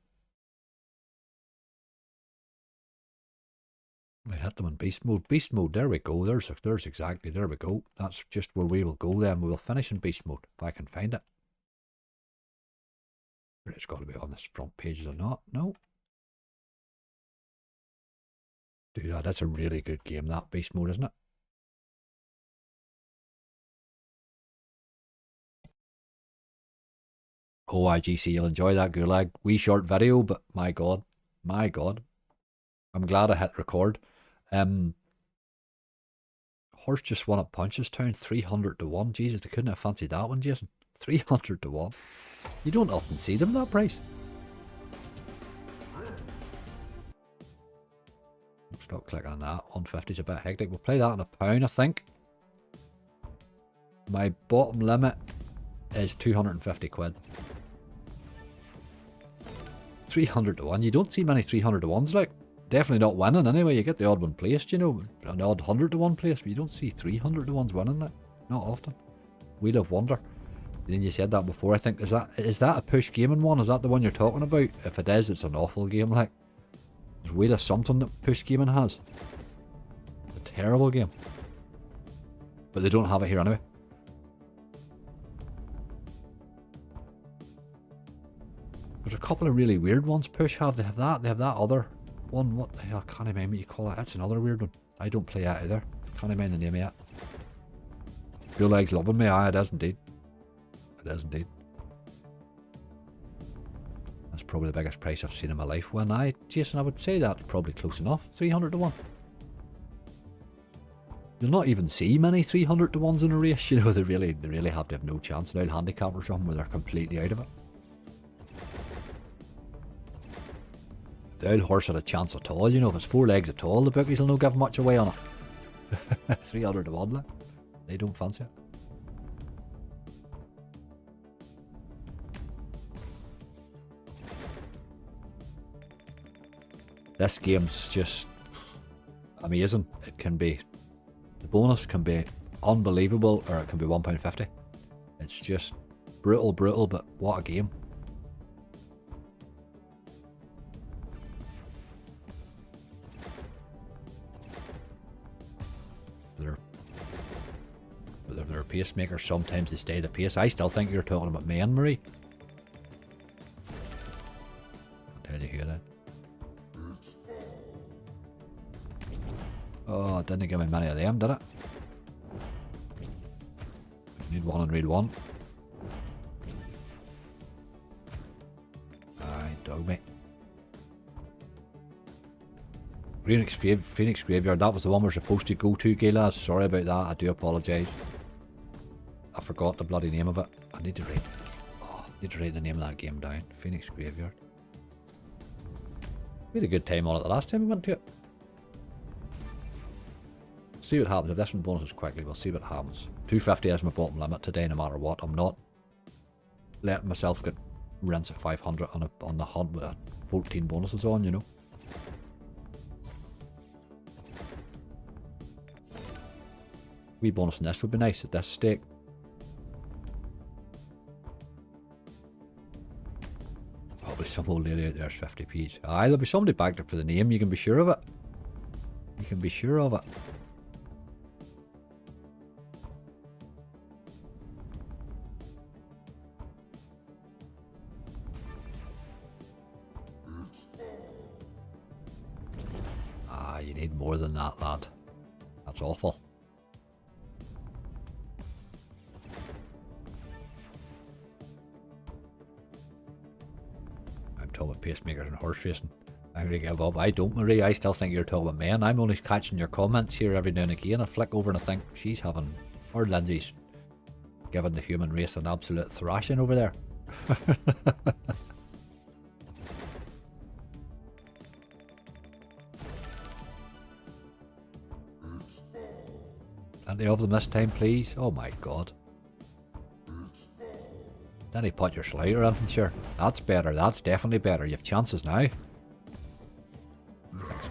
I hit them in beast mode. Beast mode, there we go. There's exactly, there we go. That's just where we will go then. We will finish in beast mode, if I can find it. It's got to be on this front page, is it not? No. Dude, that's a really good game, that beast mode, isn't it? Oh, IGC, you'll enjoy that gulag. Wee short video, but my god. My god. I'm glad I hit record. Horse just won at Punchestown, 300 to 1. Jesus, they couldn't have fancied that one, Jason. 300 to 1. You don't often see them that price. Stop clicking on that. 150 is a bit hectic. We'll play that on £1, I think. My bottom limit is 250 quid. 300 to 1. You don't see many 300 to 1s, like. Definitely not winning anyway. You get the odd one placed, you know, an odd 100 to 1 place, but you don't see 300 to 1s winning that. Not often. Wheel of Wonder. And then you said that before. I think is that a push gaming one? Is that the one you're talking about? If it is, it's an awful game. Like, there's Wheel of something that push gaming has. A terrible game. But they don't have it here anyway. There's a couple of really weird ones. Push have. They have that. They have that other one. What the hell? Can't remember what you call it. That's another weird one. I don't play that either. Can't remember the name of it. Your leg's loving me. Aye, it is indeed. It is indeed. That's probably the biggest price I've seen in my life. When Jason, I would say that's probably close enough. 300 to 1. You'll not even see many 300 to 1s in a race. You know, they really have to have no chance. Now handicap or something where they're completely out of it. The old horse had a chance at all, you know. If it's 4 legs at all, the bookies will not give much away on it. 300 to 1, like. They don't fancy it. This game's just amazing. It can be, the bonus can be unbelievable, or it can be £1.50. It's just brutal, but what a game. They're pacemakers, sometimes they stay the pace. I still think you're talking about me and Marie. I'll tell you who that. Oh, it didn't give me many of them, did it? Need one and read one. Aye, dog me. Phoenix Graveyard, that was the one we're supposed to go to, Galas. Sorry about that, I do apologise. I forgot the bloody name of it. I need to write the name of that game down. Phoenix Graveyard. We had a good time on it the last time we went to it. See what happens. If this one bonuses quickly, we'll see what happens. 250 is my bottom limit today, no matter what. I'm not letting myself get rinse at 500 on the hunt with 14 bonuses on, you know. Wee bonus in this would be nice at this stake. Probably some old lady out there's 50p's. Aye, there'll be somebody backed up for the name, you can be sure of it. You can be sure of it. Ah, you need more than that, lad. That's awful. About pacemakers and horse racing. I'm going to give up. I don't, Marie. I still think you're talking about me, and I'm only catching your comments here every now and again. I flick over and I think she's having, or Lindsay's giving the human race an absolute thrashing over there. Plenty of them this time, please. Oh my god. Then he put your slide or anything, sure. That's better, that's definitely better. You have chances now. 6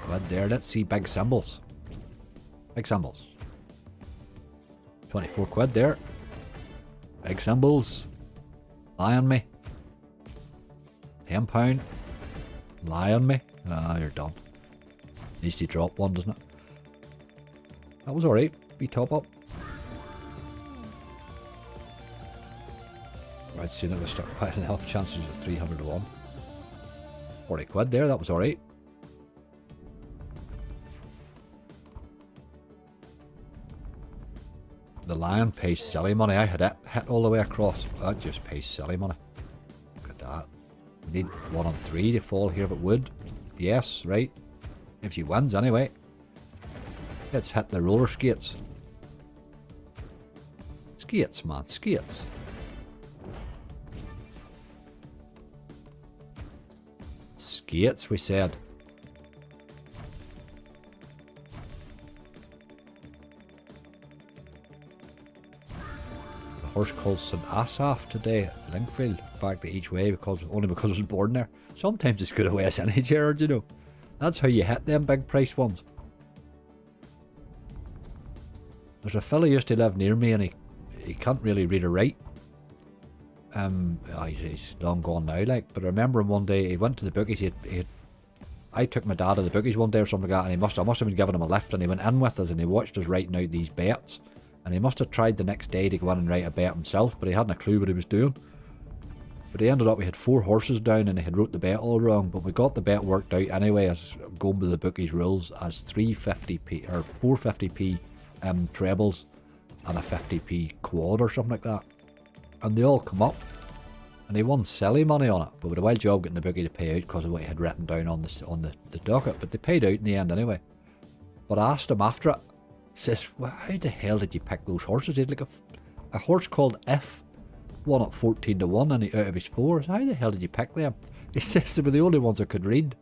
quid there, let's see big symbols. Big symbols. 24 quid there. Big symbols. Lie on me. £10. Lie on me. Ah, you're done. Needs to drop one, doesn't it? That was alright. We top up. Right, soon it was start fighting health chances at 300 to 1. 40 quid there, that was alright. The lion pays silly money. I had it hit all the way across. That just pays silly money. Look at that. We need 1 on 3 to fall here if it would. Yes, right. If she wins anyway. It's hitting the roller skates. Skates, man, skates. Skates, we said. The horse called St. Asaph today at Linkfield, back to each way only because I was born there. Sometimes it's good away as any Gerard, you know. That's how you hit them big price ones. There's a fella used to live near me and he can't really read or write. He's long gone now, like, but I remember him one day, he went to the bookies, I took my dad to the bookies one day or something like that, and I must have been giving him a lift, and he went in with us and he watched us writing out these bets, and he must have tried the next day to go in and write a bet himself, but he hadn't a clue what he was doing. But he ended up, we had 4 horses down and he had wrote the bet all wrong, but we got the bet worked out anyway, as going by the bookies rules, as 350p or 450p trebles and a 50p quad or something like that. And they all come up, and he won silly money on it, but with a wild job getting the bookie to pay out because of what he had written down on the docket, but they paid out in the end anyway. But I asked him after it, says, well, how the hell did you pick those horses? He had like a horse called F, won at 14 to 1 and out of his 4. How the hell did you pick them? He says they were the only ones I could read.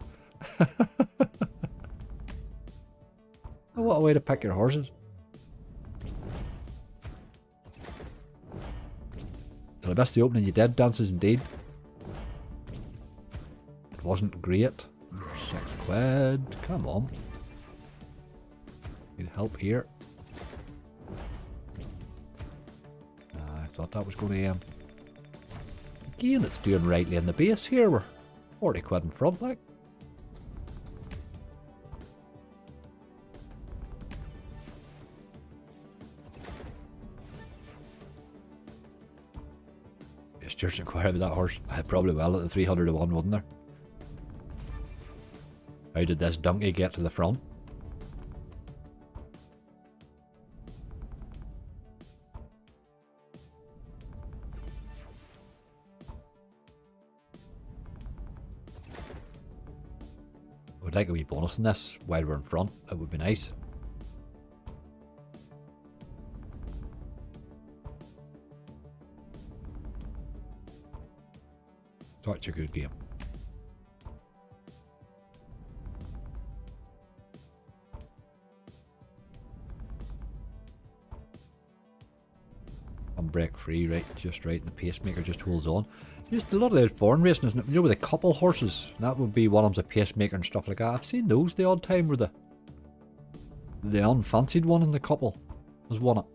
What a way to pick your horses. So I missed the opening, you did, dances indeed. It wasn't great. 6 quid, come on. Need help here. I thought that was going to end. Again, it's doing rightly in the base here. We're 40 quid in front, like. Just inquire about that horse. I probably will at the 300 to 1, wouldn't there? How did this donkey get to the front? I would like a wee bonus in this while we're in front. It would be nice. Such a good game. And break free, right, just right, and the pacemaker just holds on. Just a lot of those foreign racing, isn't it? You know, with the couple horses, that would be one of them's a pacemaker and stuff like that. I've seen those the odd time where the unfancied one in the couple has won it.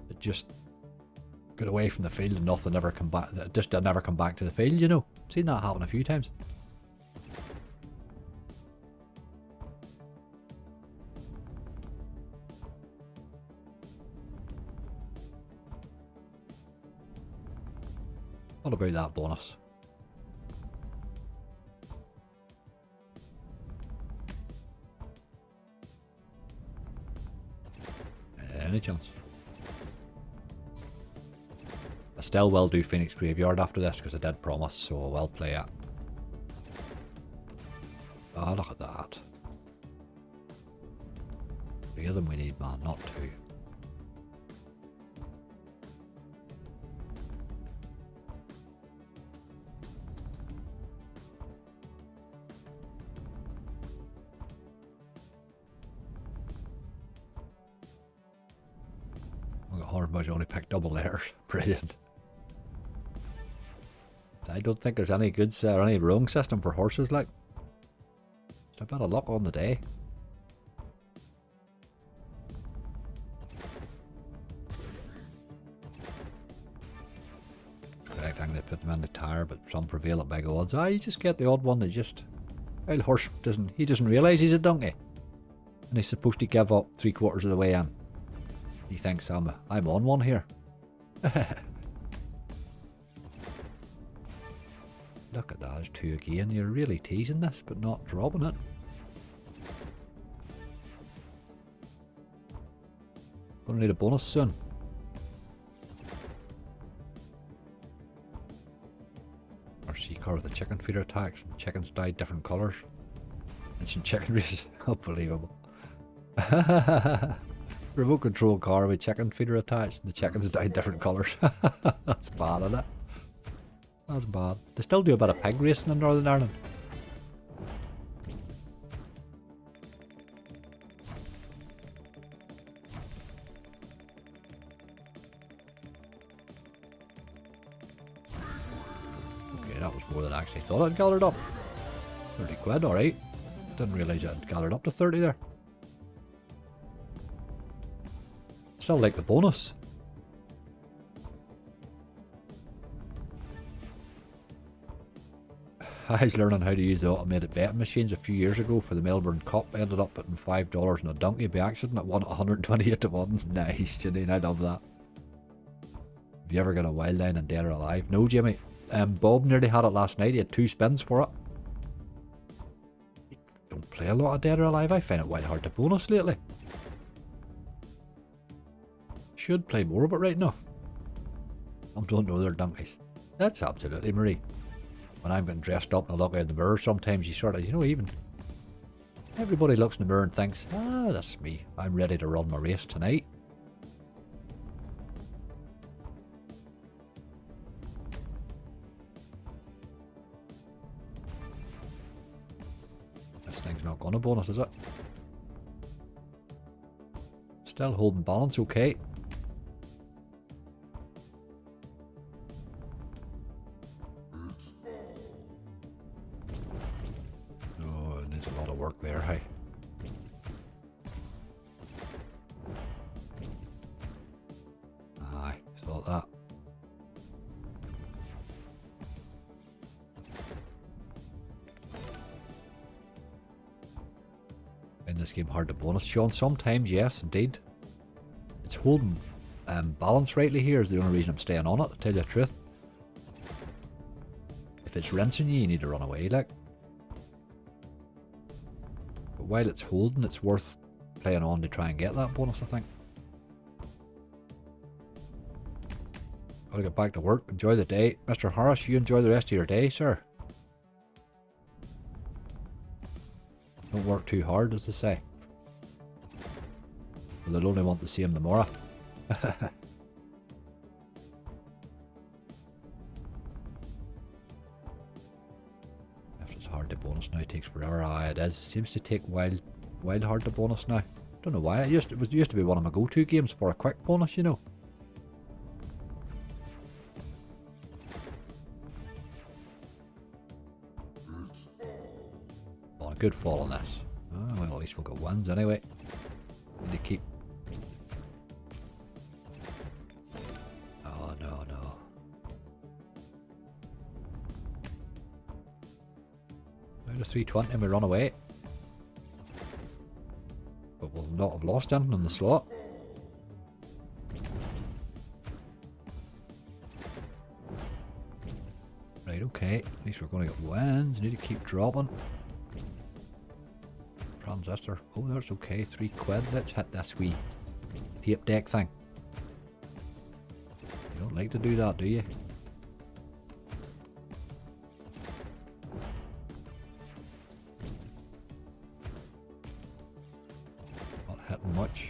It just got away from the field and nothing ever come back. Just never come back to the field, you know. Seen that happen a few times. What about that bonus? Any chance? I still will do Phoenix Graveyard after this because I did promise, so I will play it. Oh, look at that. 3 of them we need, man, not 2. I got Horus only picked double there. Brilliant. I don't think there's any good or any wrong system for horses, like. Just a bit of luck on the day. retire, but some prevail at big odds. You just get the odd one that just... Well, Horse doesn't realise he's a donkey. And he's supposed to give up 3/4 of the way in. He thinks I'm on one here. Look at that, there's 2 again. You're really teasing this, but not dropping it. Gonna need a bonus soon. Our sea car with the chicken feeder attacks. Chickens dyed different colours. Ancient chicken races. Unbelievable. Remote control car with chicken feeder attached. And the chickens dyed different colours. That's bad, isn't it? That's bad. They still do a bit of pig racing in Northern Ireland. Okay, that was more than I actually thought I'd gathered up. 30 quid, alright. Didn't realise I'd gathered up to 30 there. Still like the bonus. I was learning how to use the automated betting machines a few years ago for the Melbourne Cup. Ended up putting $5 in a donkey by accident. It won 128 to 1. Nice, Janine, I love that. Have you ever got a wild line in Dead or Alive? No, Jimmy. Bob nearly had it last night. He had 2 spins for it. Don't play a lot of Dead or Alive. I find it quite hard to bonus lately. Should play more of it right now. I don't know they're donkeys. That's absolutely Marie. When I'm getting dressed up and I look out in the mirror, sometimes you sort of, you know, even everybody looks in the mirror and thinks, that's me. I'm ready to run my race tonight. This thing's not gonna bonus, is it? Still holding balance okay. There, hey. Aye, thought that. In this game hard to bonus, Sean. Sometimes, yes, indeed. It's holding balance rightly here is the only reason I'm staying on it, to tell you the truth. If it's rinsing you, you need to run away, like. While it's holding, it's worth playing on to try and get that bonus, I think. Gotta get back to work. Enjoy the day. Mr. Horus, you enjoy the rest of your day, sir. Don't work too hard, as they say. Well, they'll only want to see him tomorrow. Hard to bonus now, it takes forever. It is. It seems to take wild hard to bonus now. Don't know why. It used to be one of my go-to games for a quick bonus, you know. Oh, a good fall on this. Oh, well, at least we'll get wins anyway. Need to keep. Oh no. Out of 320 and we run away. But we'll not have lost anything in the slot. Right, okay. At least we're going to get wins. Need to keep dropping. Transistor. Oh, that's okay. 3 quid. Let's hit this wee tape deck thing. You don't like to do that, do you? Much.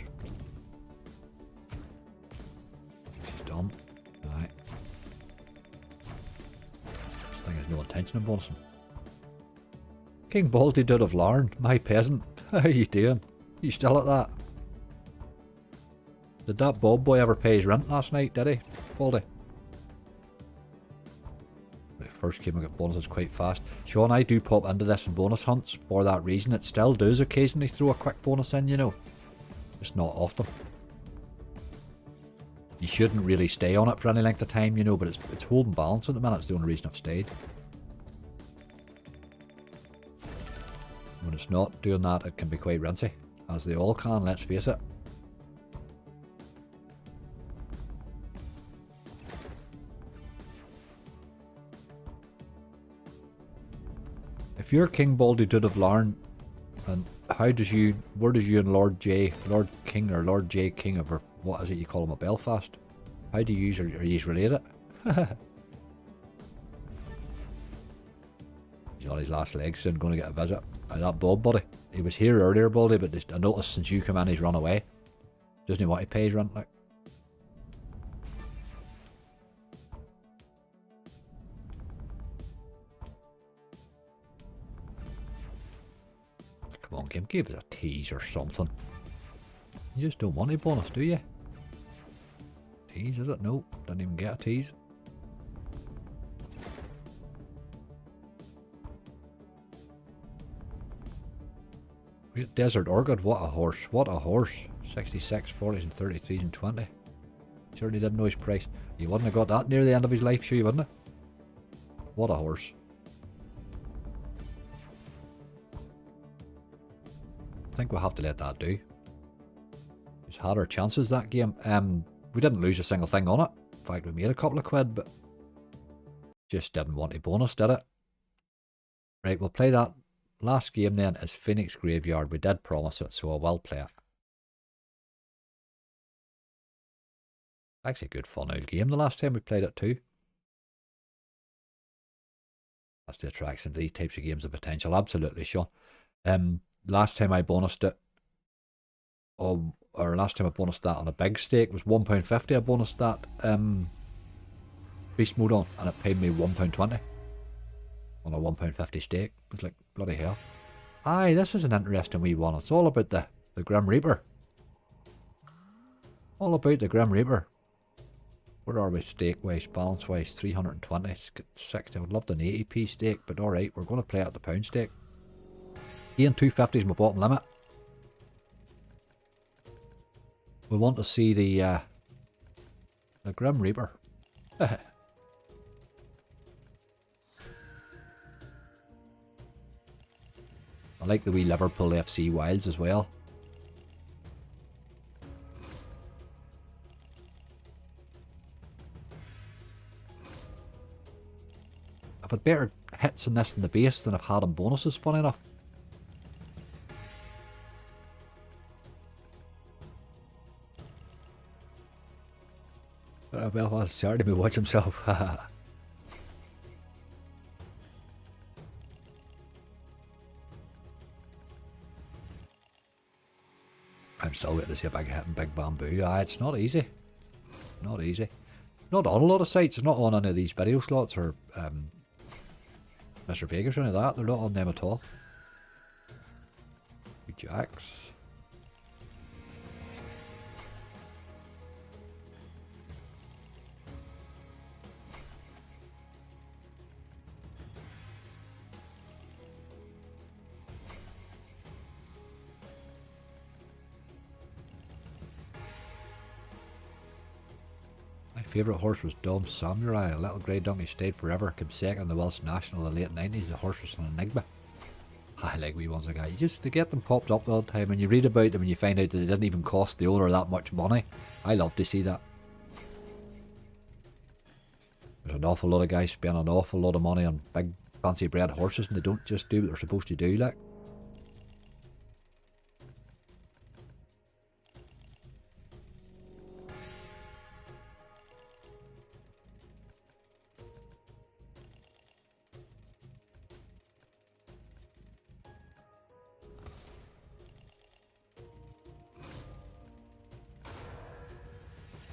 She's done. Alright. This thing has no intention of bonusing. King Baldy did of Larn, my peasant. How you doing? You still at that? Did that Bob boy ever pay his rent last night, did he? Baldy? When it first came, I got bonuses quite fast. Sean, I do pop into this in bonus hunts for that reason. It still does occasionally throw a quick bonus in, you know. Just not often. You shouldn't really stay on it for any length of time, you know, but it's holding balance at the minute. It's the only reason I've stayed. When it's not doing that, it can be quite rinsy, as they all can, let's face it. If you're King Baldy Dude of Larn, and where does you and Lord King or Lord J King of, or what is it you call him, a Belfast? How do you use, are you related? He's on his last legs soon, going to get a visit. That Bob buddy. He was here earlier, Baldy, but I noticed since you come in he's run away. Doesn't he want to pay his rent, like? Come on, game, give us a tease or something. You just don't want a bonus, do you? Tease, is it? No, didn't even get a tease. Desert Orchid, what a horse, what a horse. 66, 40s and 33s and 20. Certainly didn't know his price. He wouldn't have got that near the end of his life, sure you wouldn't have? What a horse. I think we'll have to let that do. We've had our chances that game. We didn't lose a single thing on it. In fact, we made a couple of quid, but just didn't want a bonus, did it? Right, we'll play that. Last game then is Phoenix Graveyard. We did promise it, so I will play it. Actually a good fun old game the last time we played it too. That's the attraction to these types of games, the potential. Absolutely, Sean. Last time I bonused it, or last time I bonused that on a big stake was £1.50. I bonused that beast mode on, and it paid me £1.20 on a £1.50 stake. It was like, bloody hell. Aye, this is an interesting wee one. It's all about the Grim Reaper. All about the Grim Reaper. Where are we stake wise, balance wise? 320, 60. I would love an 80p stake, but alright, we're going to play at the pound stake. Again, 250 is my bottom limit. We want to see the Grim Reaper. I like the wee Liverpool FC Wilds as well. I've had better hits in this in the base than I've had in bonuses, funny enough. Belfast started to watch himself. I'm still waiting to see if I can hit Big Bamboo. It's not easy. Not easy. Not on a lot of sites. It's not on any of these video slots or Mr. Vegas or any of that. They're not on them at all. Jacks. Favourite horse was Dom Samurai. A little grey donkey, stayed forever, came second in the Welsh National in the late 90s. The horse was an enigma. I like wee ones like that. You just to get them popped up all the time, and you read about them and you find out that they didn't even cost the owner that much money. I love to see that. There's an awful lot of guys spending an awful lot of money on big fancy bred horses, and they don't just do what they're supposed to do, like.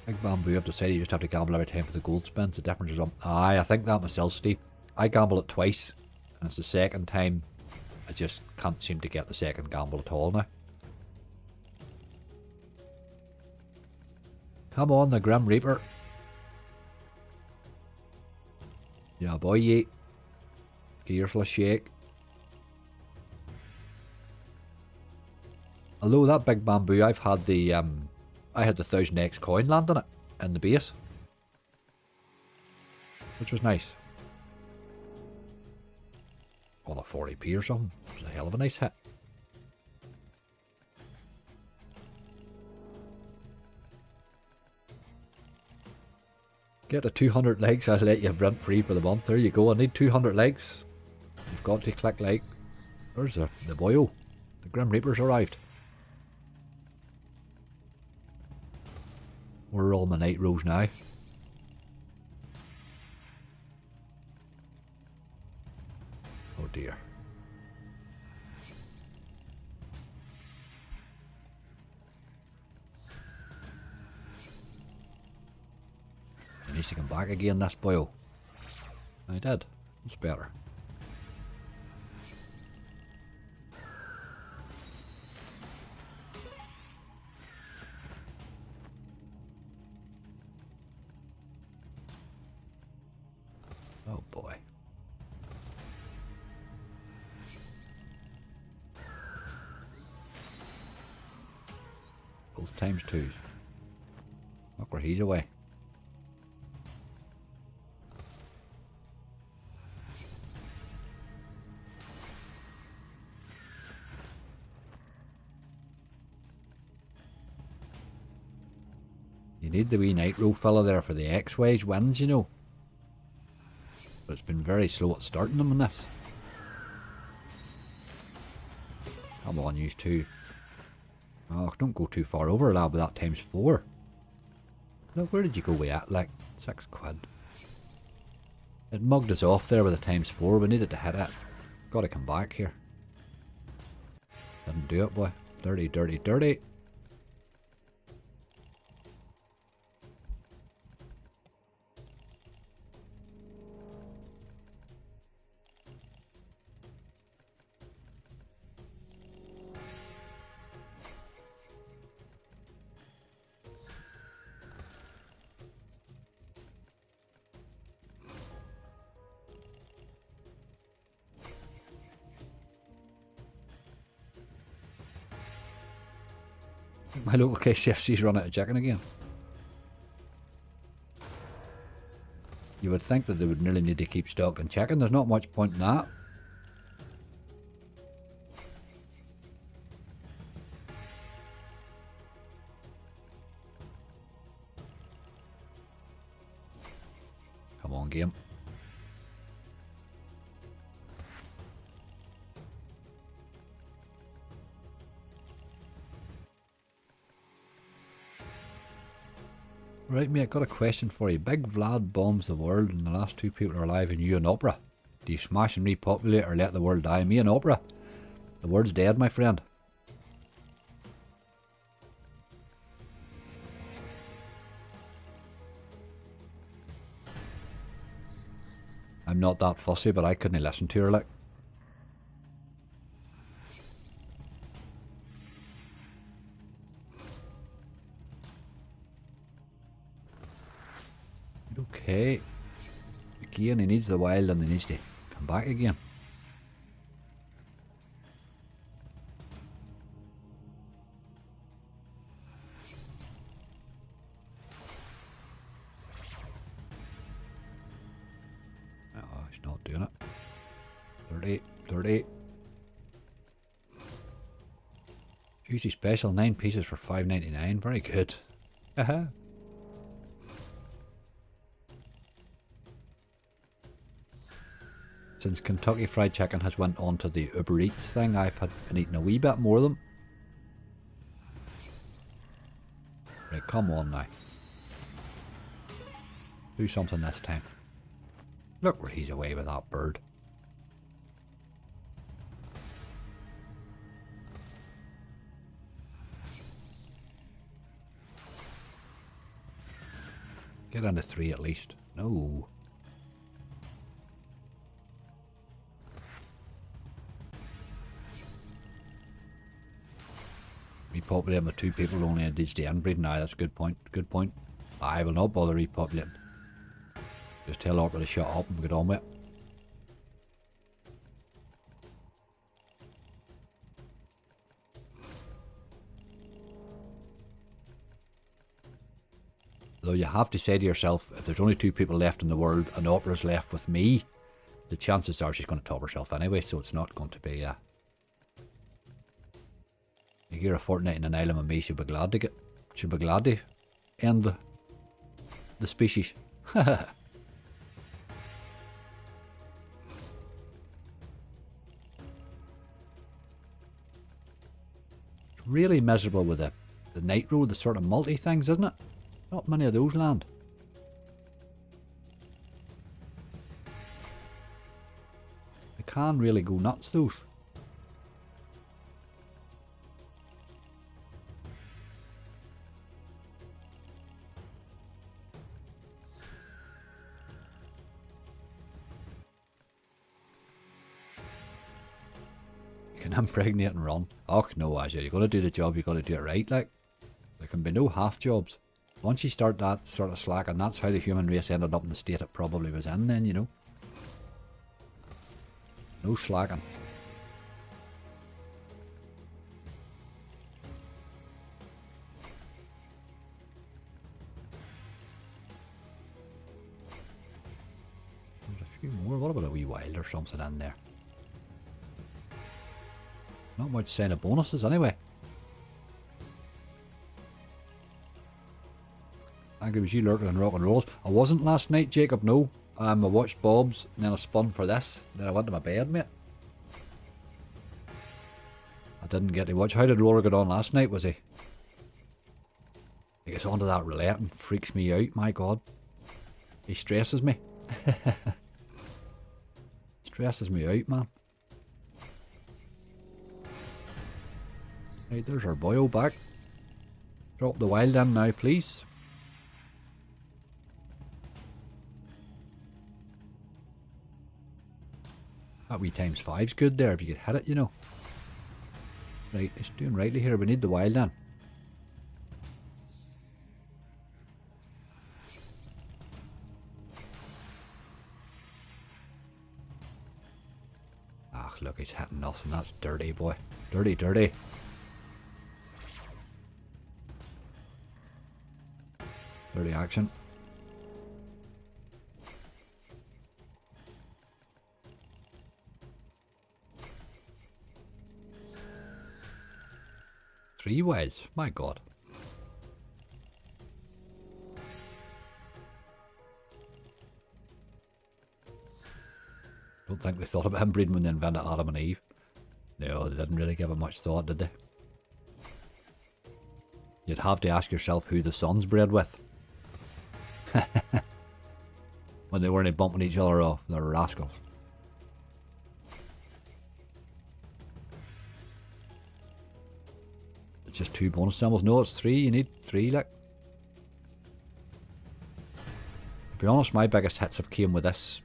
Big Bamboo, I've decided you just have to gamble every time for the gold spins. The difference is I think that myself, Steve. I gamble it twice, and it's the second time I just can't seem to get the second gamble at all now. Come on, the Grim Reaper. Yeah, boy, ye. Gears will shake. Although that Big Bamboo, I've had the I had the 1000x coin land on it. in the base, which was nice. On a 40p or something. It was a hell of a nice hit. Get to 200 likes, I'll let you rent free for the month. There you go. I need 200 likes. You've got to click like. Where's the boyo? The Grim Reaper's arrived. Where are all my night rolls now? Oh dear. He needs to come back again, this boyo. I did. It's better. Oh boy. Both times twos. Look where he's away. You need the wee night row fella there for the X-Ways wins, you know. But it's been very slow at starting them in this. Come on, use two. Oh, don't go too far over, lad, with that times 4. Look, where did you go with that? Like, 6 quid. It mugged us off there with the times 4. We needed to hit it. Got to come back here. Didn't do it, boy. Dirty, dirty, dirty. My local KCFC's run out of chicken again. You would think that they would nearly need to keep stocking chicken. There's not much point in that. Come on, game. Right, mate, got a question for you. Big Vlad bombs the world and the last 2 people are alive and you and Opera. Do you smash and repopulate or let the world die? Me and Opera. The world's dead, my friend. I'm not that fussy, but I couldn't listen to her, like. Okay. Again, he needs the wild and he needs to come back again. Oh, he's not doing it. 30, 30. Tuesday special, 9 pieces for $5.99. Very good. Haha. Since Kentucky Fried Chicken has went on to the Uber Eats thing, I've been eating a wee bit more of them. Right, come on now. Do something this time. Look where he's away with that bird. Get into 3 at least. No. Repopulate with 2 people only at each the inbreeding. Aye, that's a good point. Good point. I will not bother repopulating. Just tell Opera to shut up and get on with it. Though you have to say to yourself, if there's only 2 people left in the world and Opera's left with me, the chances are she's going to top herself anyway, so it's not going to be a... You hear a fortnight in an island with me, she'll be glad to end the species. Really miserable with the nitro, the sort of multi things, isn't it? Not many of those land. They can really go nuts, those. You can impregnate and run. Oh no, Asha, you're going to do the job, you've got to do it right, like. There can be no half jobs. Once you start that sort of slack, and that's how the human race ended up in the state it probably was in then, you know. No slacking. There's a few more. What about a wee wild or something in there? Not much sign of bonuses anyway. Angry was you lurking and rock and rolls. I wasn't last night, Jacob, no. I watched Bob's, and then I spun for this. Then I went to my bed, mate. I didn't get to watch. How did Roller get on last night, was he? He gets onto that roulette and freaks me out, my god. He stresses me. Stresses me out, man. Right, there's our boyo back. Drop the wild in now, please. That wee ×5's good there if you could hit it, you know. Right, it's doing rightly here. We need the wild in. Ah, look, he's hitting nothing. That's dirty, boy. Dirty, dirty. Dirty action. Three wilds, my god. Don't think they thought about inbreeding when they invented Adam and Eve. No, they didn't really give it much thought, did they? You'd have to ask yourself who the sons bred with. When they weren't bumping each other off, they're rascals. It's just 2 bonus symbols. No, it's 3. You need 3, like. To be honest, my biggest hits have came with this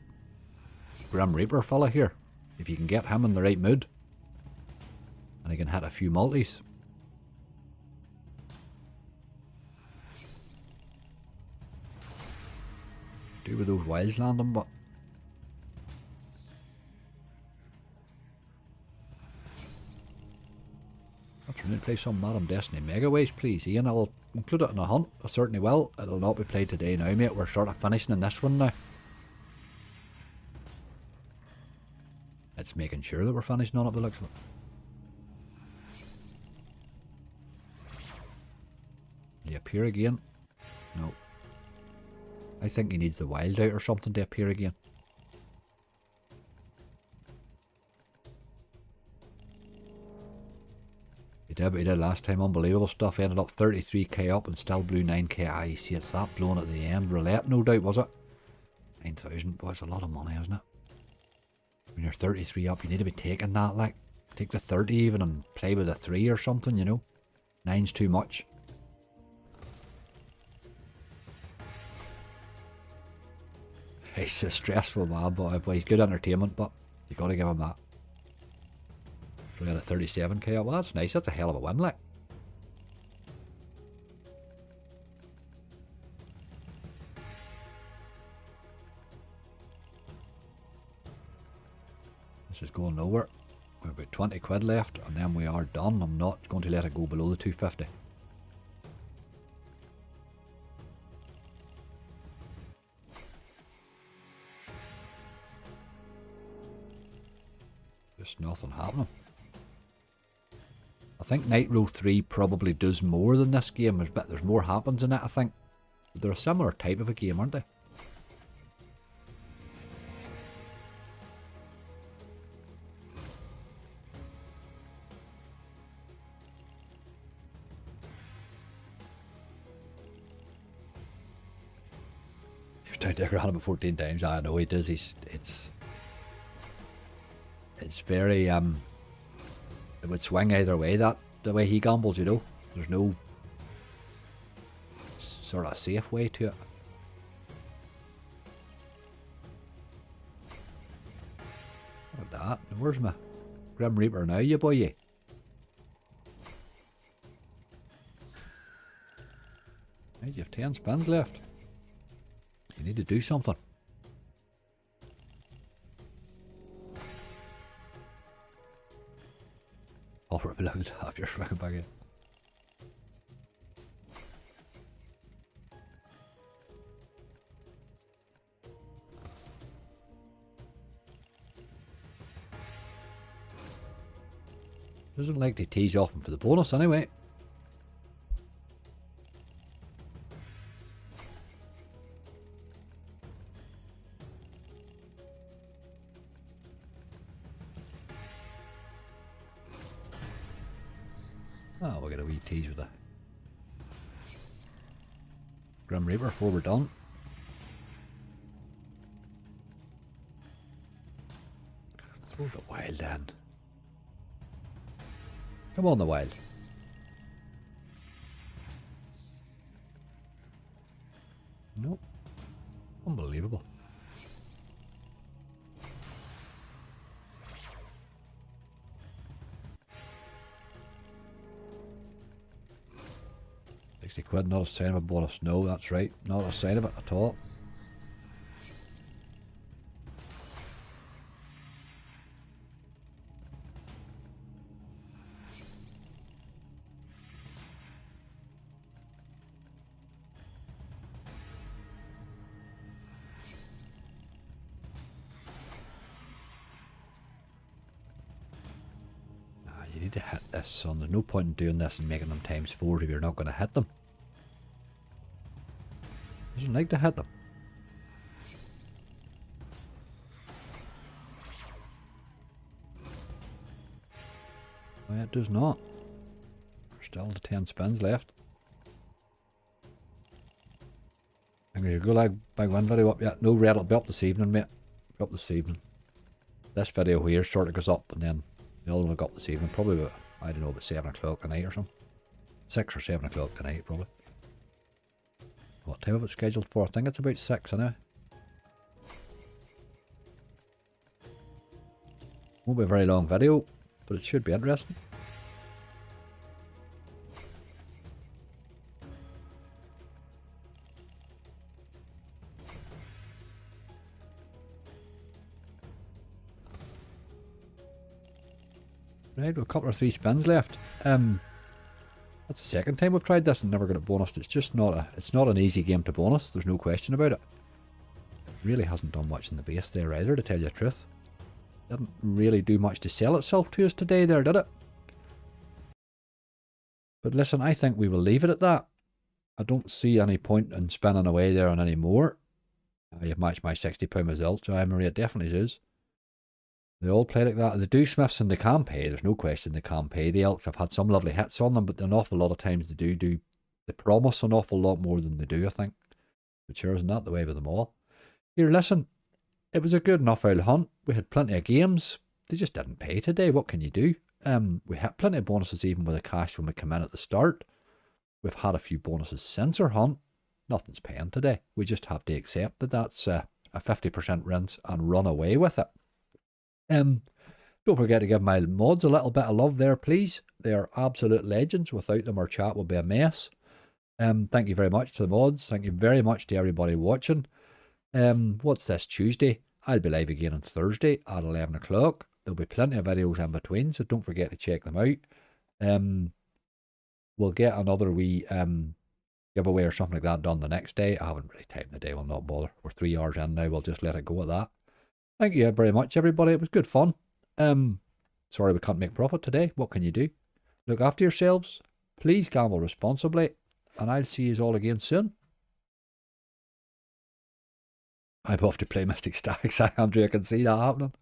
Grim Reaper fella here. If you can get him in the right mood, and he can hit a few multis. Do with those wilds landing, but I'm trying to play some Madam Destiny Megaways, please, Ian. I'll include it in a hunt. I certainly will. It'll not be played today now, mate. We're sort of finishing in this one now. It's making sure that we're finishing on it, the looks of it. Will he appear again? No. I think he needs the wild out or something to appear again. He did what he did last time. Unbelievable stuff. Ended up 33k up and still blew 9k. Ah, you see, it's that blown at the end. Roulette, no doubt, was it? 9,000. Boy, it's a lot of money, isn't it? When you're 33 up, you need to be taking that, like. Take the 30 even and play with a 3 or something, you know. 9's too much. He's a stressful man, but he's good entertainment, but you got to give him that. So we had a 37k up. Well, that's nice. That's a hell of a win, like. This is going nowhere. We've about 20 quid left, and then we are done. I'm not going to let it go below the 250. Just nothing happening. I think Night Row 3 probably does more than this game. There's more happens in it, I think. But they're a similar type of a game, aren't they? He's down to around about 14 times. I know he does. It's very it would swing either way, that the way he gambles, you know. There's no sort of safe way to it. Look at that. Where's my Grim Reaper now, you boy? You have 10 spins left. You need to do something. Oh, we're allowed to have your swing back in. Doesn't like to tease off him for the bonus anyway. Oh, we'll get a wee tease with the Grim Reaper before we're done. Throw the wild in. Come on, the wild. Nope. Unbelievable. £60, not a sign of a bonus. No, that's right. Not a sign of it at all. You need to hit this, son. There's no point in doing this and making them times 4 if you're not going to hit them. Doesn't like to hit them. Well, it does not. There's still the 10 spins left. I'm going to go like big win video up yet. No red, it'll be up this evening, mate. Be up this evening. This video here sort of goes up and then the other one will go up this evening. Probably about, I don't know, about 7 o'clock tonight or something. 6 or 7 o'clock tonight, probably. What time of it scheduled for? I think it's about 6 anyway. Won't be a very long video, but it should be interesting. Right, we've a couple or 3 spins left. That's the second time we've tried this and never got it bonused. It's just not it's not an easy game to bonus. There's no question about it. It really hasn't done much in the base there either, to tell you the truth. Didn't really do much to sell itself to us today there, did it? But listen, I think we will leave it at that. I don't see any point in spinning away there on any more. You've matched my £60 result, so Maria, it definitely is. They all play like that. The do Smiths and they can pay. There's no question they can pay. The Elks have had some lovely hits on them, but an awful lot of times they they promise an awful lot more than they do, I think. But sure, isn't that the way with them all? Here, listen. It was a good enough old hunt. We had plenty of games. They just didn't pay today. What can you do? We had plenty of bonuses even with the cash when we come in at the start. We've had a few bonuses since our hunt. Nothing's paying today. We just have to accept that that's a 50% rinse and run away with it. Don't forget to give my mods a little bit of love there, please. They are absolute legends. Without them, our chat would be a mess. Thank you very much to the mods. Thank you very much to everybody watching. What's this, Tuesday? I'll be live again on Thursday at 11 o'clock. There'll be plenty of videos in between, so don't forget to check them out. We'll get another wee giveaway or something like that done the next day. I haven't really timed the day, we'll not bother. We're 3 hours in now, we'll just let it go at that. Thank you very much, everybody. It was good fun.
Sorry we can't make profit today. What can you do? Look after yourselves. Please gamble responsibly. And I'll see you all again soon. I'm off to play Mystic Stacks. Andrew, I can see that happening.